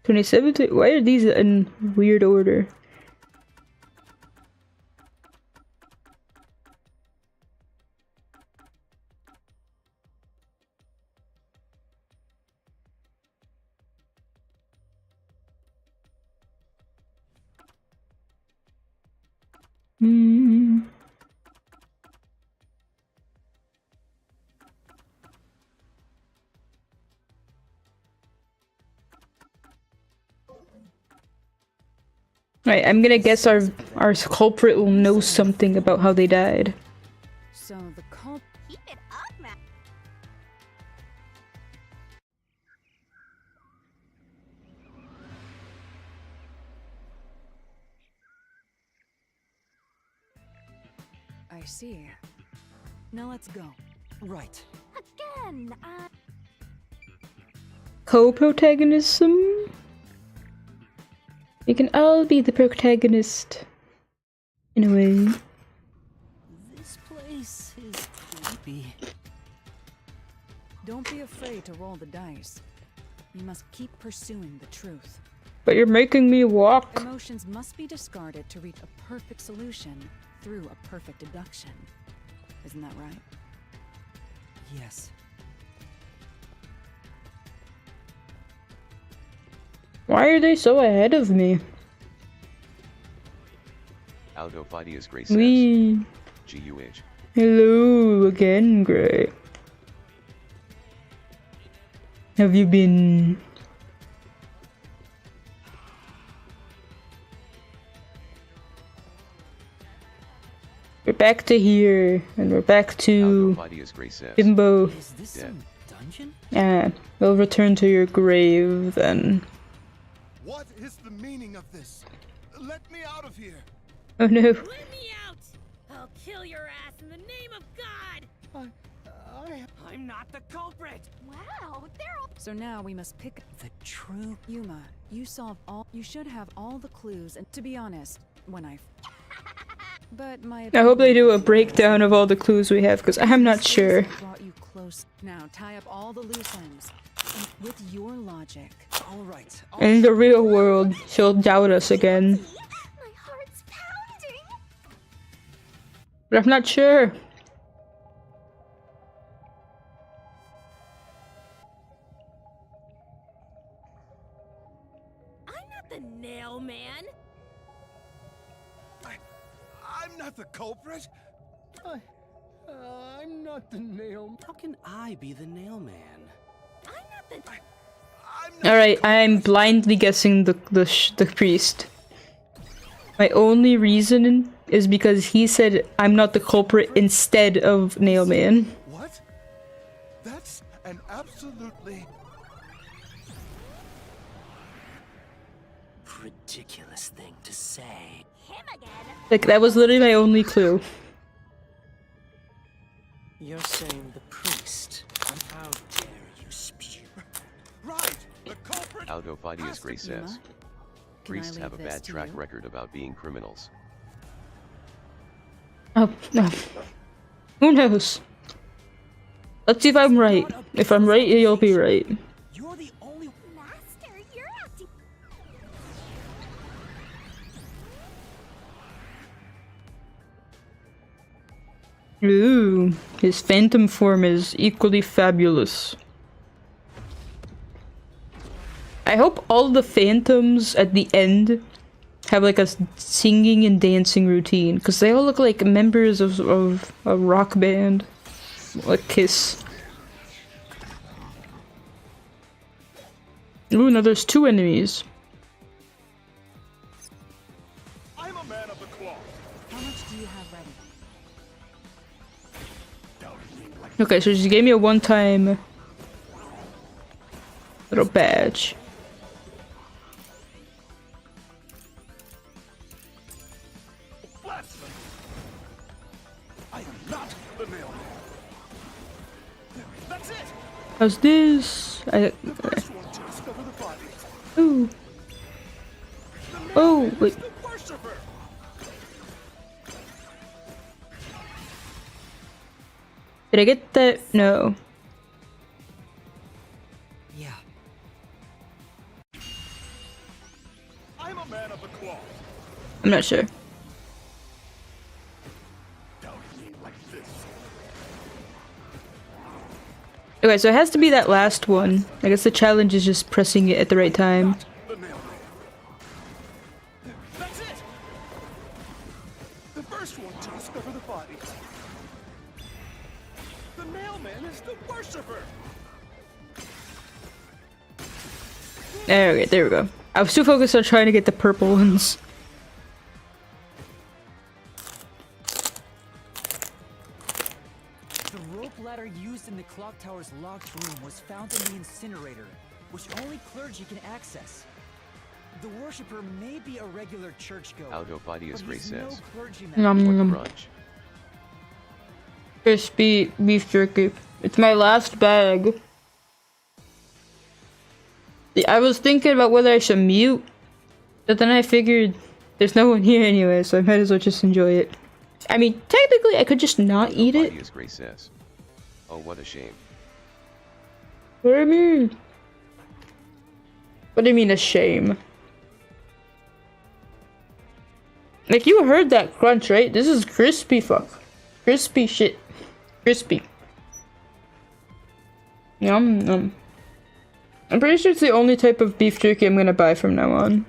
Why are these in weird order? Hmm. Right, I'm gonna guess our culprit will know something about how they died. So the cult. Keep it up, man. I see. Now let's go. Right. Again, Co-protagonism? We can all be the protagonist. In a way. This place is creepy. Don't be afraid to roll the dice. You must keep pursuing the truth. But you're making me walk. Emotions must be discarded to reach a perfect solution through a perfect deduction. Isn't that right? Yes. Why are they so ahead of me? Autophidius Gray says. We. GUH. Hello again, Gray. Have you been? We're back to here, and we're back to Autophidius Gray says. Bimbo. Is this some dungeon? Yeah, we'll return to your grave then. What is the meaning of this? Let me out of here. Oh no. Let me out! I'll kill your ass in the name of God! I'm not the culprit. Wow, they're all So now we must pick The true. Yuma. You solved all. You should have all the clues. And to be honest, when I. But my. I hope they do a breakdown of all the clues we have, because I'm not sure. Brought you close. Now tie up all the loose ends. And with your logic. All right. In the real world, she'll doubt us again. my heart's pounding. But I'm not sure. I'm not the nail man! I'm not the culprit. I'm not the nail. How can I be the nail man? I'm not the. I'm not. All right, I'm blindly guessing the priest. My only reason is because he said I'm not the culprit instead of Nailman. What? That's an absolutely. Ridiculous thing to say. Him again. Like, that was literally my only clue. You're saying the priest. How dare you spew? Right. The culprit. Autophidius Gray says. Yuma, can I Priests have a leave this bad to track you? record about being criminals. Oh, no. Who knows? Let's see if I'm right. If I'm right, you'll be right. You're the only. Master, you're acting. Ooh, his phantom form is equally fabulous. I hope all the phantoms at the end have like a singing and dancing routine, because they all look like members of a rock band, like Kiss. Ooh, now there's 2 enemies. I'm a man of the cloth. How much do you have ready? Okay, so she gave me a one-time little badge. Blasphemy! I am not the nail man. That's it. How's this? The first one to discover the body. Ooh. Oh, wait. The worshiper. Did I get that? No. Yeah. I'm a man of the cloth. I'm not sure. Doubt me like this. Okay, so it has to be that last one. I guess the challenge is just pressing it at the right time. The nail man. That's it. The first one to discover the body. The nail man is the worshiper. Okay, there we go. I was too focused on trying to get the purple ones. The rope ladder used in the clock tower's locked room was found in the incinerator, which only clergy can access. The worshiper may be a regular churchgoer, Autophidius but Gray he's no says. clergyman. Nom What nom. brunch? Crispy beef jerky. It's my last bag. I was thinking about whether I should mute, but then I figured there's no one here anyway, so I might as well just enjoy it. I mean, technically, I could just not eat it. Autophidius Gray says. Oh, what a shame. What do you mean? What do you mean a shame? Like, you heard that crunch, right? This is crispy fuck. Crispy shit. Crispy. Yum yum. I'm pretty sure it's the only type of beef jerky I'm gonna buy from now on.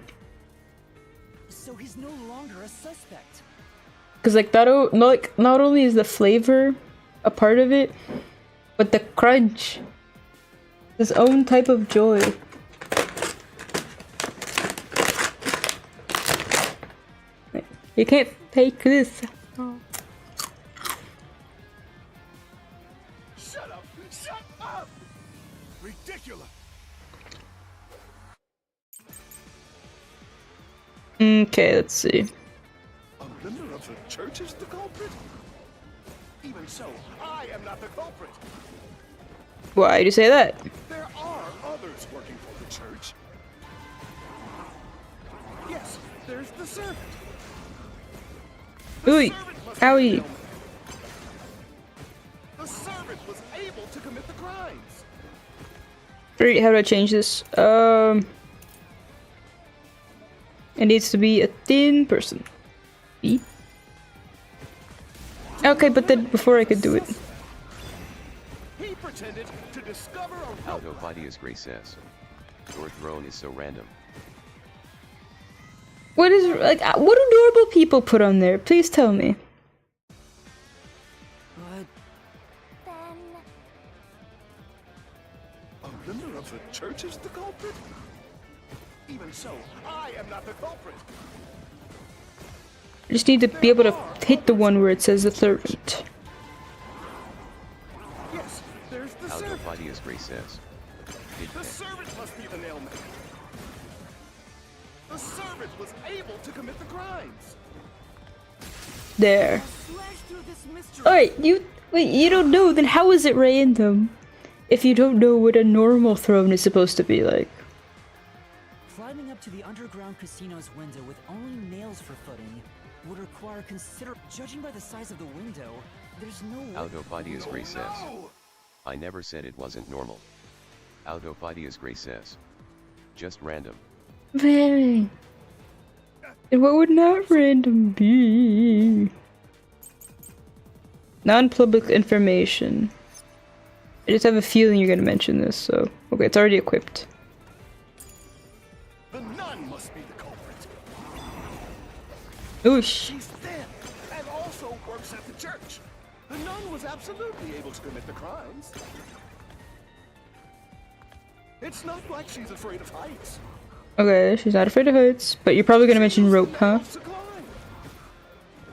So he's no longer a suspect. Cause like not only is the flavor a part of it, but the crunch. His own type of joy. You can't take this. Shut up! Shut up! Ridiculous! Okay, let's see. A member of the church is the culprit? Even so, I am not the culprit. Why do you say that? There are others working for the church. Yes, there's the servant. Ooh, owie. The servant was able to commit the crimes. Great, how do I change this? It needs to be a thin person. E? Okay, but then before I could do it. He pretended to discover a rope. Autopodius Gray says. Your throne is so random. What is like? What do normal people put on there? Please tell me. What? Then A member of the church is the culprit? Even so, I am not the culprit. I just need to be able to hit the one where it says the servant. Yes, there's the servant. Autopodius Gray says. The servant must be the nail maker. The servant was able to commit the crimes. There. Slash through this mystery. Alright, you don't know, then how is it random? If you don't know what a normal throne is supposed to be like. Climbing up to the underground casino's window with only nails for footing would require judging by the size of the window, there's no way. Autopodius Gray says. No! I never said it wasn't normal. Autopodius Gray says. Just random. Very. And what would not random be? Non-public information. I just have a feeling you're gonna mention this, so... Okay, it's already equipped. The nun must be the culprit. Oosh. She's thin and also works at the church. The nun was absolutely able to commit the crimes. It's not like she's afraid of heights. Okay, she's not afraid of heights, but you're probably gonna mention rope, huh? To climb.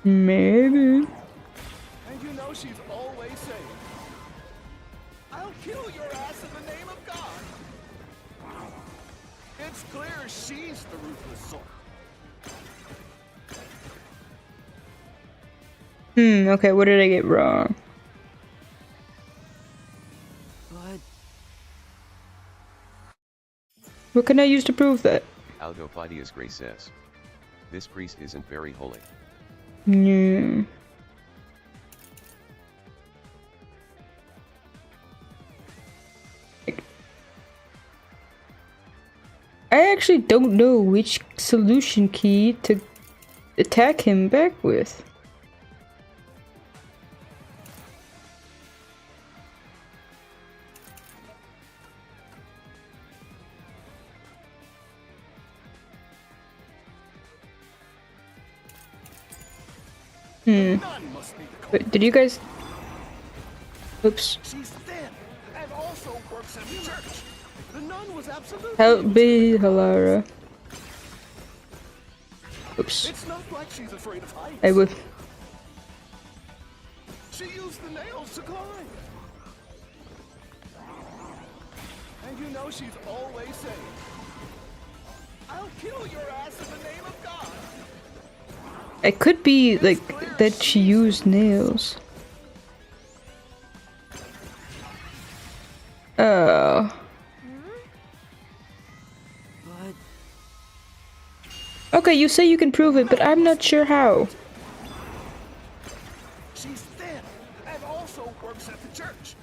Maybe. And you know she's always saying, I'll kill your ass in the name of God. It's clear she's the ruthless sort. Okay, what did I get wrong? But What can I use to prove that? Autopodius Gray says. This priest isn't very holy. No. I actually don't know which solution key to attack him back with. Nun must be the culprit. Wait, did you guys... Oops. She's thin and also works at the church. The nun was absolutely Help me, Halara. Oops. It's not like she's afraid of heights. I would... She used the nails to climb. And you know she's always saying, I'll kill your ass in the name of God. It could be, like, that she used nails. Oh. but Okay, you say you can prove it, but I'm not sure how. She's thin and also works at the church.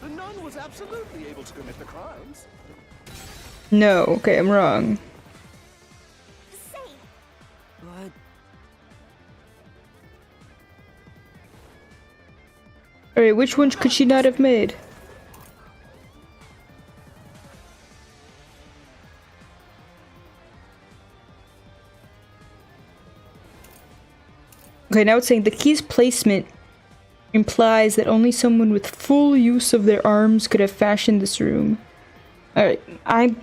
The nun was absolutely able to commit the crimes. No, okay, I'm wrong. say, but Alright, which one could she not have made? Okay, now it's saying the key's placement implies that only someone with full use of their arms could have fashioned this room. Alright, I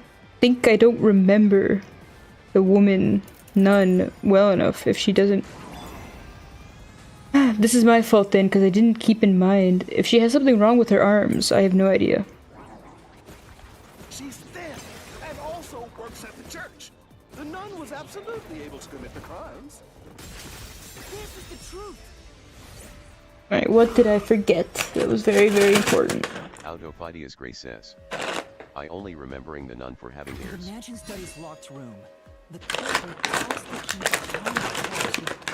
think I don't remember the woman nun well enough if she doesn't. This is my fault then, because I didn't keep in mind. If she has something wrong with her arms, I have no idea. She's thin and also works at the church. The nun was absolutely able to commit the crimes. This is the truth. Alright, what did I forget? That was very, very important. Autophidias Gray says, I only remembering the nun for having The ears. mansion study's locked room. The culprit passed the key behind the wall to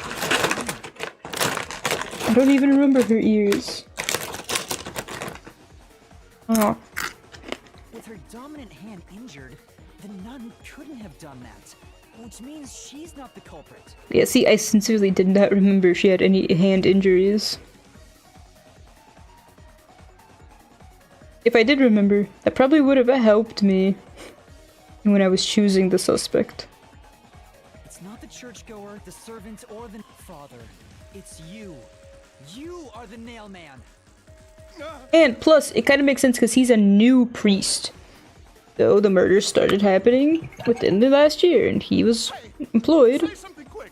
I don't even remember her ears. Oh. With her dominant hand injured, the nun couldn't have done that, which means she's not the culprit. Yeah, see, I sincerely did not remember she had any hand injuries. If I did remember, that probably would have helped me when I was choosing the suspect. It's not the churchgoer, the servant, or the father. It's you. You are the nail man. And plus, it kind of makes sense because he's a new priest. So the murders started happening within the last year, and he was employed. Say something quick.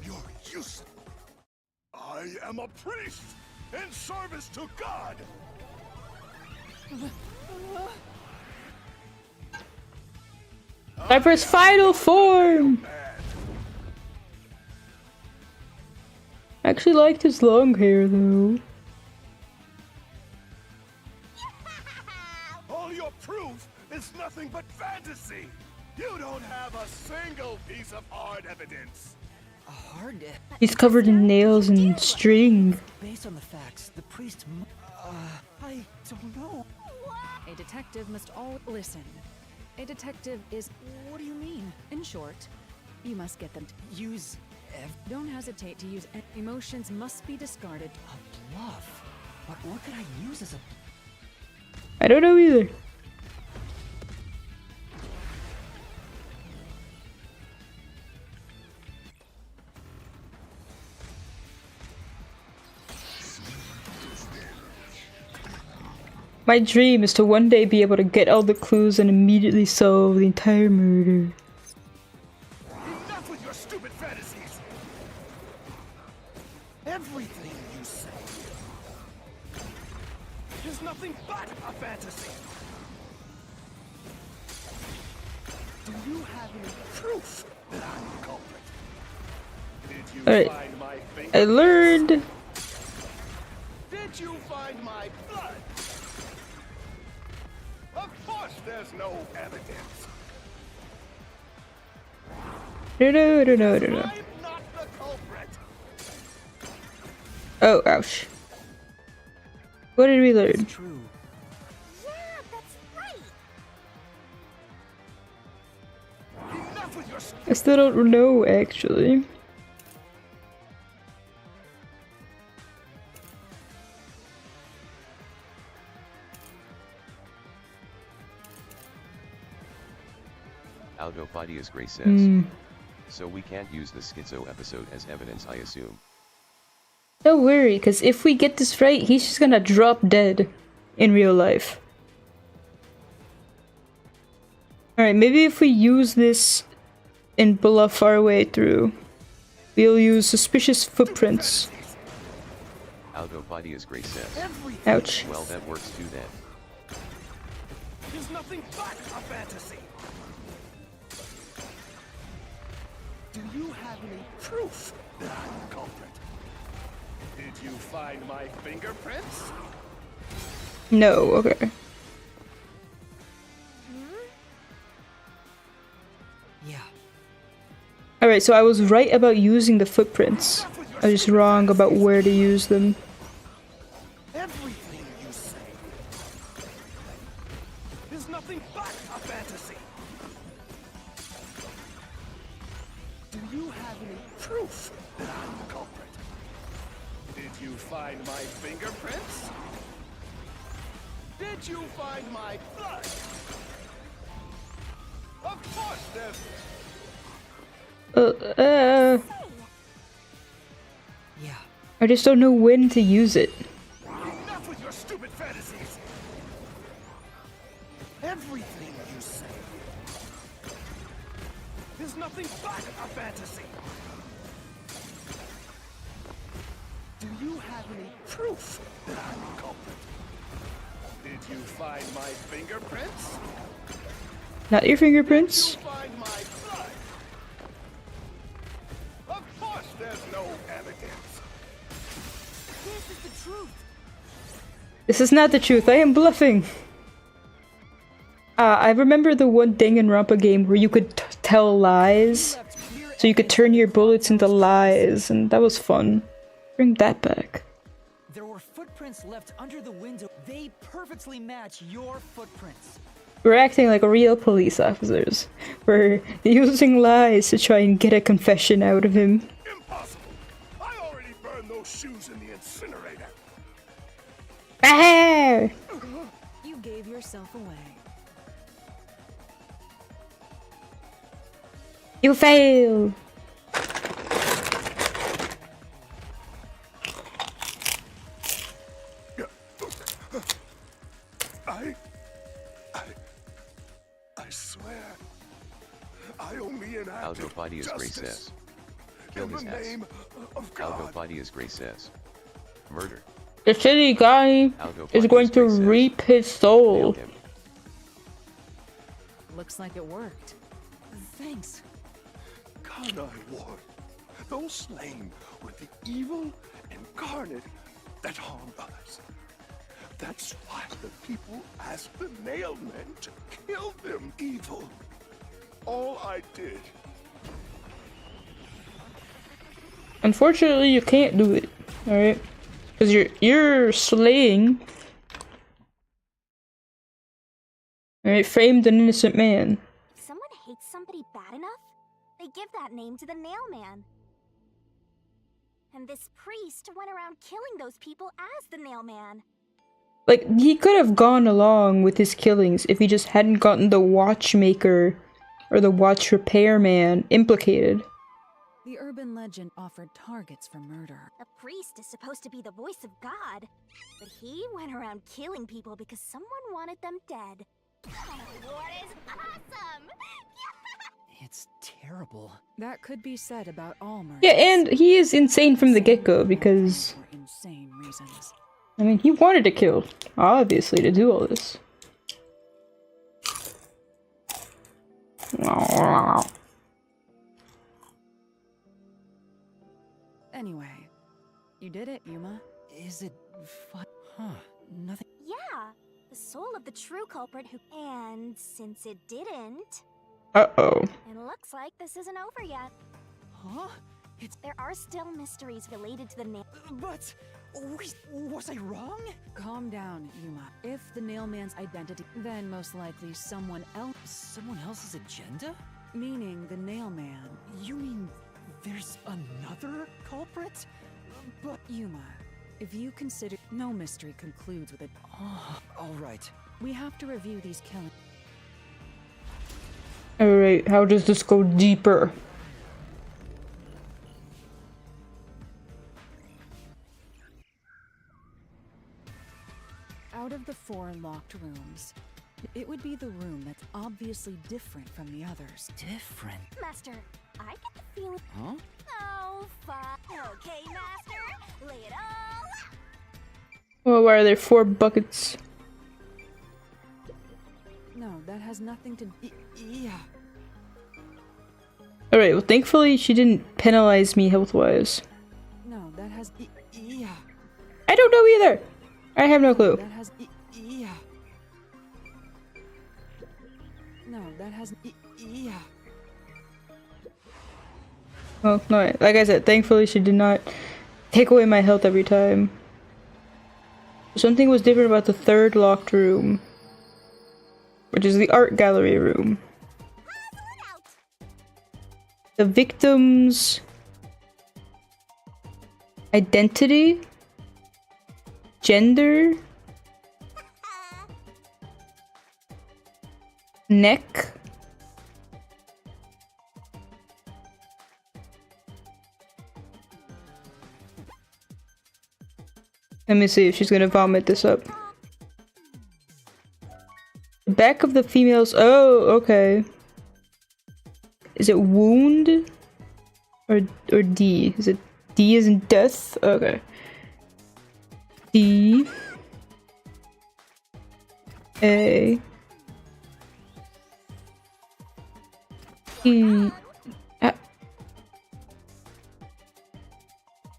You're useless. I am a priest in service to God. Time for his final form! I actually liked his long hair, though. All your proof is nothing but fantasy. You don't have a single piece of hard evidence. A hard He's covered in nails and string. Based on the facts, the priest I don't know. A detective must all listen. A detective is. What do you mean? In short, you must get them to Use Don't hesitate to use emotions must be discarded. a bluff? But what could I use as a... I don't know either. My dream is to one day be able to get all the clues and immediately solve the entire murder. Enough with your stupid fantasies. Everything you say is nothing but a fantasy. Do you have any proof that I'm the culprit? Did you Alright. find my finger? I learned. Did you find my blood? Of course there's no evidence. No. I'm not the culprit. Oh, ouch. What did we learn? True. Yeah, that's right. Enough with your I still don't know, actually. Autophidias Gray says, so we can't use the schizo episode as evidence, I assume. Don't worry, because if we get this right, he's just gonna drop dead in real life. Alright, maybe if we use this and bluff our way through, we'll use suspicious footprints. Autophidias Gray says, Ouch. well, that works too then. There's nothing but a fantasy. Do you have any proof that I'm the culprit? Did you find my fingerprints? No, okay. Yeah. Alright, so I was right about using the footprints. I was just wrong about where to use them. Everything you say is nothing but a fantasy. Do you have any proof that I'm the culprit? Did you find my fingerprints? Did you find my blood? Of course there's... I just don't know when to use it. Enough with your stupid fantasies! Everything you say is nothing but a fantasy! Do you have any proof that I'm the culprit? Did you find my fingerprints? Not your fingerprints. Did you find my blood? Of course there's no evidence. This is the truth. This is not the truth. I am bluffing. I remember the one Danganronpa game where you could tell lies. So you could turn your bullets into lies, and that was fun. Bring that back. There were footprints left under the window. They perfectly match your footprints. We're acting like real police officers. We're using lies to try and get a confession out of him. Impossible! I already burned those shoes in the incinerator. Ah! You gave yourself away. You fail! I swear, I only enacted Algophidius Gray justice says. Kill in his the ass. name of God. Algophidius Gray says. Murder. The city guy is going to reap his soul. Nailed him. Looks like it worked. Thanks. God, I warn, those slain were the evil incarnate that harmed others. That's why the people asked the nailmen to kill them. Evil. All I did. Unfortunately, you can't do it. Alright? Because you're slaying. Alright, framed an innocent man. If someone hates somebody bad enough, they give that name to the Nailman. And this priest went around killing those people as the Nailman. Like, he could have gone along with his killings if he just hadn't gotten the watchmaker or the watch repairman implicated. The urban legend offered targets for murder. A priest is supposed to be the voice of God, but he went around killing people because someone wanted them dead. What is awesome? It's terrible. That could be said about all murders. Yeah, and he is insane from the get-go because, For insane reasons. I mean, he wanted to kill, obviously, to do all this. Anyway, you did it, Yuma. Is it fun? Huh. Nothing. Yeah, the soul of the true culprit who... And since it didn't, Uh-oh. it looks like this isn't over yet. Huh? It's. There are still mysteries related to the nail. But. Wait, was I wrong? Calm down, Yuma. If the Nailman's identity, then most likely someone else. Someone else's agenda? Meaning the Nailman. You mean there's another culprit? But. Yuma, if you consider no mystery concludes with it. Oh, alright. We have to review these killings. Alright, how does this go deeper? Out of the 4 locked rooms, it would be the room that's obviously different from the others. Different. Master, I get the feeling... Huh? Oh, fuck. Okay, Master, lay it all out. Well, why are there 4 buckets? No, that has nothing to. Yeah. Alright, well, thankfully she didn't penalize me health-wise. No, that has. Yeah. I don't know either! I have no clue. That has. Yeah. No, that has. Yeah. Well, no, like I said, thankfully she did not take away my health every time. Something was different about the 3rd locked room, which is the art gallery room. The victim's identity, gender, neck, Let me see if she's gonna vomit this up. Back of the females. Oh, okay. Is it wound or D? Is it D as in death? Okay. D A E.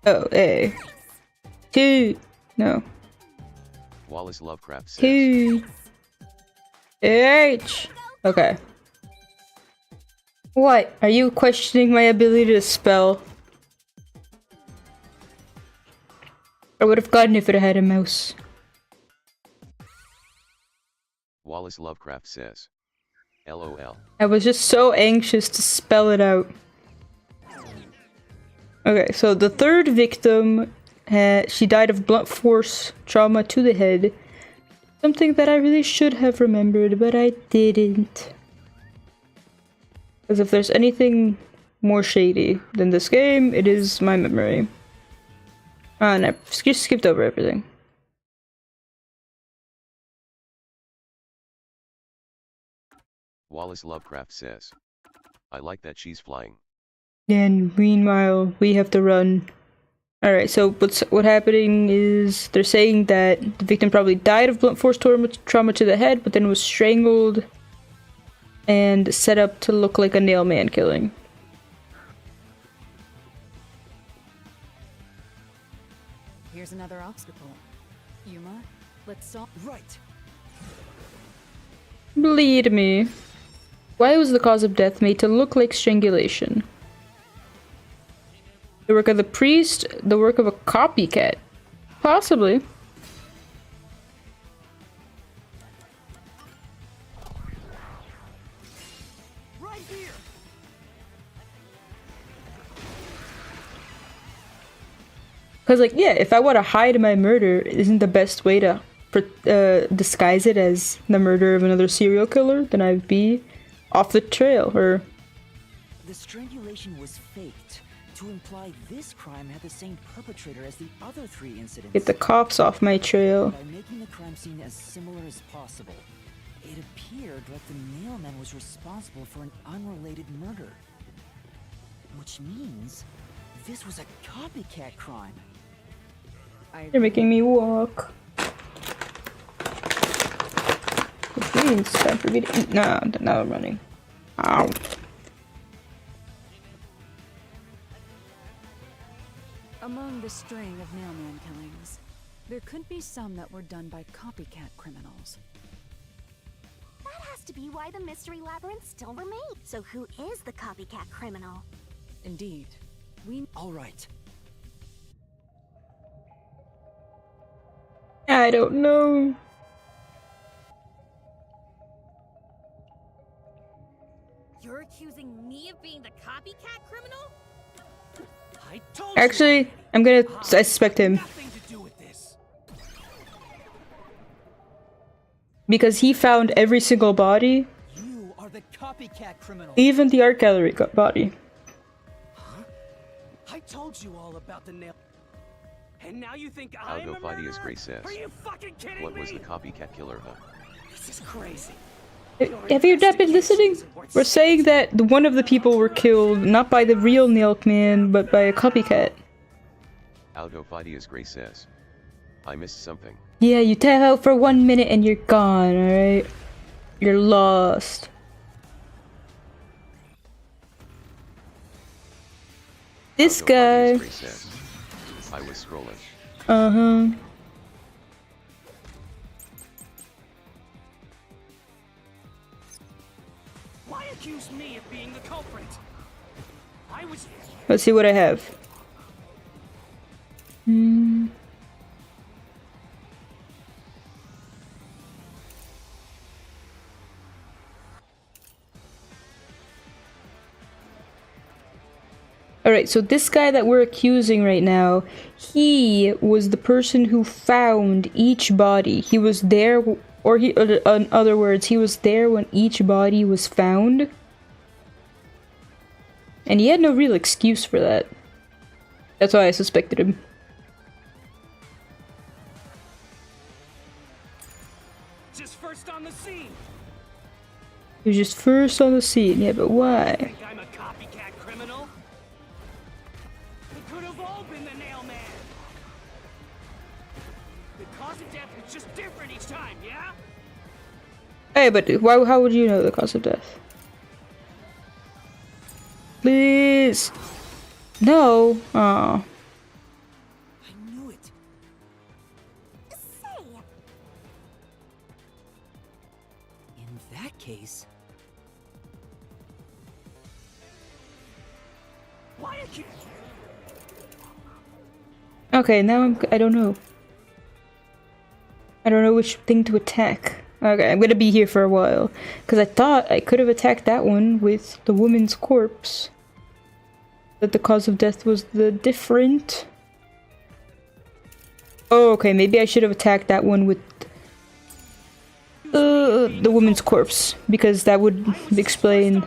Oh, A. T. No. Wallace Lovecraft says. T. H. Okay. What? Are you questioning my ability to spell? I would have gotten it if it had a mouse. Wallace Lovecraft says. LOL. I was just so anxious to spell it out. Okay, so the third victim, she died of blunt force trauma to the head. Something that I really should have remembered, but I didn't. Because if there's anything more shady than this game, it is my memory. And I just skipped over everything. Wallace Lovecraft says. I like that she's flying. And meanwhile, we have to run. Alright, so what's happening is they're saying that the victim probably died of blunt force trauma to the head, but then was strangled and set up to look like a nail man killing. Here's another obstacle. Yuma, let's solve. Right. Bleed me. Why was the cause of death made to look like strangulation? The work of the priest? The work of a copycat? Possibly. Right here. Because, like, yeah, if I want to hide my murder, isn't the best way to disguise it as the murder of another serial killer? Then I'd be off the trail, or... The strangulation was faked to imply this crime had the same perpetrator as the other 3 incidents. Get the cops off my trail. By making the crime scene as similar as possible, it appeared like the mailman was responsible for an unrelated murder. Which means this was a copycat crime. You're making me walk. Which means it's time for me to eat. No, now I'm running. Ow. Among the string of mailman killings, there could be some that were done by copycat criminals. That has to be why the mystery labyrinth still remains. So who is the copycat criminal? Indeed. All right. I don't know. You're accusing me of being the copycat criminal? I told Actually, I'm gonna suspect him. nothing to do with this. Because he found every single body, You are the copycat criminal. even the art gallery body. Huh? I told you all about the nail. And now you think I'm a Algophidius murderer? Gray says. Are you fucking kidding What me? was the copycat killer, huh? This is crazy. Have you not been listening? We're saying that one of the people were killed not by the real Milkman, but by a copycat. Algophidius Gray says. I missed something. Yeah, you tap out for 1 minute and you're gone, alright? You're lost. This guy. Algophidius Gray says. I was scrolling. Uh-huh. Why accuse me of being the culprit? I was. Let's see what I have. Hmm. Alright, so this guy that we're accusing right now, he was the person who found each body. He was there, or in other words, he was there when each body was found. And he had no real excuse for that. That's why I suspected him. just first on the scene. He was just first on the scene. Yeah, but why? Think I'm a copycat criminal? It could have all been the nail man. The cause of death was just different each time, yeah? Hey, but why? How would you know the cause of death? Please. No. Aw. I knew it. Say, In that case, Why are you? Okay, now I don't know. I don't know which thing to attack. Okay, I'm gonna be here for a while. Because I thought I could have attacked that one with the woman's corpse. That the cause of death was the different. Oh, okay, maybe I should have attacked that one with the woman's corpse. Because that would explain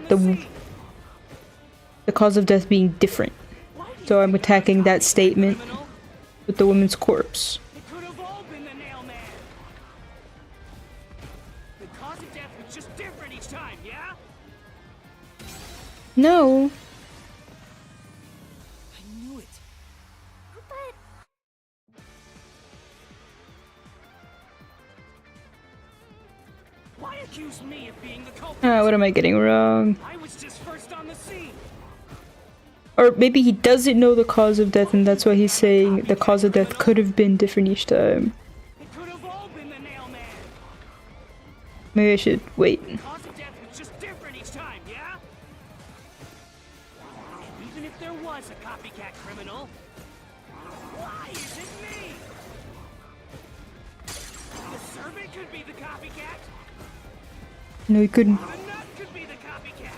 the cause of death being different. So I'm attacking that statement with the woman's corpse. It could have all been the nail man. The cause of death was just different each time, yeah? No. I knew it. but Why accuse me of being the culprit? What am I getting wrong? I was just first on the scene. Or maybe he doesn't know the cause of death and that's why he's saying the cause of death could have been different each time. It could have all been the nail man. Maybe I should wait. The cause of death was just different each time, yeah? And even if there was a copycat criminal, why is it me? The servant could be the copycat. No, he couldn't. The nut could be the copycat.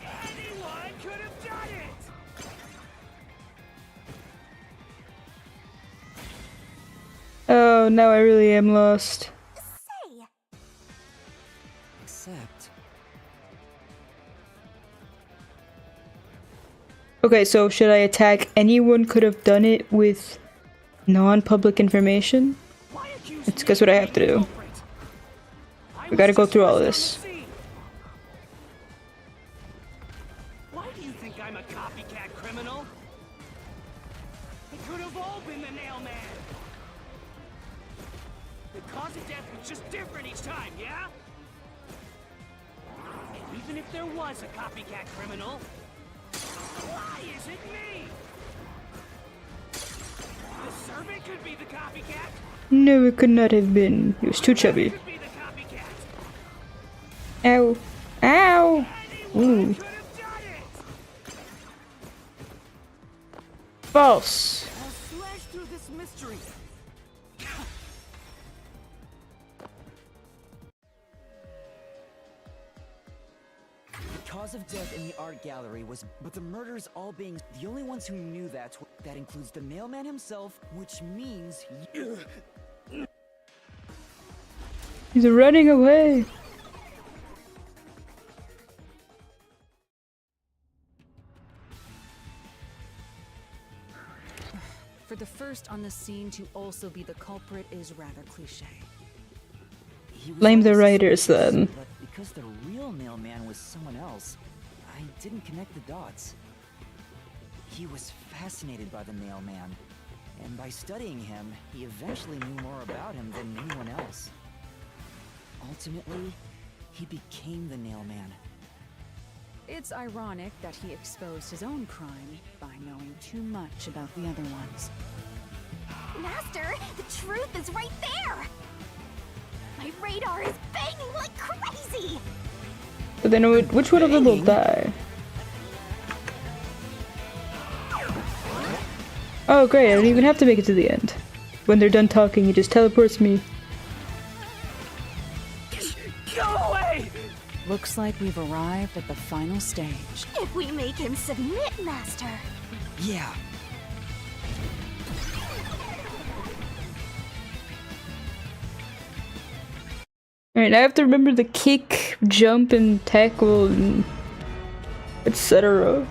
Anyone could have done it. Oh, now I really am lost. say, except Okay, so should I attack anyone could have done it with non-public information? Why accuse It's me guess what I of have to being the do. culprit? I We gotta was go just through all of first this. on the scene. Why do you think I'm a copycat criminal? It could have all been the nail man. The cause of death was just different each time, yeah? And even if there was a copycat criminal, why is it me? The servant could be the copycat. No, it could not have been. He was too chubby. Could be the copycat. Ow. Ow! Anyone Ooh. could have done it. False. I'll slash through this mystery. the cause of death in the art gallery was, but the murders all being the only ones who knew that includes the mailman himself, which means you. He's running away. For the first on the scene to also be the culprit is rather cliche. He was Blame the always writers, suspicious, then. But because the real mailman was someone else, I didn't connect the dots. He was fascinated by the mailman, and by studying him, he eventually knew more about him than anyone else. Ultimately, he became the nailman. It's ironic that he exposed his own crime by knowing too much about the other ones. Master, the truth is right there. My radar is banging like crazy. But then which one of them will die? Oh great, I don't even have to make it to the end. When they're done talking, he just teleports me. Go away! Looks like we've arrived at the final stage. If we make him submit, Master. Yeah. Alright, I have to remember the kick, jump, and tackle, and etc.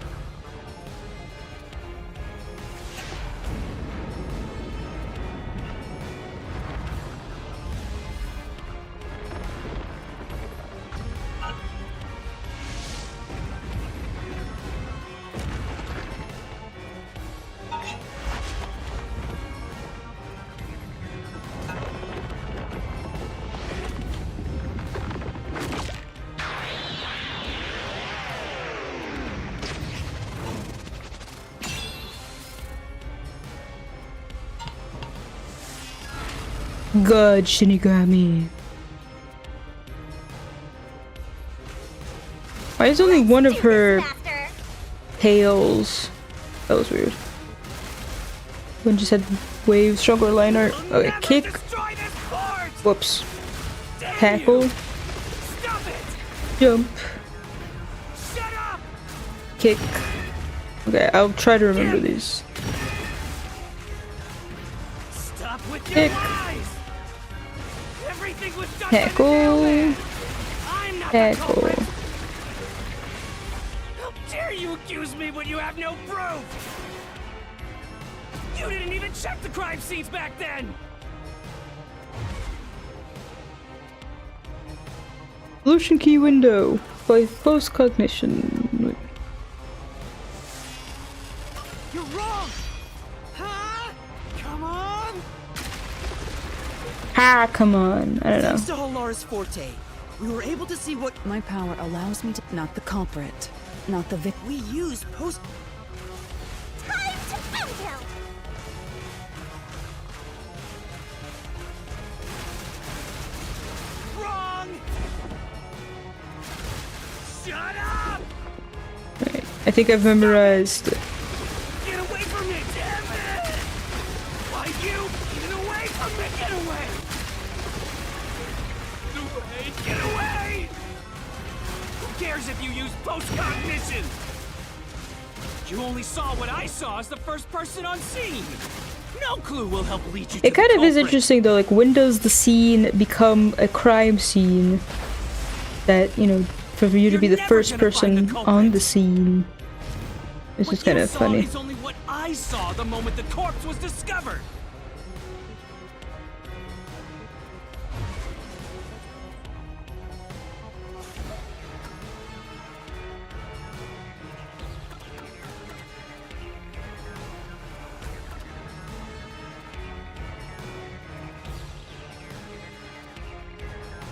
God, Shinigami. Why is only one of her tails? That was weird. One just had wave, stronger liner. Okay, kick. Whoops. Tackle. Jump. Kick. Okay, I'll try to remember these. Kick. Tackle. Tackle. How dare you accuse me when you have no proof? You didn't even check the crime scenes back then. Solution key window by post cognition. You're wrong. Huh? Come on. Ah, come on. I don't know. Thanks to Halara's forte, we were able to see what My power allows me to not the culprit, not the victim. we use post. Time to unveil! Wrong. Shut up! Right. I think I've memorized. Get away from me, damn it! Why you? Get away from me! Get away! Get away! Who cares if you use post-cognition? You only saw what I saw as the first person on scene. No clue will help lead you to It kind the of is culprit. interesting though, like when does the scene become a crime scene? That, you know, for you to be the first person on the scene. It's just kind of funny. It's only what I saw the moment the corpse was discovered.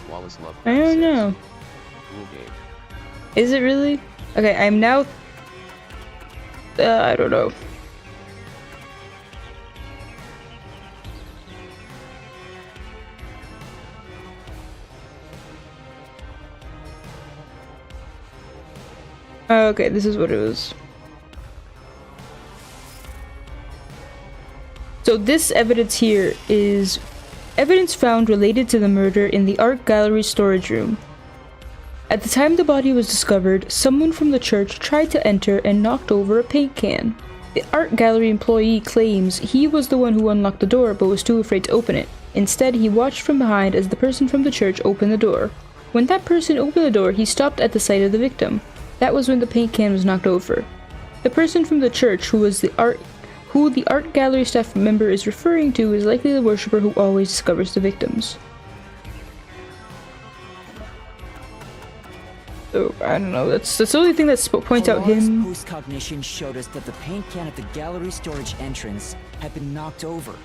Wallace Lovecraft I don't says, know. Cool game. Is it really? Okay, I'm now... I don't know. Okay, this is what it was. So this evidence here is evidence found related to the murder in the art gallery storage room. At the time the body was discovered, someone from the church tried to enter and knocked over a paint can. The art gallery employee claims he was the one who unlocked the door but was too afraid to open it. Instead, he watched from behind as the person from the church opened the door. When that person opened the door, he stopped at the sight of the victim. That was when the paint can was knocked over. The person from the church who the art gallery staff member is referring to is likely the worshipper who always discovers the victims. So, I don't know, that's the only thing that points out him. Post-cognition showed us that the paint can at the gallery storage entrance had been knocked over.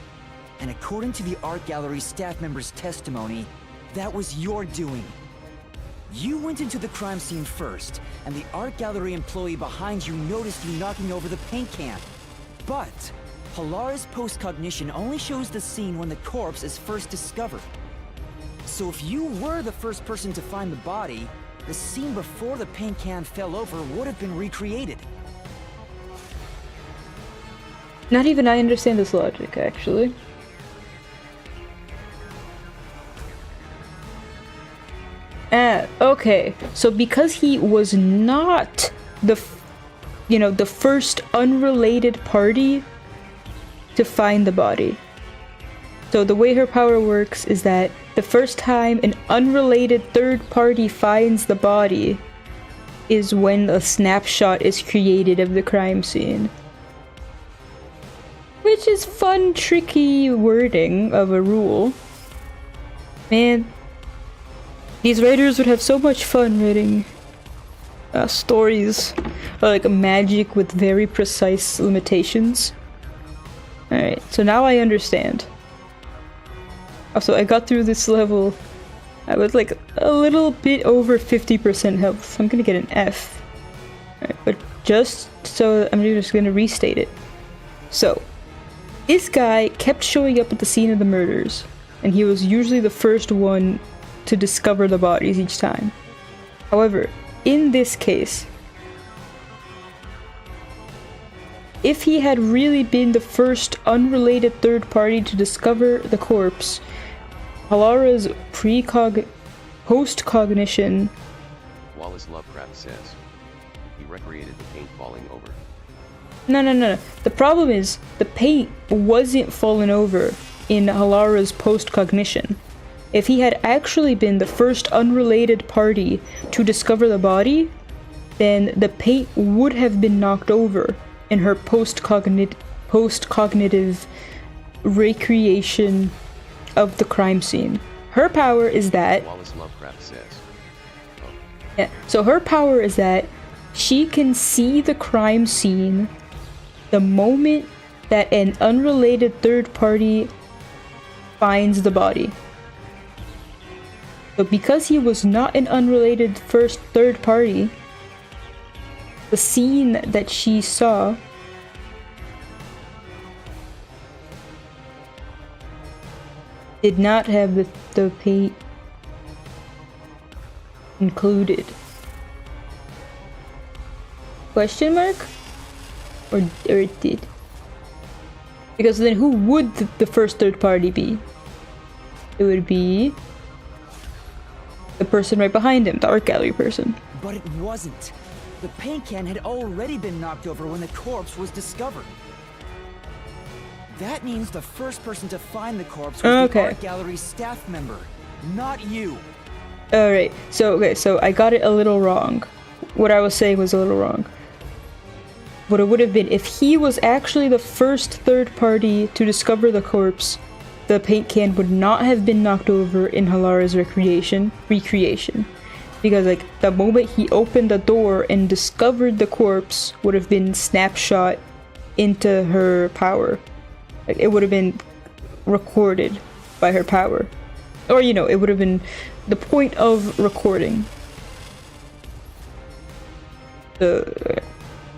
And according to the art gallery staff member's testimony, that was your doing. You went into the crime scene first, and the art gallery employee behind you noticed you knocking over the paint can. But Halara's post-cognition only shows the scene when the corpse is first discovered. So if you were the first person to find the body, the scene before the paint can fell over would have been recreated. Not even I understand this logic, actually. Okay. So because he was not the first unrelated party to find the body. So the way her power works is that the first time an unrelated third party finds the body is when a snapshot is created of the crime scene. Which is fun, tricky wording of a rule. Man, these writers would have so much fun writing stories like magic with very precise limitations. Alright, so now I understand. Also, I got through this level. I was like a little bit over 50% health. I'm gonna get an F. Alright, but just so I'm just gonna restate it. So, this guy kept showing up at the scene of the murders. and he was usually the first one to discover the bodies each time. However, in this case, if he had really been the first unrelated third party to discover the corpse, Halara's post-cognition... Wallace Lovecraft says he recreated the paint falling over. No. The problem is, the paint wasn't falling over in Halara's post-cognition. If he had actually been the first unrelated party to discover the body, then the paint would have been knocked over in her post-cognitive recreation of the crime scene. Her power is that... Wallace Lovecraft says. Oh. Yeah, so her power is that she can see the crime scene the moment that an unrelated third party finds the body. So because he was not an unrelated third party, the scene that she saw did not have the paint included. Question mark? Or it did? Because then who would the first third party be? It would be the person right behind him, the art gallery person. But it wasn't. The paint can had already been knocked over when the corpse was discovered. That means the first person to find the corpse was the art gallery's staff member, not you. Alright, so I got it a little wrong. What I was saying was a little wrong. What it would have been, if he was actually the first third party to discover the corpse, the paint can would not have been knocked over in Halara's recreation. Because like the moment he opened the door and discovered the corpse would have been snapshot into her power. Like it would have been recorded by her power. Or you know, it would have been the point of recording. The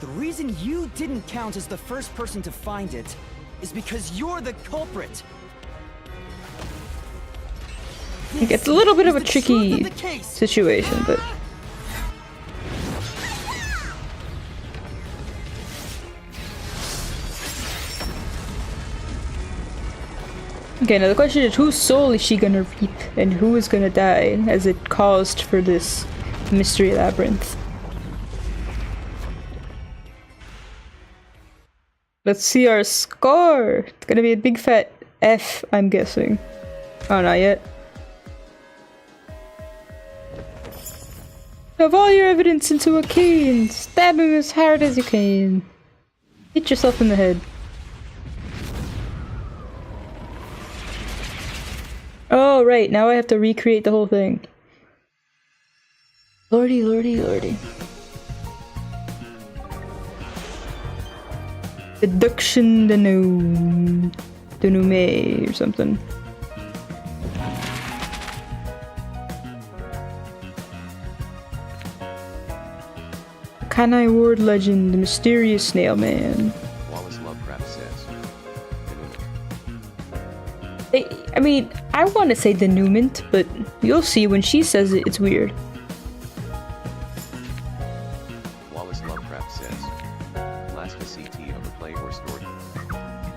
reason you didn't count as the first person to find it is because you're the culprit. It's a little bit of a tricky situation, but... Okay, now the question is, whose soul is she gonna reap, and who is gonna die, as it caused for this mystery labyrinth? Let's see our score! It's gonna be a big fat F, I'm guessing. Oh, not yet. Shove all your evidence into a cane! Stab him as hard as you can! Hit yourself in the head. Oh, right, now I have to recreate the whole thing. Lordy, lordy, lordy. Deduction denouement or something. Kanai Ward legend, the mysterious snail man. Wallace Lovecraft says. I mean, I want to say denouement, but you'll see when she says it, it's weird. Wallace Lovecraft says. Last CT of a play or story.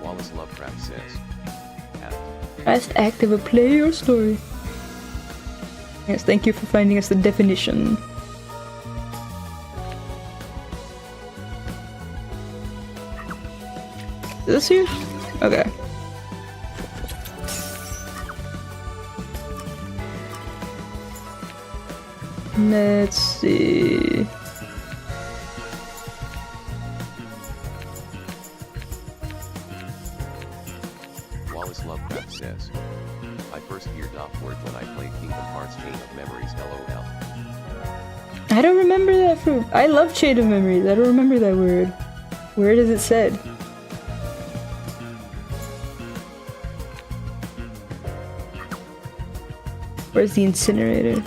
Wallace Lovecraft says. Last act of a play or story. Yes, thank you for finding us the definition. Is this here? Okay. Let's see. Wallace Lovecraft says. I first hear word when I play Kingdom Hearts Chain of Memories LOL. I don't remember that from- I love Chain of Memories, I don't remember that word. Where does it said? Where's the incinerator?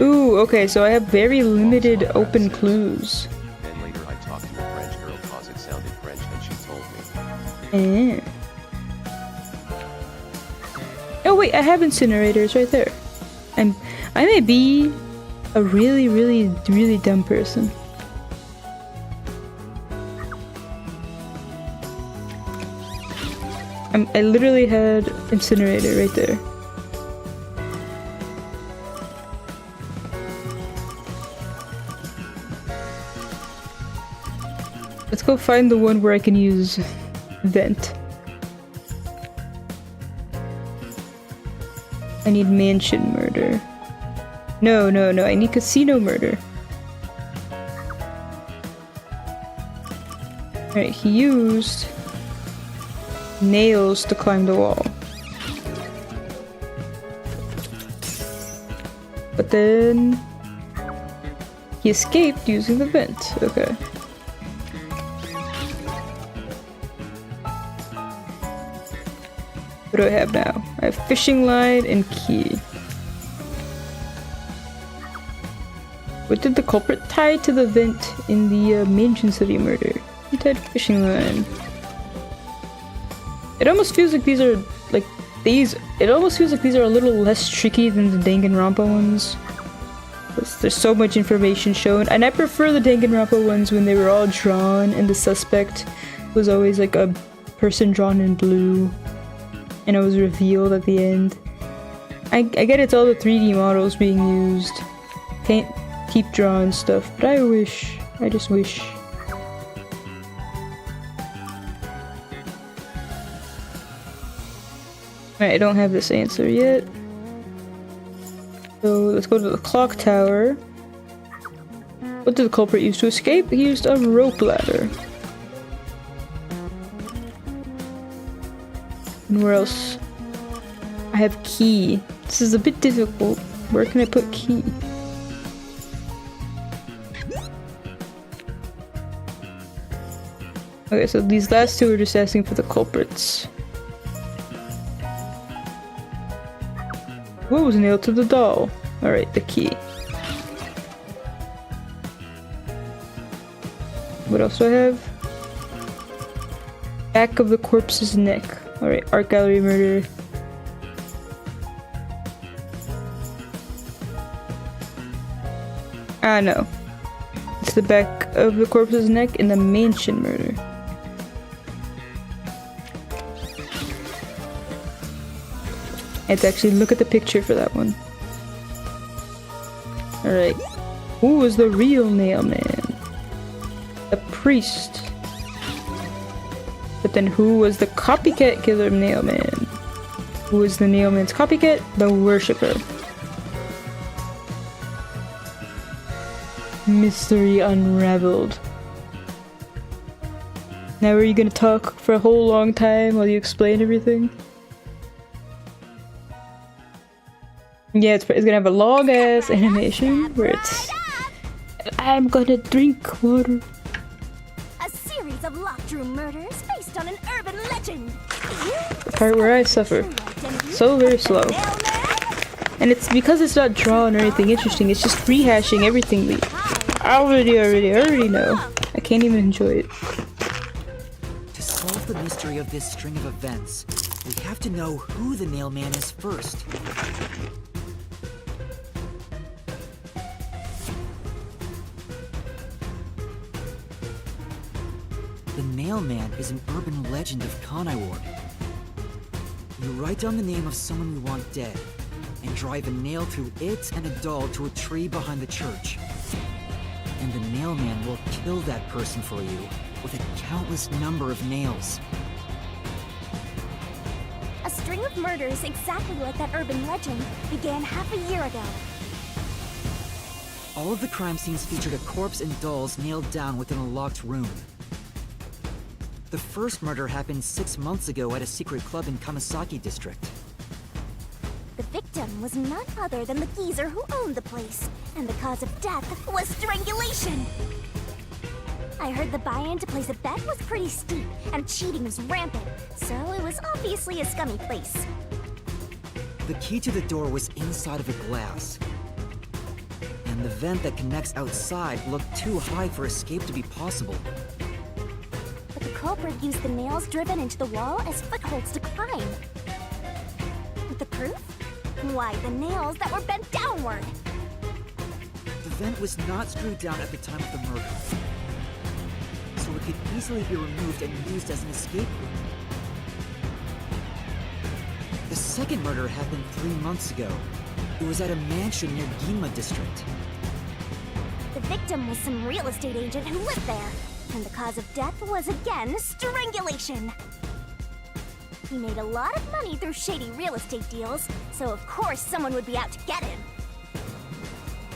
Ooh, okay, so I have very limited open clues. Then later I talked to a French girl cause it sounded French and she told me. Oh wait, I have incinerators right there. I may be a really, really, really dumb person. I literally had incinerator right there. Let's go find the one where I can use vent. I need mansion murder. No, I need casino murder. Alright, he used nails to climb the wall. But then he escaped using the vent. Okay. What do I have now? I have fishing line and key. What did the culprit tie to the vent in the Mansion City murder? He tied fishing line. It almost feels like these are like it almost feels like these are a little less tricky than the Danganronpa ones. There's so much information shown, and I prefer the Danganronpa ones when they were all drawn and the suspect was always like a person drawn in blue and it was revealed at the end. I get it's all the 3D models being used, paint, keep drawing stuff, but I just wish. Alright, I don't have this answer yet. So let's go to the clock tower. What did the culprit use to escape? He used a rope ladder. And where else? I have key. This is a bit difficult. Where can I put key? Okay, so these last two are just asking for the culprits. What was nailed to the doll? Alright, the key. What else do I have? Back of the corpse's neck. Alright, art gallery murder. Ah, no. It's the back of the corpse's neck in the mansion murder. I have to actually look at the picture for that one. Alright. Who was the real nailman? The priest. But then who was the copycat killer nailman? Who was the nailman's copycat? The worshipper. Mystery unraveled. Now are you gonna talk for a whole long time while you explain everything? Yeah, it's gonna have a long ass animation where it's I'm gonna drink water. A series of locked room murders based on an urban legend. The part where I suffer. So very slow. And it's because it's not drawn or anything interesting, it's just rehashing everything we already know. I can't even enjoy it. To solve the mystery of this string of events, we have to know who the nailman is first. The nailman is an urban legend of Kanai-ward. You write down the name of someone you want dead, and drive a nail through it and a doll to a tree behind the church. And the nailman will kill that person for you with a countless number of nails. A string of murders exactly like that urban legend began half a year ago. All of the crime scenes featured a corpse and dolls nailed down within a locked room. The first murder happened 6 months ago at a secret club in Kamasaki district. The victim was none other than the geezer who owned the place, and the cause of death was strangulation. I heard the buy-in to place a bet was pretty steep, and cheating was rampant, so it was obviously a scummy place. The key to the door was inside of a glass. And the vent that connects outside looked too high for escape to be possible. But the culprit used the nails driven into the wall as footholds to climb. With the proof? Why, the nails that were bent downward. The vent was not screwed down at the time of the murder, so it could easily be removed and used as an escape route. The second murder happened 3 months ago. It was at a mansion near Ginma district. The victim was some real estate agent who lived there, and the cause of death was again strangulation. He made a lot of money through shady real estate deals, so of course someone would be out to get him.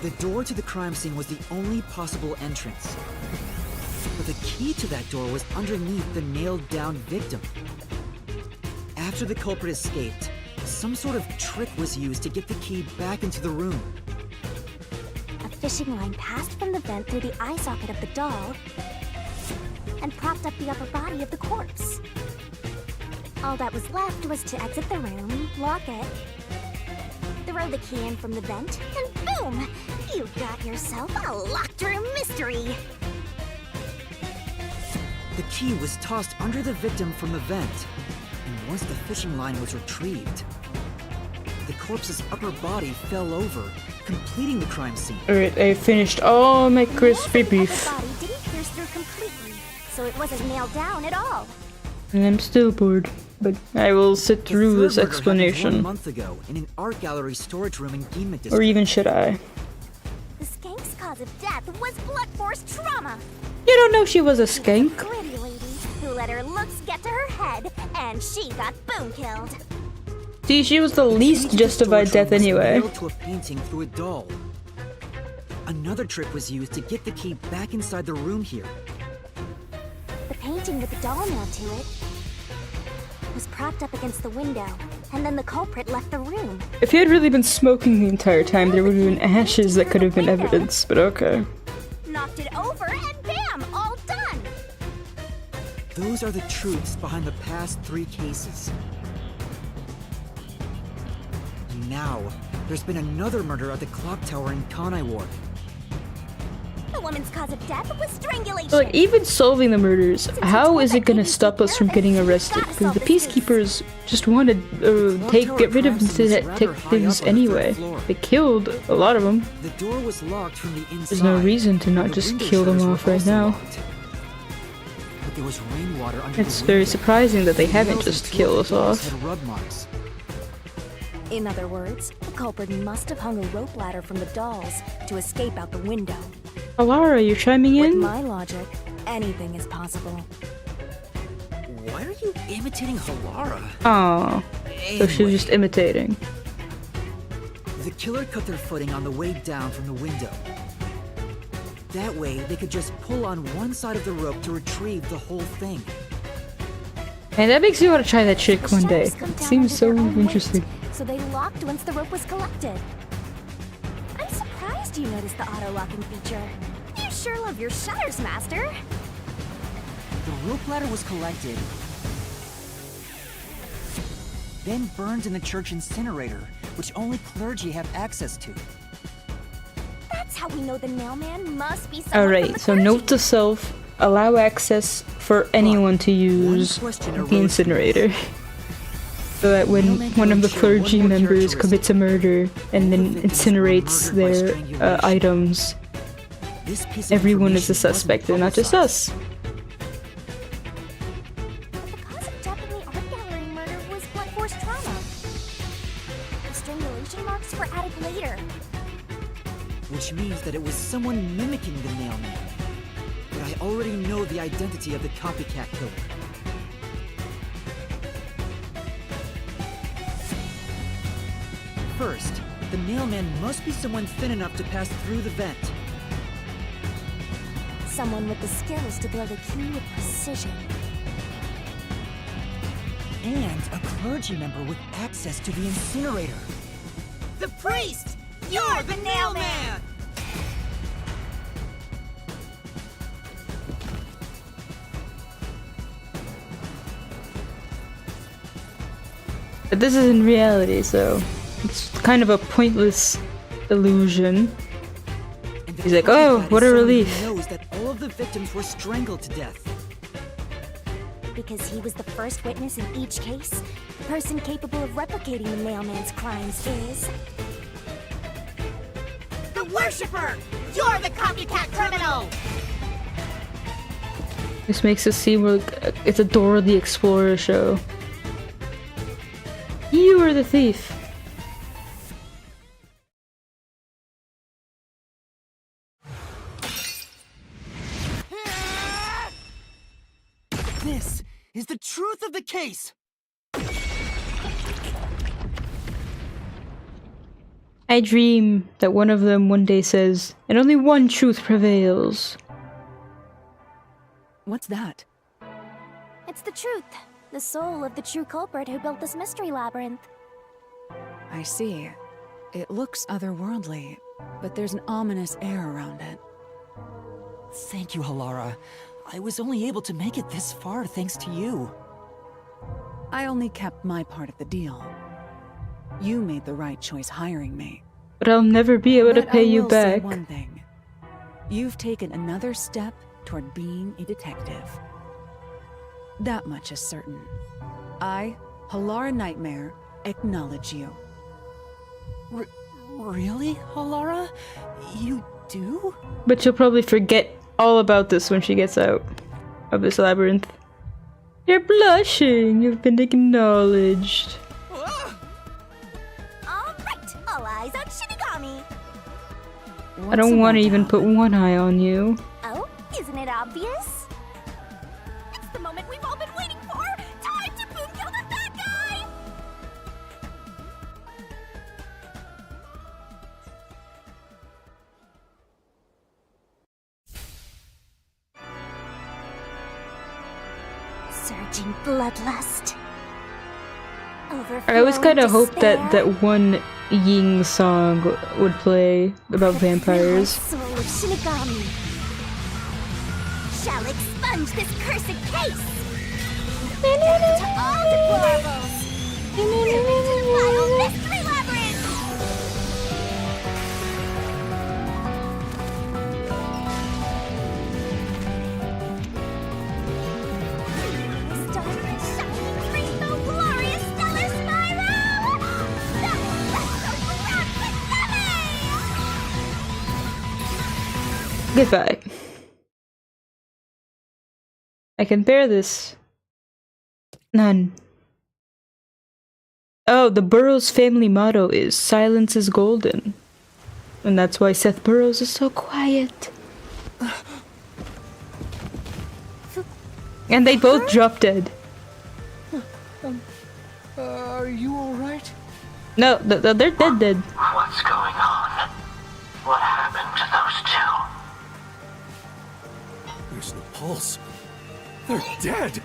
The door to the crime scene was the only possible entrance. But the key to that door was underneath the nailed-down victim. After the culprit escaped, some sort of trick was used to get the key back into the room. A fishing line passed from the vent through the eye socket of the doll and propped up the upper body of the corpse. All that was left was to exit the room, lock it, throw the key in from the vent, and boom! You got yourself a locked room mystery! The key was tossed under the victim from the vent, and once the fishing line was retrieved, the corpse's upper body fell over, completing the crime scene. Alright, I finished all my crispy beef. The body didn't pierce through completely, so it wasn't nailed down at all. And I'm still bored, but I will sit through this explanation. 1 month ago in an art gallery storage room in Ginma district. Or even should I? The skank's cause of death was blunt force trauma. You don't know she was a skank? Gritty lady who let her looks get to her head, and she got boom killed. See, she was the least justified death anyway. Nailed to a painting through a doll. Another trick was used to get the key back inside the room here. The painting with the doll nailed to it was propped up against the window, and then the culprit left the room. If he had really been smoking the entire time, there would have been ashes that could have been evidence, but okay. Knocked it over, and bam! All done! Those are the truths behind the past 3 cases. And now, there's been another murder at the clock tower in Kanai Ward. The woman's cause of death was strangulation. So, like, even solving the murders, how is it gonna stop us from getting arrested? Because the peacekeepers just want to get rid of the detectives anyway. They killed a lot of them. The door was locked from the inside. There's no reason to not just kill them off right now. But there was rainwater under It's very surprising that they haven't just killed us off. In other words, the culprit must have hung a rope ladder from the dolls to escape out the window. Alara, you're chiming With in? my logic, anything is possible. Why are you imitating Halara? Aww. So she was just imitating. The killer cut their footing on the way down from the window. That way, they could just pull on one side of the rope to retrieve the whole thing. And that makes me want to try that trick one day. It seems so interesting. So they locked once the rope was collected. I'm surprised you noticed the auto-locking feature. You sure love your shutters, Master. The rope ladder was collected, then burned in the church incinerator, which only clergy have access to. That's how we know the mailman must be someone Alright, from the so clergy. note to self, allow access for anyone to use the incinerator. So that when one of the clergy members commits a murder and then incinerates their items, everyone is a suspect and not just us. But the cause of death in the art gallery murder was blunt force trauma. The strangulation marks were added later. Which means that it was someone mimicking the mailman. But I already know the identity of the copycat killer. First, the mailman must be someone thin enough to pass through the vent. Someone with the skills to throw the key with precision. And a clergy member with access to the incinerator. The priest! You're the nailman! But this is in reality, so it's kind of a pointless illusion. He's like, oh, what a relief. Knows that all of the victims were strangled to death. because he was the first witness in each case, the person capable of replicating the mailman's crimes is... The Worshipper! You're the copycat criminal! This makes it seem like it's a Dora the Explorer show. You are the thief. This is the truth of the case! I dream that one of them one day says, and only one truth prevails. What's that? It's the truth. The soul of the true culprit who built this mystery labyrinth. I see. It looks otherworldly, but there's an ominous air around it. Thank you, Halara. I was only able to make it this far thanks to you. I only kept my part of the deal. You made the right choice hiring me. But I'll never be able to But pay I you will say back. one thing. You've taken another step toward being a detective. That much is certain. I, Halara Nightmare, acknowledge you. Really, Halara? You do? But she'll probably forget all about this when she gets out of this labyrinth. You're blushing. You've been acknowledged. Alright, all eyes on Shinigami. I don't want to even put one eye on you. Oh, isn't it obvious? It's the moment we've all been waiting for! Time to boom kill the bad guy! Surging bloodlust. I always kind of Overflowing hoped that despair. that one Ying song would play about vampires. Soul of Shinigami shall expunge this cursed case. Death to all deplorables. Into the vile mystery labyrinth. Starry, shining, rainbow, glorious, stellar spiral. That will rest over round Goodbye. I can bear this. None. Oh, the Burroughs family motto is silence is golden. And that's why Seth Burroughs is so quiet. And they both drop dead. Are you alright? No, they're dead. What's going on? What happened to those two? There's no pulse. They're dead.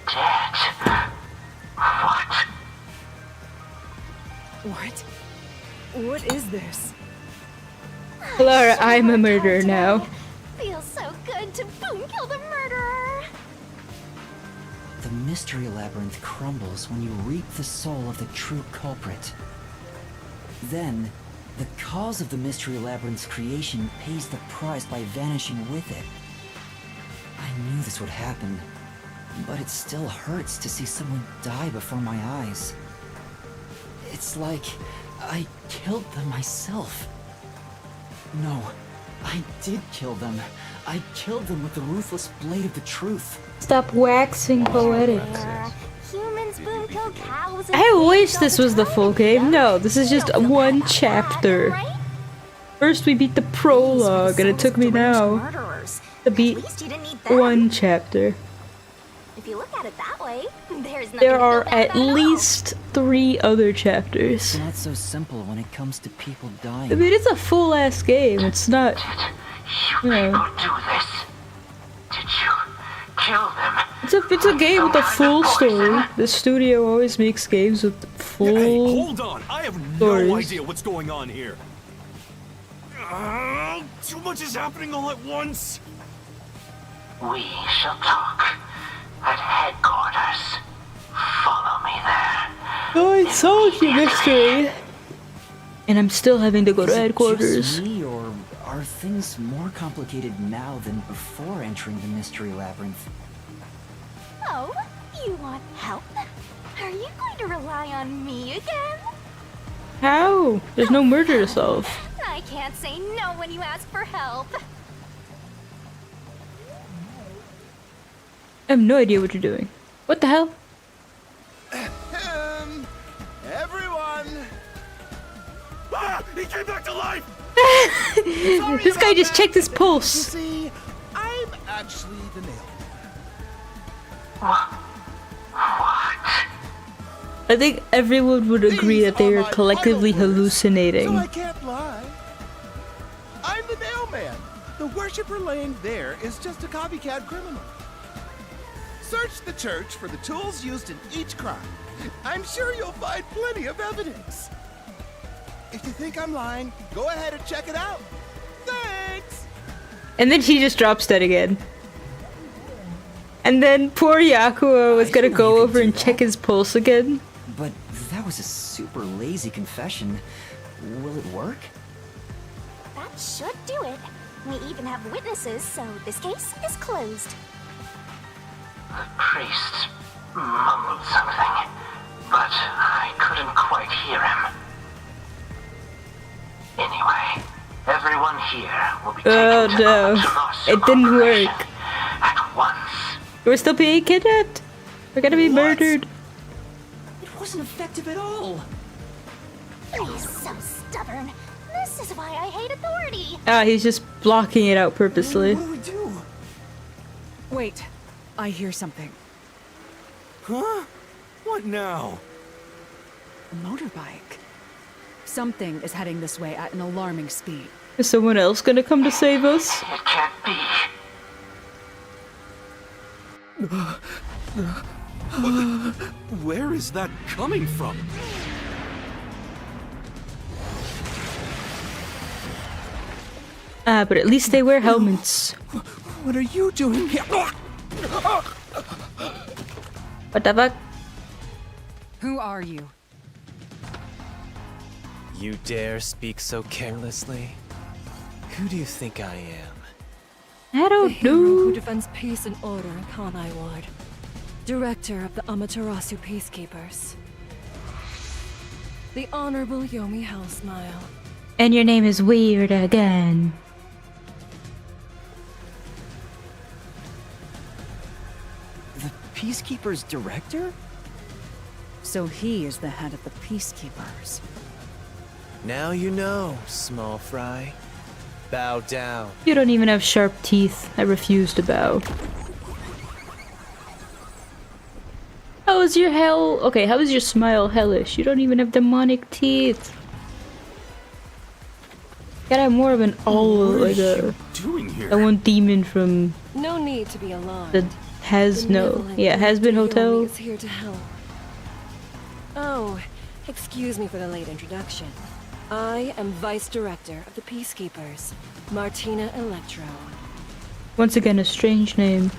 Dead? What? What? What is this? Laura, I'm a murderer now. Feels so good to boom kill the murderer. The mystery labyrinth crumbles when you reap the soul of the true culprit. Then, the cause of the mystery labyrinth's creation pays the price by vanishing with it. I knew this would happen, but it still hurts to see someone die before my eyes. It's like I killed them myself. No, I did kill them. I killed them with the ruthless blade of the truth. Stop waxing poetic. Humans boom kill cows. I wish this was the full game. No, this is just one chapter. First we beat the prologue, and it took me now to beat one chapter. If you look at it that way, there's nothing There to are feel bad at about all. least 3 other It's chapters. not so simple when it comes to people dying. I mean, it's a full ass game. It's not, you know, Do this? Did you kill them? it's a game with a full story. The studio always makes games with Hey, full. hold on. I have no stories. idea what's going on here. Too much is happening all at once. We shall talk at headquarters. Follow me there. Oh, it's so mystery. And I'm still having to go to Is it headquarters. just me, or are things more complicated now than before entering the mystery labyrinth? Oh, you want help? Are you going to rely on me again? How? There's no murder to solve. I can't say no when you ask for help. I have no idea what you're doing. What the hell? Everyone! Ah! He came back to life! This guy just checked his pulse. See, I'm actually the nail. I think everyone would agree that they are collectively hallucinating. So I can't lie. I'm the nail man. The worshiper laying there is just a copycat criminal. Search the church for the tools used in each crime. I'm sure you'll find plenty of evidence. If you think I'm lying, go ahead and check it out. Thanks! And then he just drops dead again. And then poor Yakuo was gonna go over and check his pulse again. But that was a super lazy confession. Will it work? That should do it. We even have witnesses, so this case is closed. The priest mumbled something, but I couldn't quite hear him. Anyway, everyone here will be Oh taken to no, Amaterasu it didn't operation work. at once. We're still being kidnapped. We're gonna be murdered. It wasn't effective at all. He's so stubborn. This is why I hate authority. Ah, he's just blocking it out purposely. What do we do? Wait, I hear something. Huh? What now? A motorbike. Something is heading this way at an alarming speed. Is someone else gonna come to save us? It can't be. Where is that coming from? Ah, but at least they wear helmets. What are you doing here? What the fuck? Who are you? You dare speak so carelessly? Who do you think I am? I don't Who know. defends peace and order in Kanai Ward. Director of the Amaterasu Peacekeepers. The Honorable Yomi Hellsmile. And your name is weird again. The Peacekeeper's director? So he is the head of the Peacekeepers. Now you know, small fry. Bow down. You don't even have sharp teeth. I refuse to bow. How is your hell? Okay, how is your smile hellish? You don't even have demonic teeth. You gotta have more of an owl, like a Doing here? that one demon from No need to be alarmed. the has been hotel. Yomi is here to help. Oh, excuse me for the late introduction. I am Vice Director of the Peacekeepers, Martina Electro. Once again, a strange name.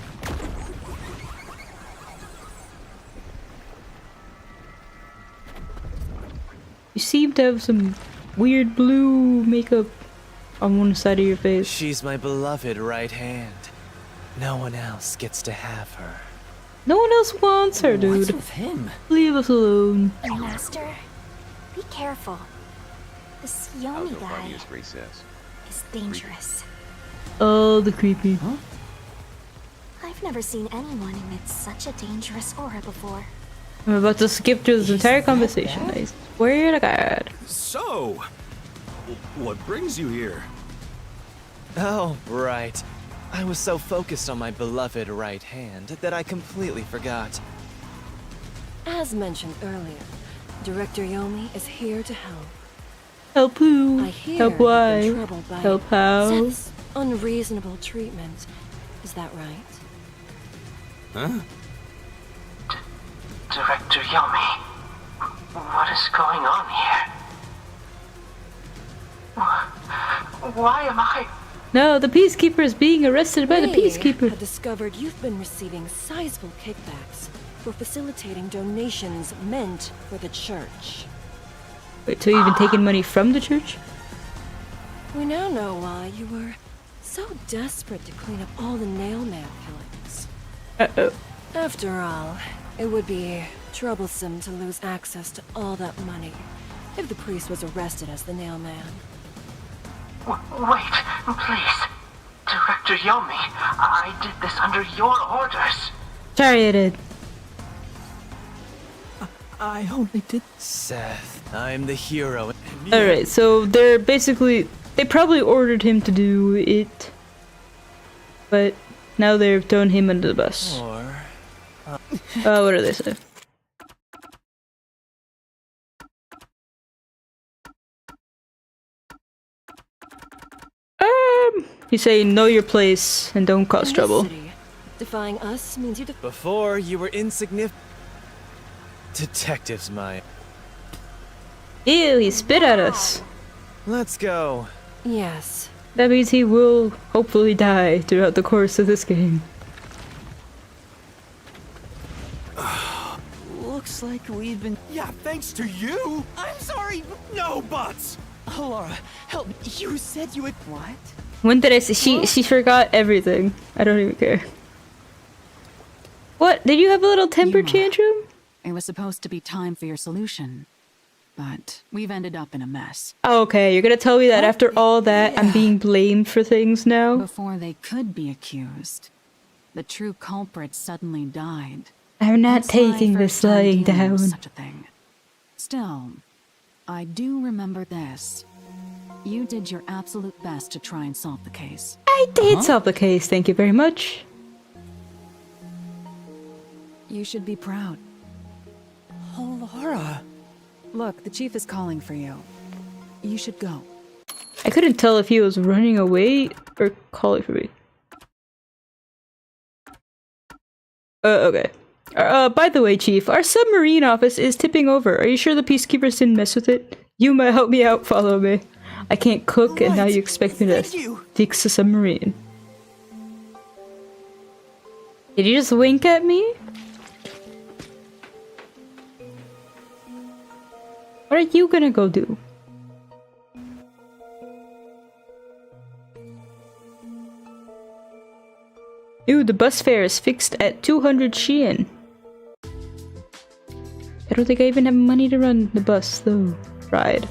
You seem to have some weird blue makeup on one side of your face. She's my beloved right hand. No one else gets to have her. No one else wants her, What's dude. with him? Leave us alone. Master, be careful. This Yomi guy Alto Gray says. is dangerous. Oh, the creepy. I've never seen anyone emit such a dangerous aura before. I'm about to skip through this entire conversation. I swear to God. So, what brings you here? Oh, right. I was so focused on my beloved right hand that I completely forgot. As mentioned earlier, Director Yomi is here to help. Help who? I hear Help you've been why? troubled by Help how? Seth's unreasonable treatment. Is that right? Huh? Director Yomi, what is going on here? Why am I... No, the Peacekeeper is being arrested by the We Peacekeeper. have discovered you've been receiving sizable kickbacks for facilitating donations meant for the church. Wait, so you've been taking money from the church? We now know why you were so desperate to clean up all the nail man killings. Uh-oh. After all, it would be troublesome to lose access to all that money if the priest was arrested as the nail man. Wait, please. Director Yomi, I did this under your orders. Sorry, I did. I only did. Seth, I'm the hero. Alright, so they're basically... They probably ordered him to do it. But now they're throwing him under the bus. Or... What do they say? He's saying know your place and don't cause trouble. City, defying us means you Before, you were insignificant. Detectives, my... Ew, he spit at us. Let's go. Yes. That means he will hopefully die throughout the course of this game. Looks like we've been... Yeah, thanks to you! I'm sorry, no buts! Oh, Laura, help me. You said you would... What? When did I say she forgot everything? I don't even care. What? Did you have a little temper tantrum? It was supposed to be time for your solution, but we've ended up in a mess. Oh, okay, you're gonna tell me that after all that, I'm being blamed for things now? Before they could be accused, the true culprit suddenly died. I'm not That's my taking this first time lying dealing with down. Such a thing. Still, I do remember this. You did your absolute best to try and solve the case. I did solve the case, thank you very much. You should be proud. Oh, Laura. Look, the chief is calling for you. You should go. I couldn't tell if he was running away or calling for me. Okay. By the way, Chief, our submarine office is tipping over. Are you sure the peacekeepers didn't mess with it? You might help me out, follow me. I can't cook, and now you expect me to fix a submarine. Did you just wink at me? What are you gonna go do? Ooh, the bus fare is fixed at 200 Shein. I don't think I even have money to run the bus, though. Ride.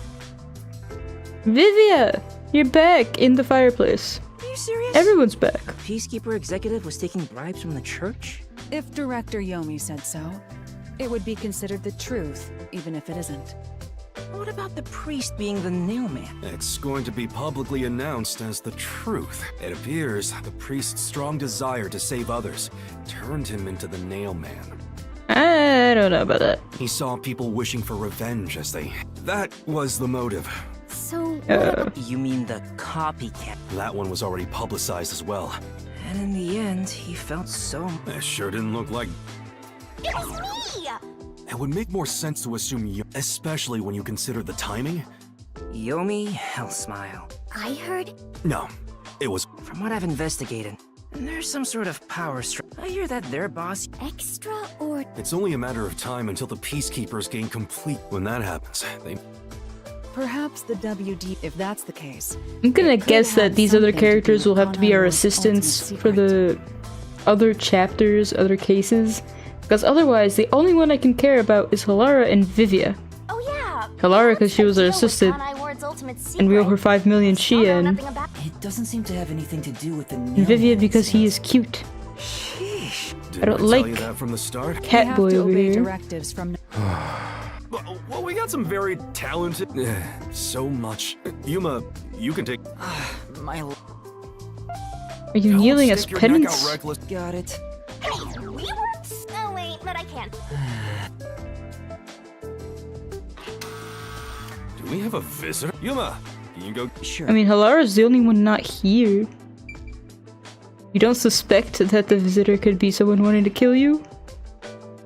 Vivia! You're back in the fireplace. Are you serious? Everyone's back. A peacekeeper executive was taking bribes from the church? If Director Yomi said so, it would be considered the truth, even if it isn't. What about the priest being the nailman? It's going to be publicly announced as the truth. It appears the priest's strong desire to save others turned him into the nailman. I don't know about that. He saw people wishing for revenge as they... That was the motive. So, You mean the copycat? That one was already publicized as well. And in the end, he felt so... That sure didn't look like... it was me! It would make more sense to assume you... Especially when you consider the timing. Yomi Hellsmile. I heard... No, it was... From what I've investigated, there's some sort of power I hear that their boss... Extra or... It's only a matter of time until the Peacekeepers gain complete... When that happens, they... Perhaps the WD, if that's the case. I'm gonna guess that these other characters will have to be our assistants for the other chapters, other cases. Because otherwise, the only one I can care about is Halara and Vivia. Oh yeah! Halara because she was our assistant, and we owe her 5 million Shein. It doesn't seem to have anything to do with the And Vivia because he is cute. I don't like tell you that from the start? cat boy over here. Directives from... Well, we got some very talented... so much. Yuma, you can take... My... Are you kneeling as Stick your neck out penance? reckless. Got it. Hey, we weren't... Oh wait, but I can't. Do we have a visitor? Yuma, you can go... Sure. I mean, Halara's the only one not here. You don't suspect that the visitor could be someone wanting to kill you?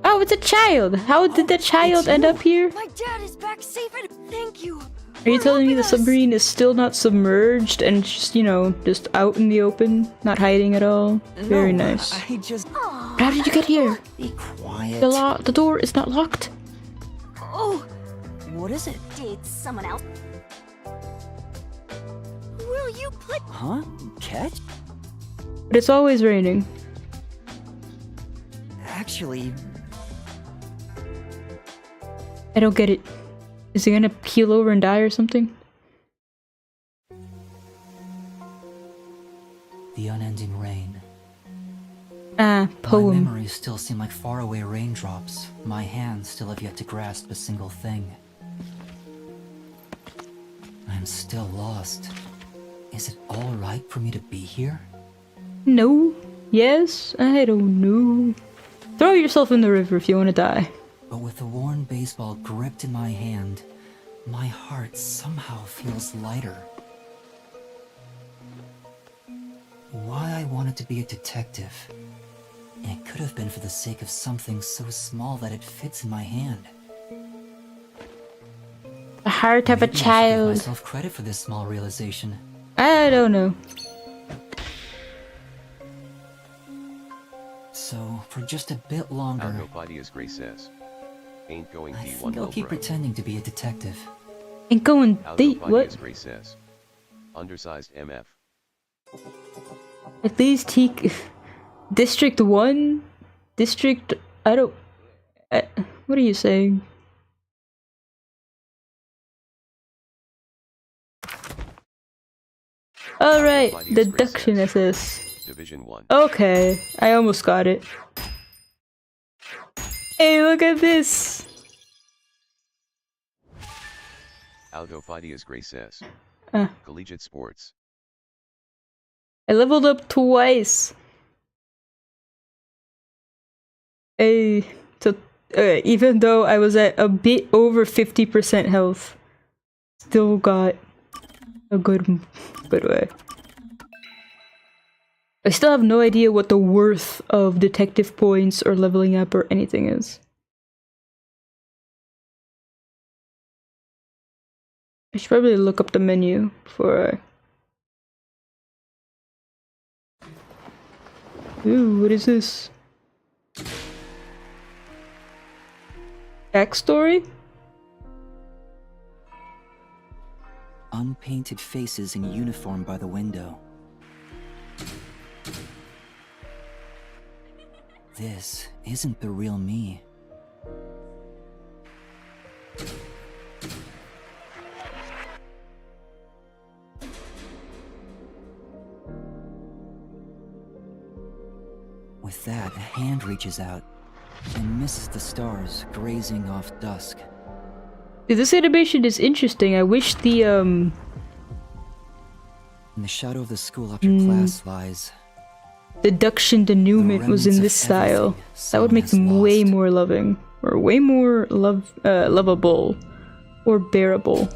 Oh, it's a child! How did the child end up here? My dad is back safe and thank you. Are you telling me the submarine is still not submerged and just, you know, just out in the open? Not hiding at all? Very No, nice. I just... How did you get here? Be quiet. The door is not locked. Oh, What is it? Did someone else? will you play? Huh? Catch? But it's always raining. actually... I don't get it. Is he gonna keel over and die or something? The unending rain. Ah, My poem. memories still seem like faraway raindrops. My hands still have yet to grasp a single thing. I'm still lost. Is it alright for me to be here? No. Yes. I don't know. Throw yourself in the river if you want to die. But with a worn baseball gripped in my hand, my heart somehow feels lighter. Why I wanted to be a detective. It could have been for the sake of something so small that it fits in my hand. The heart of a Maybe I should give child. myself credit for this small realization. I don't know. So, for just a bit longer, Algophidius Gray says. Ain't going I D1 think I'll low, keep bro. pretending to be a detective. Ain't going deep. What? Algophidius Gray says. Undersized MF. At least he. District 1? District. I don't. What are you saying? Alright, deduction SS. Division 1. Okay, I almost got it. Hey, look at this! Algophidius Gray says. Ah. Collegiate sports. I leveled up twice. Hey, so even though I was at a bit over 50% health, still got a good way. I still have no idea what the worth of detective points or leveling up or anything is. I should probably look up the menu before I... Ooh, what is this? Backstory? Unpainted faces in uniform by the window. This isn't the real me. With that, a hand reaches out and misses the stars grazing off dusk. Dude, this animation is interesting. I wish the In the shadow of the school after class lies deduction denouement was in this style. That would make them way more loving, or way more lovable, or bearable.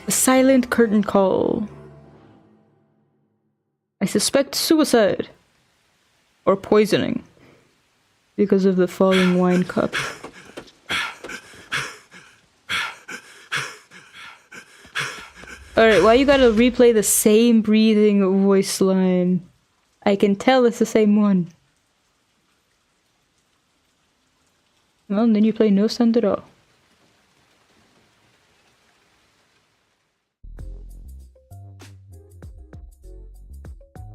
A silent curtain call. I suspect suicide. Or poisoning. Because of the falling wine cup. Alright, why you gotta replay the same breathing voice line? I can tell it's the same one. Well, then you play no sound at all.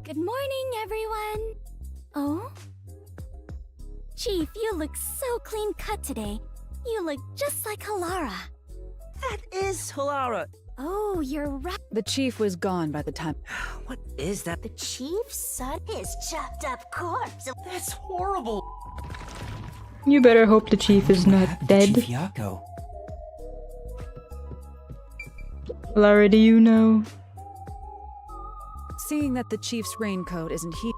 Good morning, everyone. Oh? Chief, you look so clean cut today. You look just like Halara. That is Halara. Oh, you're right. The chief was gone by the time. What is that? The chief's son? His chopped up corpse. That's horrible. You better hope the chief is not dead. Chief Yako. Lara, do you know? Seeing that the chief's raincoat isn't heat,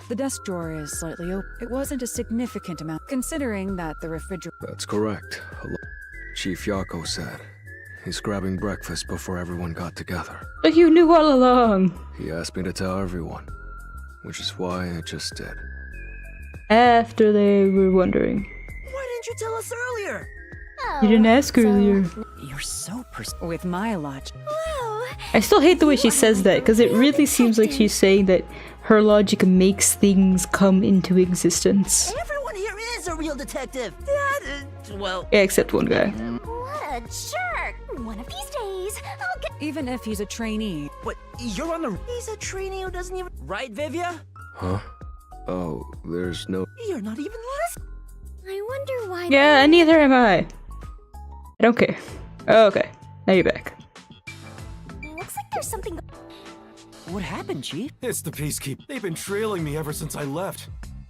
the desk drawer is slightly open. It wasn't a significant amount, considering that the refrigerator. That's correct. Chief Yako said. He's grabbing breakfast before everyone got together. But you knew all along. He asked me to tell everyone, which is why I just did. After they were wondering. Why didn't you tell us earlier? Oh, You didn't ask earlier. You're so With my logic. Whoa. I still hate the way she says that, because it really seems like she's saying that her logic makes things come into existence. Everyone here is a real detective. Well... Yeah, except one guy. What a jerk! One of these days, I'll get. Even if he's a trainee. What? You're on the... He's a trainee who doesn't even... Right, Vivia? Huh? Oh, there's no... You're not even listening. I wonder why. Yeah, neither am I. I don't care. Oh, okay, now you're back. Looks like there's something. What happened, Chief? It's the Peacekeep. They've been trailing me ever since I left.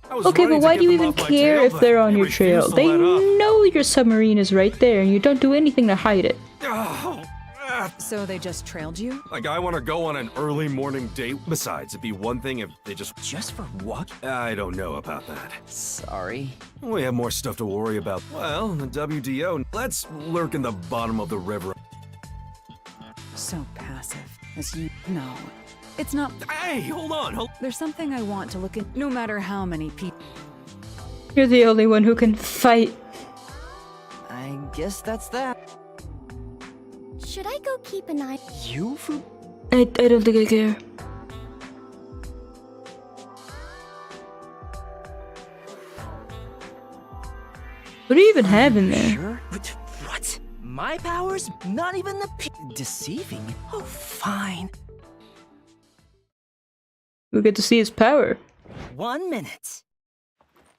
I was Okay, ready but to why get do you them even off my care tail, if but they're on they your refuse trail? to They let up. know your submarine is right there and you don't do anything to hide it. So they just trailed you? Like, I want to go on an early morning date. Besides, it'd be one thing if they just... Just for what? I don't know about that. Sorry. We have more stuff to worry about. Well, the WDO, let's lurk in the bottom of the river. So passive. As you know. It's not. Hey, hold on. There's something I want to look at, no matter how many people. You're the only one who can fight. I guess that's that. Should I go keep an eye? You? I don't think I care. What do you even have in there? Sure? What? My powers? Not even the deceiving? Oh, fine. We get to see his power. 1 minute.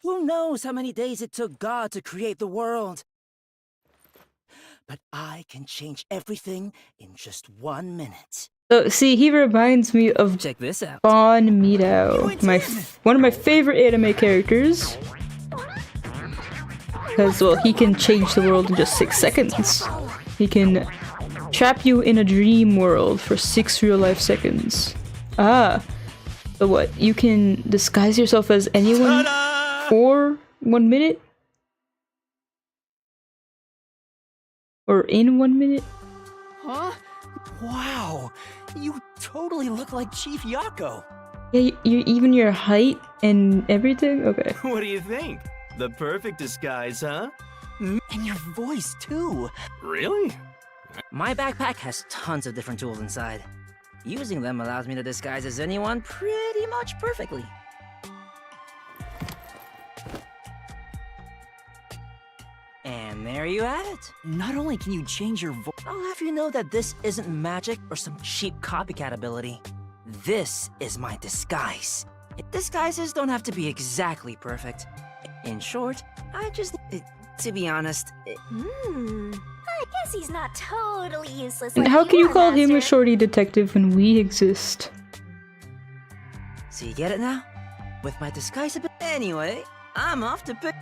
Who knows how many days it took God to create the world? But I can change everything in just 1 minute. So, see, he reminds me of Check this out. Bon Mito, one of my favorite anime characters. Because, well, he can change the world in just 6 seconds. He can trap you in a dream world for 6 real-life seconds. Ah. So what, you can disguise yourself as anyone for 1 minute? Or in 1 minute? Huh? Wow, you totally look like Chief Yako. Yeah, even your height and everything? Okay. What do you think? The perfect disguise, huh? And your voice, too. Really? My backpack has tons of different tools inside. Using them allows me to disguise as anyone pretty much perfectly. And there you have it. Not only can you change your voice, I'll have you know that this isn't magic or some cheap copycat ability. This is my disguise. Disguises don't have to be exactly perfect. In short, I just... to be honest... I guess he's not totally useless. And like how can you are, call him a Master. shorty detective when we exist? So you get it now? With my disguise ability... Anyway, I'm off to pick...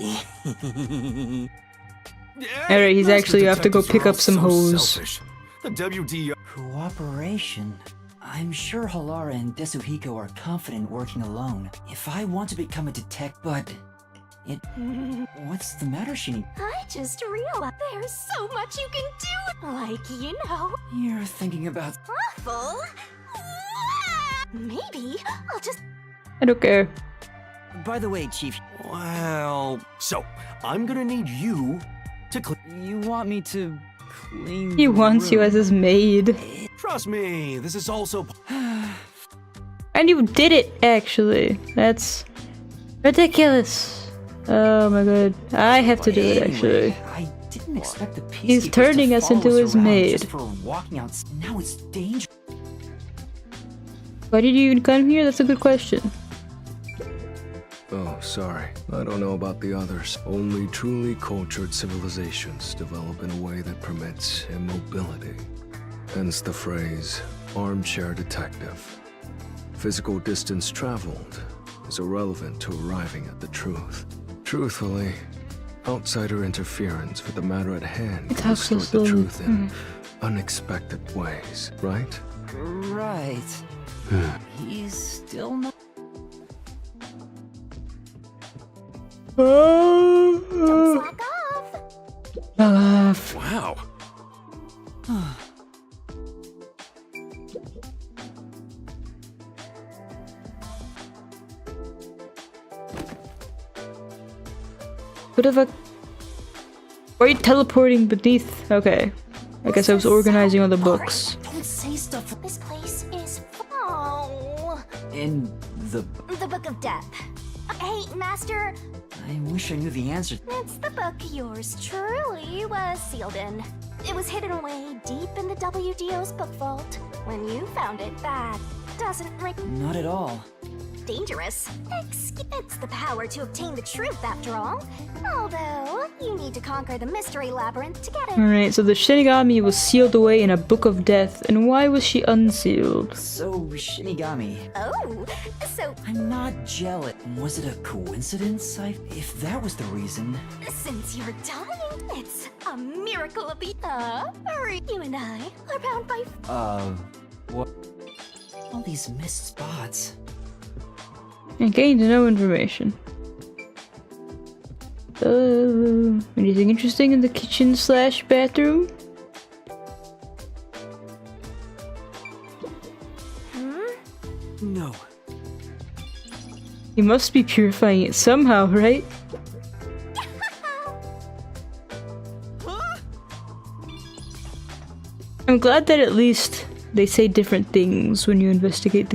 Alright, he's actually have to go pick up some hoes. The WDO... Cooperation? I'm sure Halara and Desuhiko are confident working alone. If I want to become a detective, but... What's the matter, Shinny? I just realized there's so much you can do. Like, you know... You're thinking about... Awful. Maybe I'll just... I don't care. By the way, Chief... Well... So, I'm gonna need you to You want me to clean He the wants you room? as his maid. Trust me, this is also... And you did it, actually. That's ridiculous. Oh my god. I have to do it, actually. I didn't expect the He's peacekeepers turning to us follow into his around maid. just for walking out. Now it's dangerous. Why did you even come here? That's a good question. Oh, sorry. I don't know about the others. Only truly cultured civilizations develop in a way that permits immobility. Hence the phrase, armchair detective. Physical distance traveled is irrelevant to arriving at the truth. Truthfully, outsider interference with the matter at hand can talks so distort the slowly. truth in unexpected ways, right? Right. He's still not... Slack off. Wow. What the fuck? Why are you teleporting beneath? Okay. I guess I was organizing all the books. Don't say stuff. This place is... Oh... In the... The Book of Death. Hey, Master, I wish I knew the answer. It's the book yours truly was sealed in. It was hidden away deep in the WDO's book vault. When you found it, that doesn't ring Not at all. dangerous. It's the power to obtain the truth, after all. Although, you need to conquer the mystery labyrinth to get it. Alright, so the Shinigami was sealed away in a book of death, and why was she unsealed? So, Shinigami. Oh, so I'm not jealous. Was it a coincidence? If that was the reason. since you're dying, it's a miracle of the you and I are bound by What? All these missed spots. And gained no information. Anything interesting in the kitchen slash bathroom? No. You must be purifying it somehow, right? I'm glad that at least they say different things when you investigate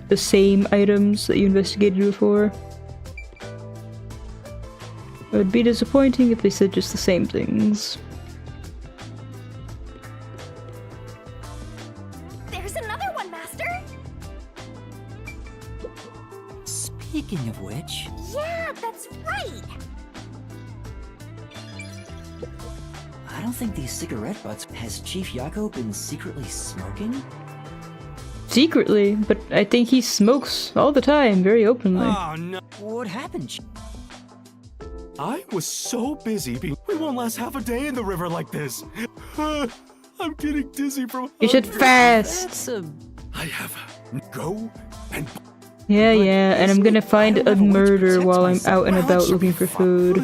the same items that you investigated before. It would be disappointing if they said just the same things. There's another one, Master! Speaking of which... Yeah, that's right! I don't think these cigarette butts... Has Chief Yako been secretly smoking? Secretly, but I think he smokes all the time, very openly. Oh no! What happened? I was so busy being. We won't last half a day in the river like this. I'm getting dizzy from. You should fast! That's a... I have go and. Yeah, and I'm gonna find a murder while I'm out and about looking for food.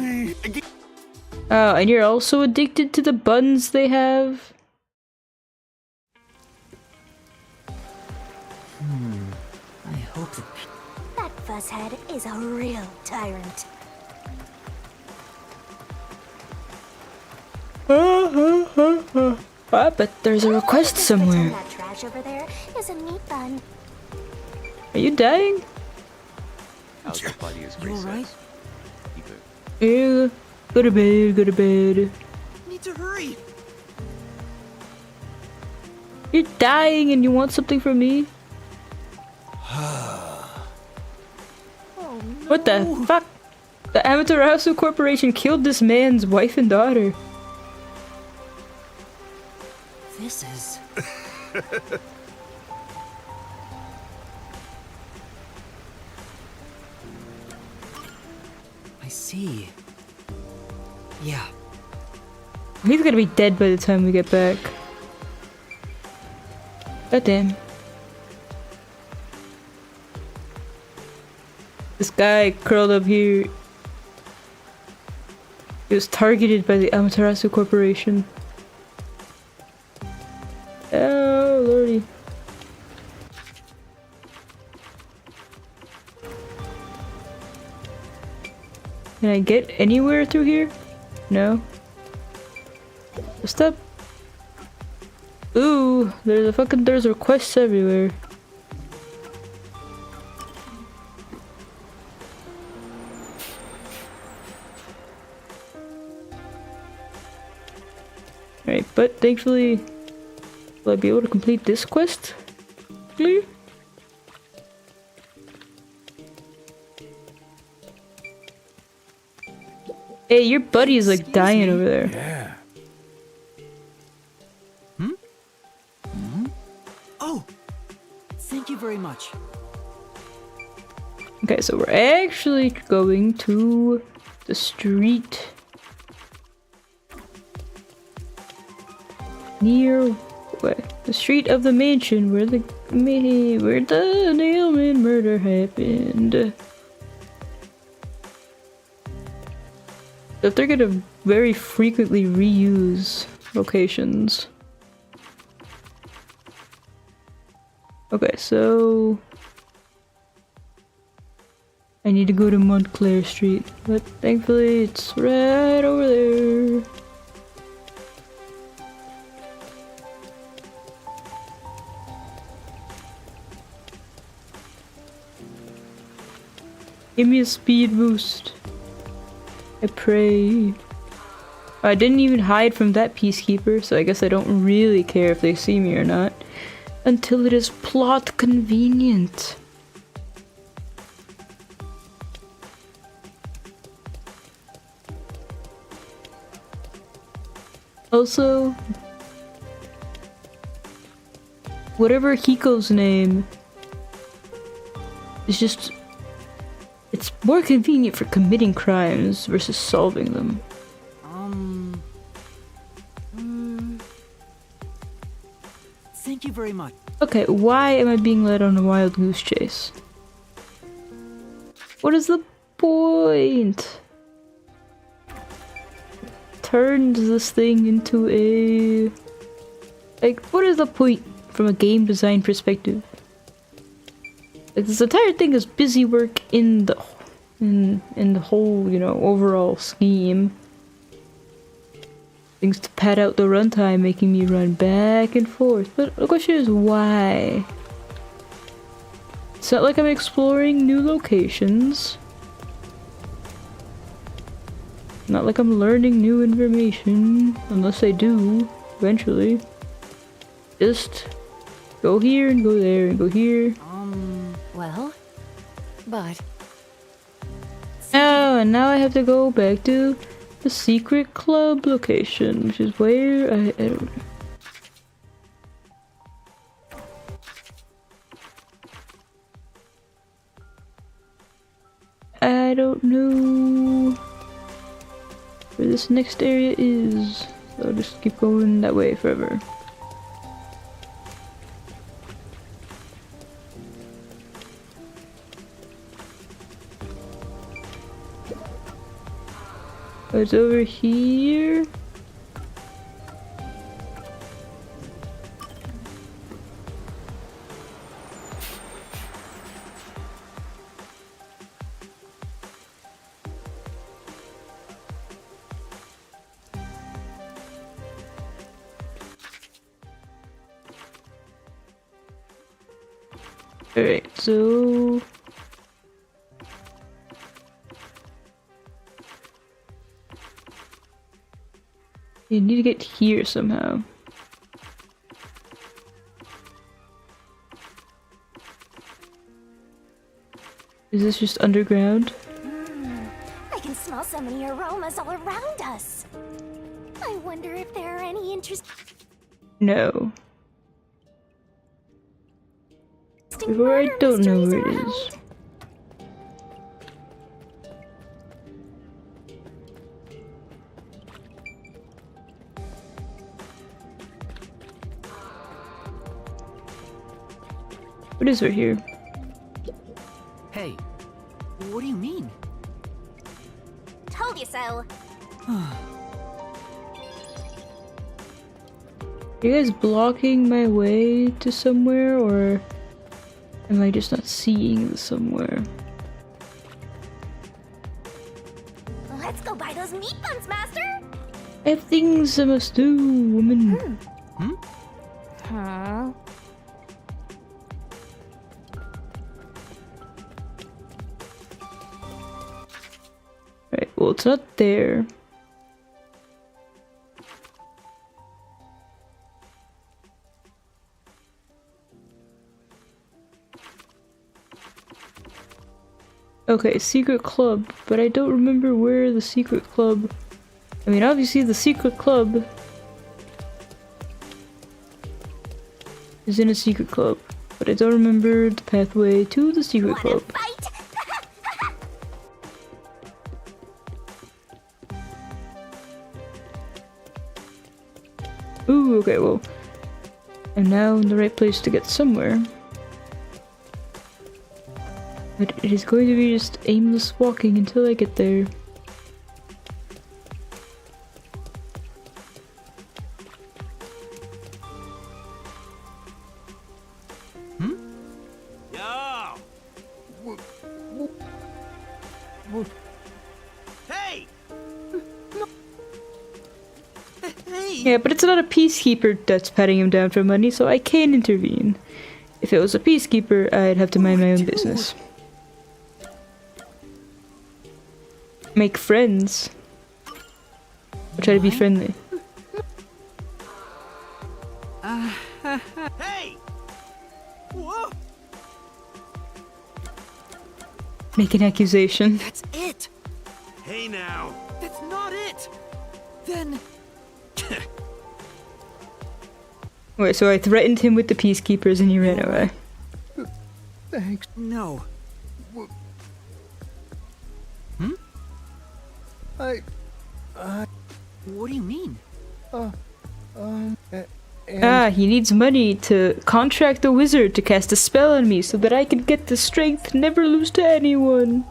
Oh, and you're also addicted to the buns they have? I hope that... That fuzzhead is a real tyrant. I bet there's a request somewhere. That trash over there is a meat bun. Are you dying? How's the body is You alright? Yeah. Go to bed, go to bed. Need to hurry. You're dying and you want something from me? What the fuck? The Amaterasu Corporation killed this man's wife and daughter. This is... I see. Yeah. He's gonna be dead by the time we get back. God damn. This guy curled up here. He was targeted by the Amaterasu Corporation. Oh, lordy. Can I get anywhere through here? No. What's up? Ooh, there's requests everywhere. Alright, but thankfully, will I be able to complete this quest? Clear? Hey, your buddy is like dying over there. Yeah. Oh! Thank you very much. Okay, so we're actually going to the street near the street of the mansion where the Nailman murder happened. So if they're gonna very frequently reuse locations. Okay, so I need to go to Montclair Street, but thankfully it's right over there. Give me a speed boost. I pray. I didn't even hide from that peacekeeper, so I guess I don't really care if they see me or not. Until it is plot convenient. Also, whatever Hiko's name is just... It's more convenient for committing crimes versus solving them. Thank you very much. Okay, why am I being led on a wild goose chase? What is the point? Turns this thing into a... Like, what is the point from a game design perspective? Like, this entire thing is busy work in the whole, you know, overall scheme. Things to pad out the runtime, making me run back and forth. But the question is, why? It's not like I'm exploring new locations. Not like I'm learning new information, unless I do, eventually. Just go here and go there and go here. Well, but... Oh, and now I have to go back to the secret club location, which is where I don't know. I don't know where this next area is, so I'll just keep going that way forever. Oh, it's over here. Alright, so... You need to get here somehow. Is this just underground? I can smell so many aromas all around us. I wonder if there are any No. Or I don't know where it is. What is right here? Hey, what do you mean? Told you so. Are you guys blocking my way to somewhere, or am I just not seeing somewhere? Let's go buy those meat buns, Master. I have things I must do, woman. Huh? Right, well, it's not there. Okay, secret club, but I don't remember where the secret club... I mean, obviously the secret club is in a secret club, but I don't remember the pathway to the secret club. Ooh, okay, well, I'm now in the right place to get somewhere. But it is going to be just aimless walking until I get there. Yo! Hey! Yeah, but it's not a peacekeeper that's patting him down for money, so I can't intervene. If it was a peacekeeper, I'd have to mind my own business. Make friends. Or try to be friendly. Hey! Whoa! Make an accusation. That's it! Hey now! That's not it! Then... Wait, so I threatened him with the peacekeepers and he ran away. Thanks. No. Hmm? What do you mean? He needs money to contract a wizard to cast a spell on me so that I can get the strength to never lose to anyone.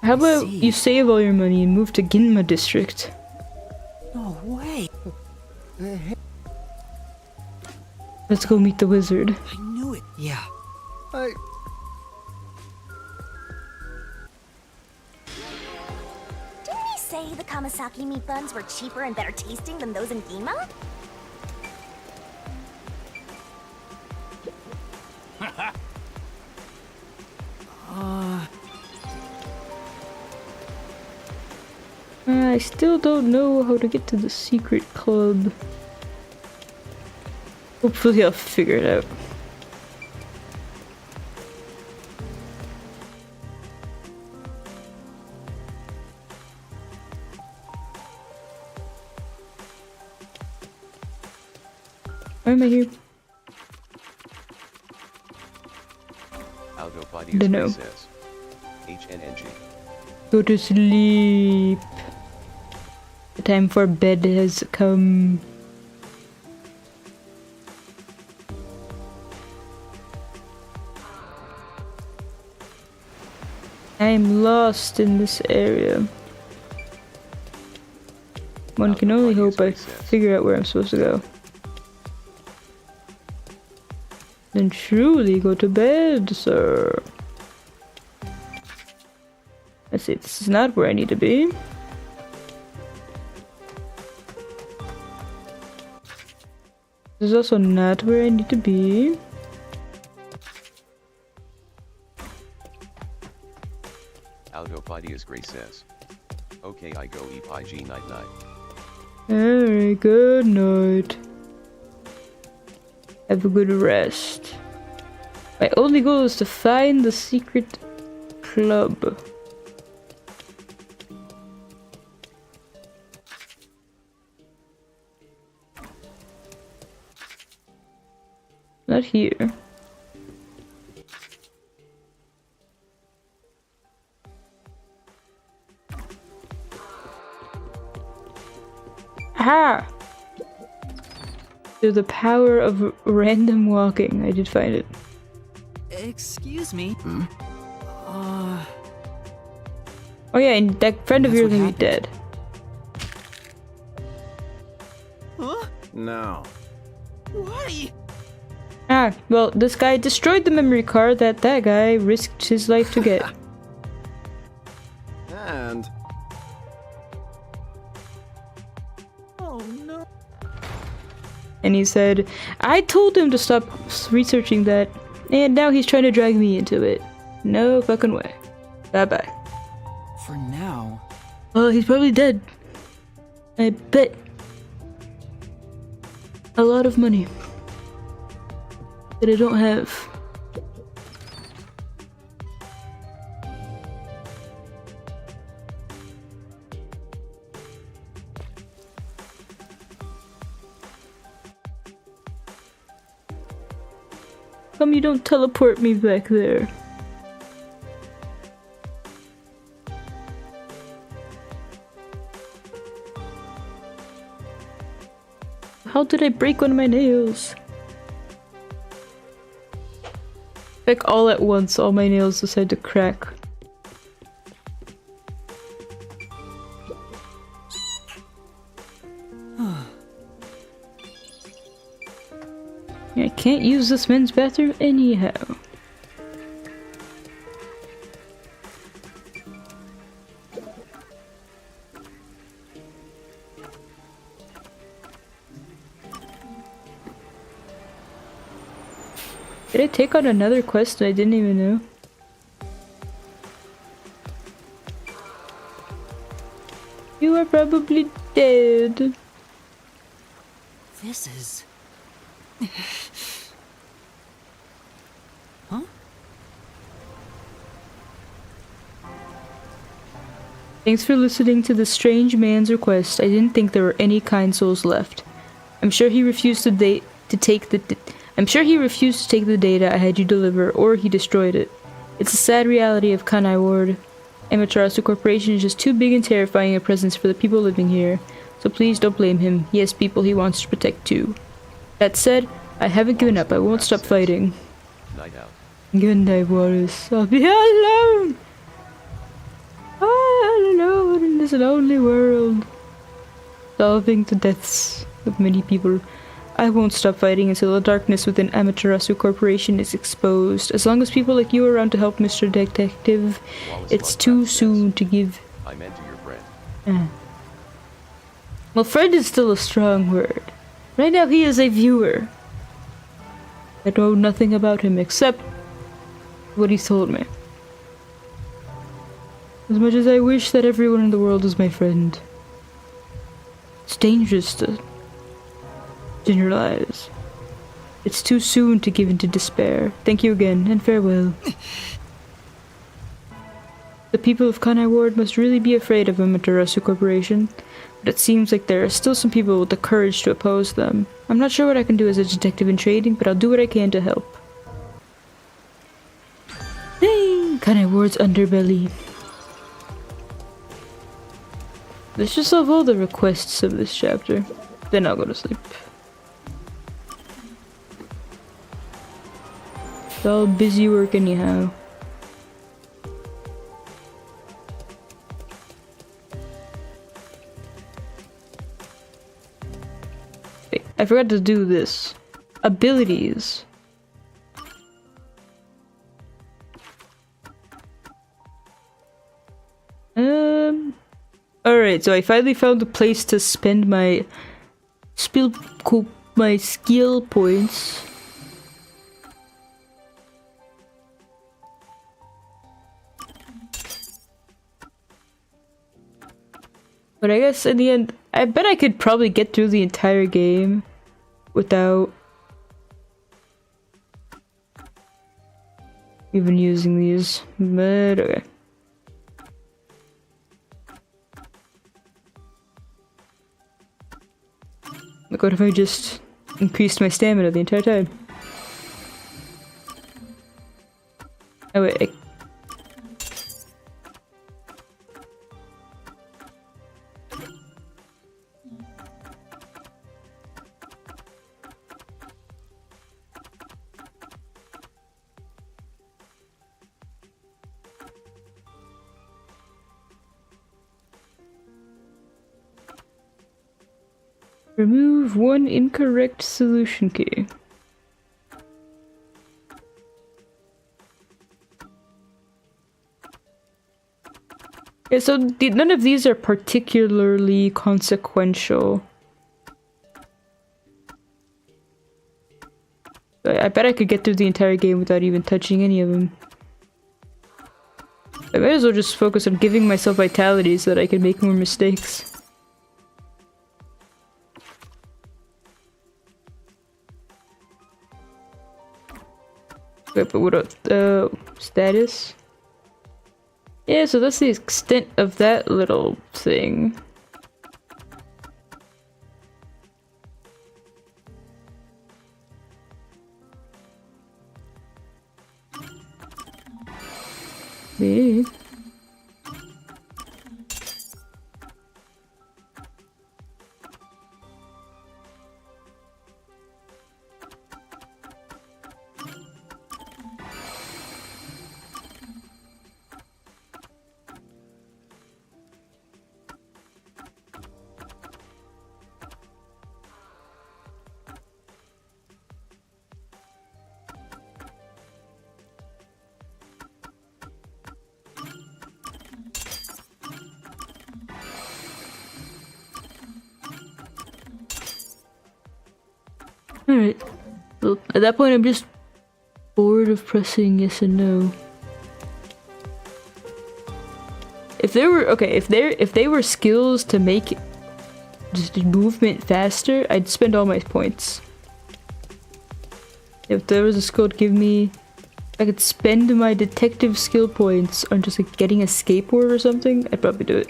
How about you save all your money and move to Ginma district? No way! Let's go meet the wizard. I knew it. Yeah. Didn't he say the Kamasaki meat buns were cheaper and better tasting than those in Gima? I still don't know how to get to the secret club. Hopefully I'll figure it out. Why am I here? Don't know. HNNG. Go to sleep. The time for bed has come. I am lost in this area. One can only hope I figure out where I'm supposed to go. Then truly go to bed, sir. Let's see, this is not where I need to be. This is also not where I need to be. Algophidius Gray says. Okay, I go EPG night night. Alright, good night. Have a good rest. My only goal is to find the secret club. Not here. Aha! Through the power of random walking, I did find it. Excuse me? Oh yeah, and that friend of yours will be dead. Huh? No. Why? Ah, well, this guy destroyed the memory card that guy risked his life to get. And... Oh no. And he said, I told him to stop researching that, and now he's trying to drag me into it. No fucking way. Bye-bye. For now... Well, he's probably dead. I bet. A lot of money. That I don't have. Come, you don't teleport me back there. How did I break one of my nails? Like all at once, all my nails decide to crack. I can't use this men's bathroom anyhow. Did I take on another quest that I didn't even know? are probably dead. This is... Huh? Thanks for listening to the strange man's request. I didn't think there were any kind souls left. I'm sure he refused to take the data I had you deliver, or he destroyed it. It's a sad reality of Kanai Ward. Amaterasu Corporation is just too big and terrifying a presence for the people living here, so please don't blame him. He has people he wants to protect too. That said, I haven't given up. I won't stop fighting. Night out. Good night, Wallace. I'll be alone! All alone in this lonely world. Solving the deaths of many people. I won't stop fighting until the darkness within Amaterasu Corporation is exposed. As long as people like you are around to help Mr. Detective, Wallace it's too soon to give... I meant to your friend. Well, friend is still a strong word. Right now he is a viewer. I know nothing about him except what he told me. As much as I wish that everyone in the world was my friend, it's dangerous to generalize. It's too soon to give in to despair. Thank you again, and farewell. The people of Kanai Ward must really be afraid of Amaterasu Corporation, but it seems like there are still some people with the courage to oppose them. I'm not sure what I can do as a detective in training, but I'll do what I can to help. Hey, Kanai Ward's underbelly. Let's just solve all the requests of this chapter. Then I'll go to sleep. It's all busy work anyhow. Wait, I forgot to do this. Abilities. Alright, so I finally found a place to spend my skill points. But I guess in the end, I bet I could probably get through the entire game without even using these, but okay. Like, what if I just increased my stamina the entire time? Oh wait, remove one incorrect solution key. Yeah, so none of these are particularly consequential. But I bet I could get through the entire game without even touching any of them. I might as well just focus on giving myself vitality so that I can make more mistakes. Wait, but what about status? Yeah, so that's the extent of that little thing. Me. Alright. Well, at that point I'm just bored of pressing yes and no. If there were if they were skills to make just movement faster, I'd spend all my points. If there was a skill to give me, I could spend my detective skill points on just like getting a skateboard or something, I'd probably do it.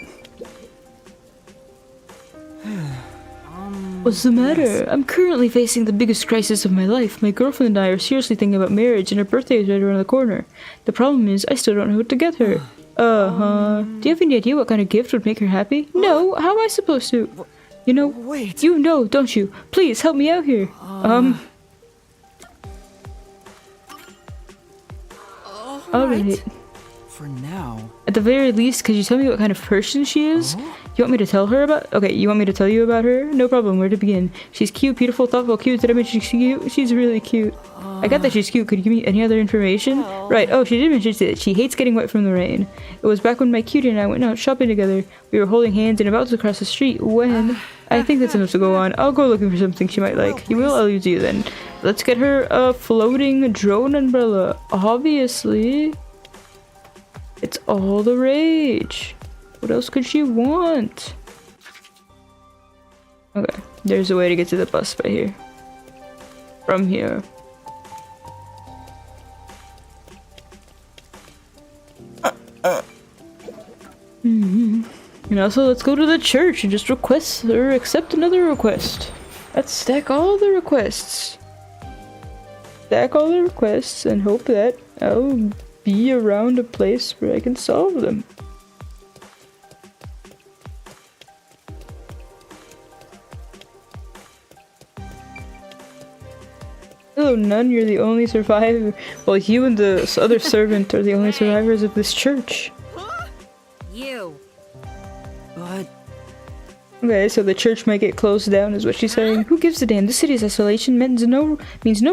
What's the matter? Yes. I'm currently facing the biggest crisis of my life. My girlfriend and I are seriously thinking about marriage, and her birthday is right around the corner. The problem is, I still don't know what to get her. Do you have any idea what kind of gift would make her happy? No, how am I supposed to? You know, Wait. you know, don't you? Please help me out here. Alright. For now. At the very least, could you tell me what kind of person she is? You want me to tell her about? Okay, you want me to tell you about her? No problem. Where to begin? She's cute, beautiful, thoughtful, cute. Did I mention she's cute? She's really cute. I got that she's cute. Could you give me any other information? Right. Oh, she did mention that she hates getting wet from the rain. It was back when my cutie and I went out shopping together. We were holding hands and about to cross the street when I think that's enough to go on. I'll go looking for something she might like. You will? I'll use you then. Let's get her a floating drone umbrella. Obviously. It's all the rage. What else could she want? Okay, there's a way to get to the bus by here. From here. And also, let's go to the church and just request or accept another request. Let's stack all the requests. Stack all the requests and hope that I'll be around a place where I can solve them. Hello, Nun, you're the only survivor. Well, you and the other servant are the only survivors of this church. You. But Okay, so the church might get closed down is what she's saying. Who gives a damn? The city's isolation means no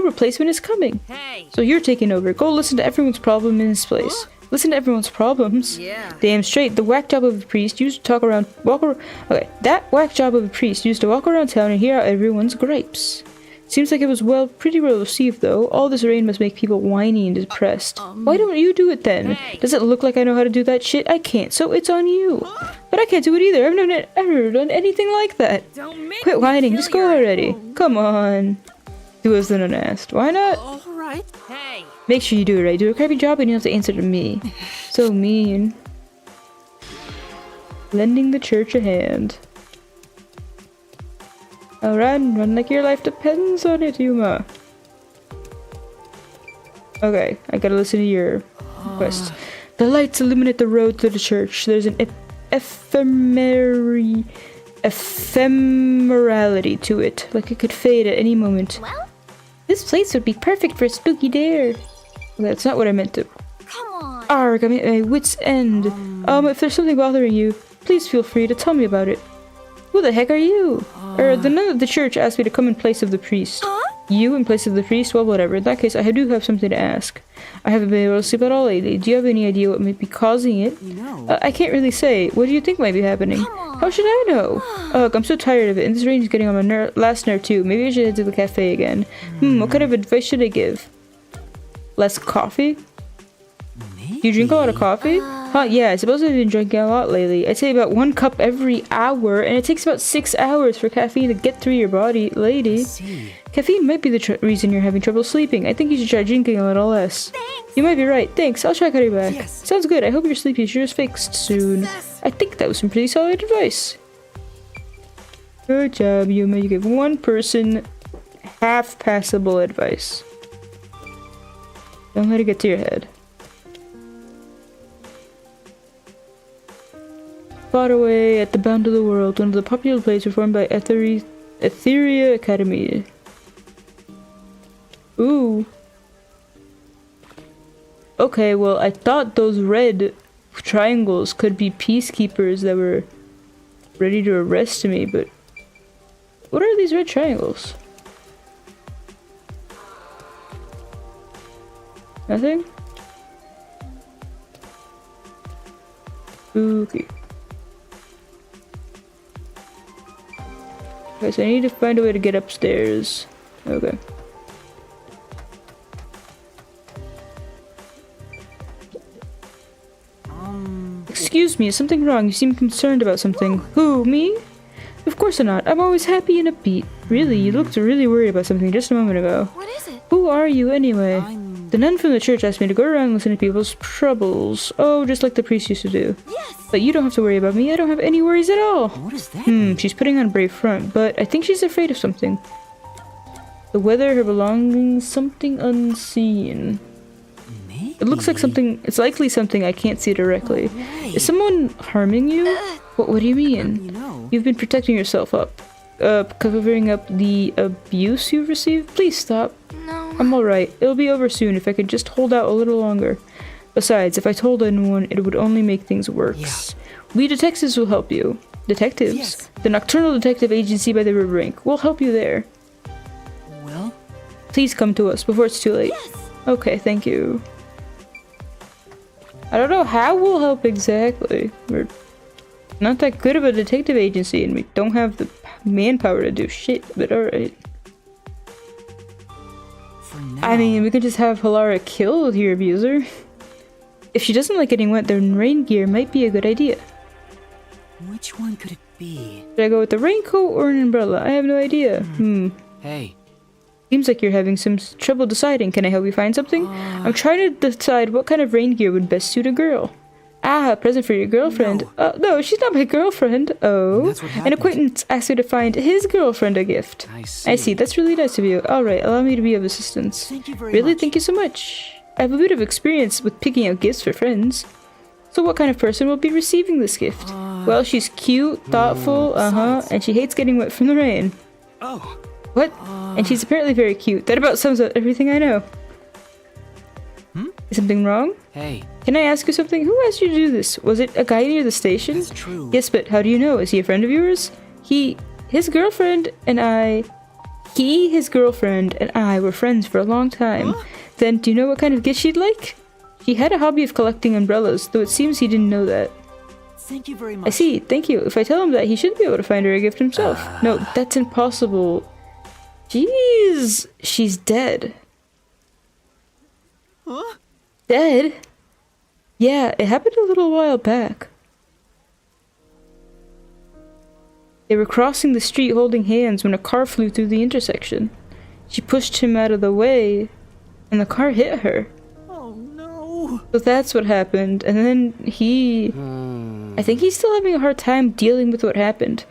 replacement is coming. Hey. So you're taking over. Go listen to everyone's problem in this place. Listen to everyone's problems? Yeah. Damn straight. The whack job of a priest used to Okay, that whack job of a priest used to walk around town and hear out everyone's gripes. Seems like it was pretty well received though. All this rain must make people whiny and depressed. Why don't you do it then? Hey. Does it look like I know how to do that shit? I can't, so it's on you. But I can't do it either. I've never done anything like that. Don't make Quit me whining, kill just go your- already. Come on. Do as the nun asked. Why not? all right. Hey. Make sure you do it right. Do a crappy job and you have to answer to me. So mean. Lending the church a hand. Oh, run like your life depends on it, Yuma. Okay, I gotta listen to your request. The lights illuminate the road to the church. There's an ephemerality to it, like it could fade at any moment. Well, This place would be perfect for a spooky dare. That's not what I meant to. come on. Arg, I'm at my wit's end. If there's something bothering you, please feel free to tell me about it. Who the heck are you? The nun of the church asked me to come in place of the priest. You in place of the priest? Well, whatever. In that case, I do have something to ask. I haven't been able to sleep at all lately. Do you have any idea what might be causing it? No. I can't really say. What do you think might be happening? How should I know? Ugh, I'm so tired of it, and this rain is getting on my last nerve too. Maybe I should head to the cafe again. What kind of advice should I give? Less coffee? Maybe. Do you drink a lot of coffee? Yeah, I suppose I've been drinking a lot lately. I'd say about 1 cup every hour, and it takes about 6 hours for caffeine to get through your body, lady. See. Caffeine might be the reason you're having trouble sleeping. I think you should try drinking a little less. Thanks. You might be right. Thanks. I'll try cutting back. Yes. Sounds good. I hope your sleep issue is fixed soon. Success. I think that was some pretty solid advice. Good job, Yuma. You give one person half passable advice. Don't let it get to your head. Far away at the bound of the world, one of the popular plays performed by Etheria Academy. Ooh. Okay, well, I thought those red triangles could be peacekeepers that were ready to arrest me, but what are these red triangles? Nothing? Okay. Okay, so I need to find a way to get upstairs. Okay. Excuse Excuse me, is something wrong? You seem concerned about something. Who, me? Of course not. I'm always happy and upbeat. Really, you looked really worried about something just a moment ago. What is it? Who are you, anyway? The nun from the church asked me to go around and listen to people's troubles. Oh, just like the priest used to do. Yes! But you don't have to worry about me. I don't have any worries at all. What is that? She's putting on a brave front, but I think she's afraid of something. The weather, her belongings, something unseen. Maybe. It looks like something. It's likely something I can't see directly. Right. Is someone harming you? What do you mean? You know. You've been protecting yourself up. Covering up the abuse you've received? Please stop. No. I'm alright. It'll be over soon if I could just hold out a little longer. Besides, if I told anyone, it would only make things worse. Yeah. We detectives will help you. Detectives? Yes. The Nocturnal Detective Agency by the riverbank. We'll help you there. Well? Please come to us before it's too late. Yes. Okay, thank you. I don't know how we'll help exactly. We're not that good of a detective agency and we don't have the manpower to do shit, but alright. I mean, we could just have Halara kill your abuser. If she doesn't like getting wet, then rain gear might be a good idea. Which one could it be? Should I go with the raincoat or an umbrella? I have no idea. Hey. Seems like you're having some trouble deciding. Can I help you find something? I'm trying to decide what kind of rain gear would best suit a girl. Ah, a present for your girlfriend. No, she's not my girlfriend. Oh. An acquaintance asked me to find his girlfriend a gift. I see. That's really nice of you. Alright, allow me to be of assistance. Thank you very Really? much. Thank you so much. I have a bit of experience with picking out gifts for friends. So what kind of person will be receiving this gift? Well, she's cute, thoughtful, and she hates getting wet from the rain. Oh. What? And she's apparently very cute. That about sums up everything I know. Is something wrong? Hey. Can I ask you something? Who asked you to do this? Was it a guy near the station? That's true. Yes, but how do you know? Is he a friend of yours? His girlfriend and I were friends for a long time. Then, do you know what kind of gift she'd like? She had a hobby of collecting umbrellas, though it seems he didn't know that. Thank you very much. I see, thank you. If I tell him that, he should be able to find her a gift himself. No, that's impossible. Jeez, she's dead. Huh? Dead? Yeah, it happened a little while back. They were crossing the street holding hands when a car flew through the intersection. She pushed him out of the way, and the car hit her. Oh no. So that's what happened, and then he... I think he's still having a hard time dealing with what happened.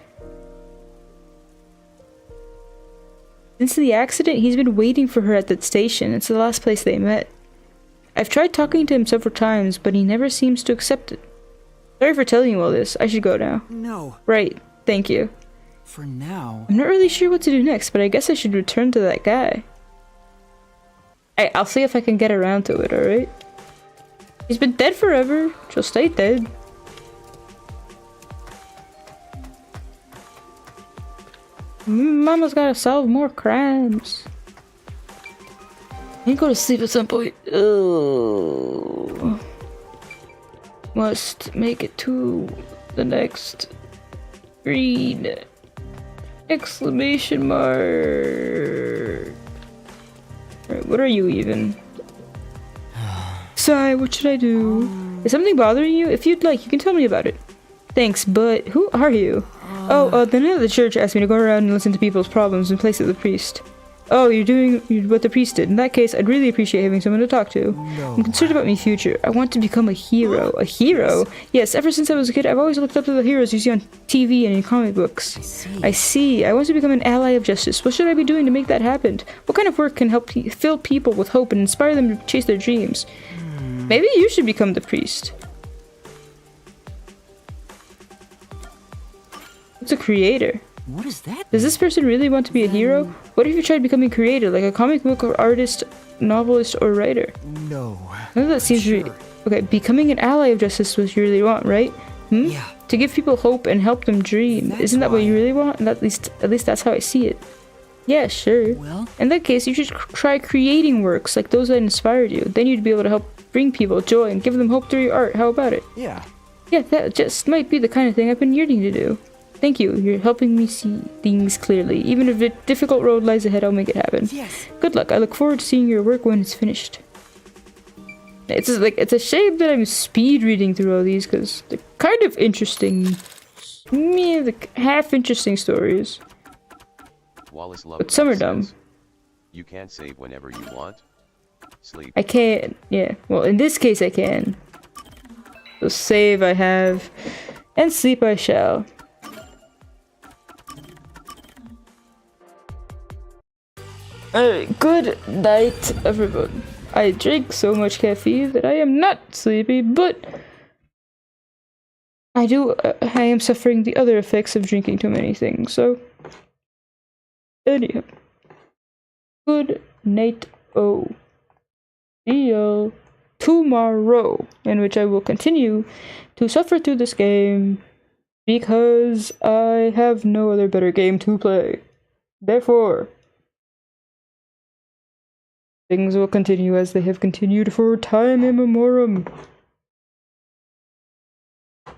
Since the accident, he's been waiting for her at that station. It's the last place they met. I've tried talking to him several times, but he never seems to accept it. Sorry for telling you all this. I should go now. No. Right. Thank you. For now. I'm not really sure what to do next, but I guess I should return to that guy. I'll see if I can get around to it, alright? He's been dead forever. She'll stay dead. Mama's gotta solve more crimes. I need to go to sleep at some point. Ugh. Must make it to the next screen. Exclamation mark. Alright, what are you even? Sigh, what should I do? Is something bothering you? If you'd like, you can tell me about it. Thanks, but who are you? The nun of the church asked me to go around and listen to people's problems in place of the priest. Oh, you're doing what the priest did. In that case, I'd really appreciate having someone to talk to. No. I'm concerned about my future. I want to become a hero. A hero? Yes, ever since I was a kid, I've always looked up to the heroes you see on TV and in comic books. I see. I want to become an ally of justice. What should I be doing to make that happen? What kind of work can help fill people with hope and inspire them to chase their dreams? Maybe you should become the priest. What's a creator? What is that? Does this person really want to be a hero? What if you tried becoming a creator, like a comic book or artist, novelist, or writer? No. None of that seems okay, becoming an ally of justice was you really want, right? Yeah. To give people hope and help them dream. Isn't that what you really want? And at least that's how I see it. Yeah, sure. Well, in that case, you should try creating works like those that inspired you. Then you'd be able to help bring people joy and give them hope through your art. How about it? Yeah. Yeah, that just might be the kind of thing I've been yearning to do. Thank you. You're helping me see things clearly. Even if a difficult road lies ahead, I'll make it happen. Yes. Good luck. I look forward to seeing your work when it's finished. It's just, like, it's a shame that I'm speed reading through all these because they're kind of interesting. Like half interesting stories. Wallace But some are dumb. You can't save whenever you want. Sleep. I can't. Yeah. Well, in this case, I can. So save I have, and sleep I shall. Good night, everyone. I drink so much caffeine that I am not sleepy, but I am suffering the other effects of drinking too many things, so anyhow. Good night, see you tomorrow, in which I will continue to suffer through this game because I have no other better game to play. Therefore, things will continue as they have continued for time immemorial.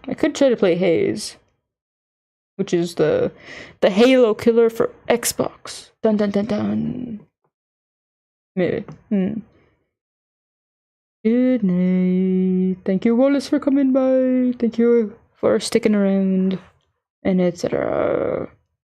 I could try to play Haze, which is the Halo killer for Xbox. Dun dun dun dun. Maybe. Good night. Thank you, Wallace, for coming by. Thank you for sticking around, and etc.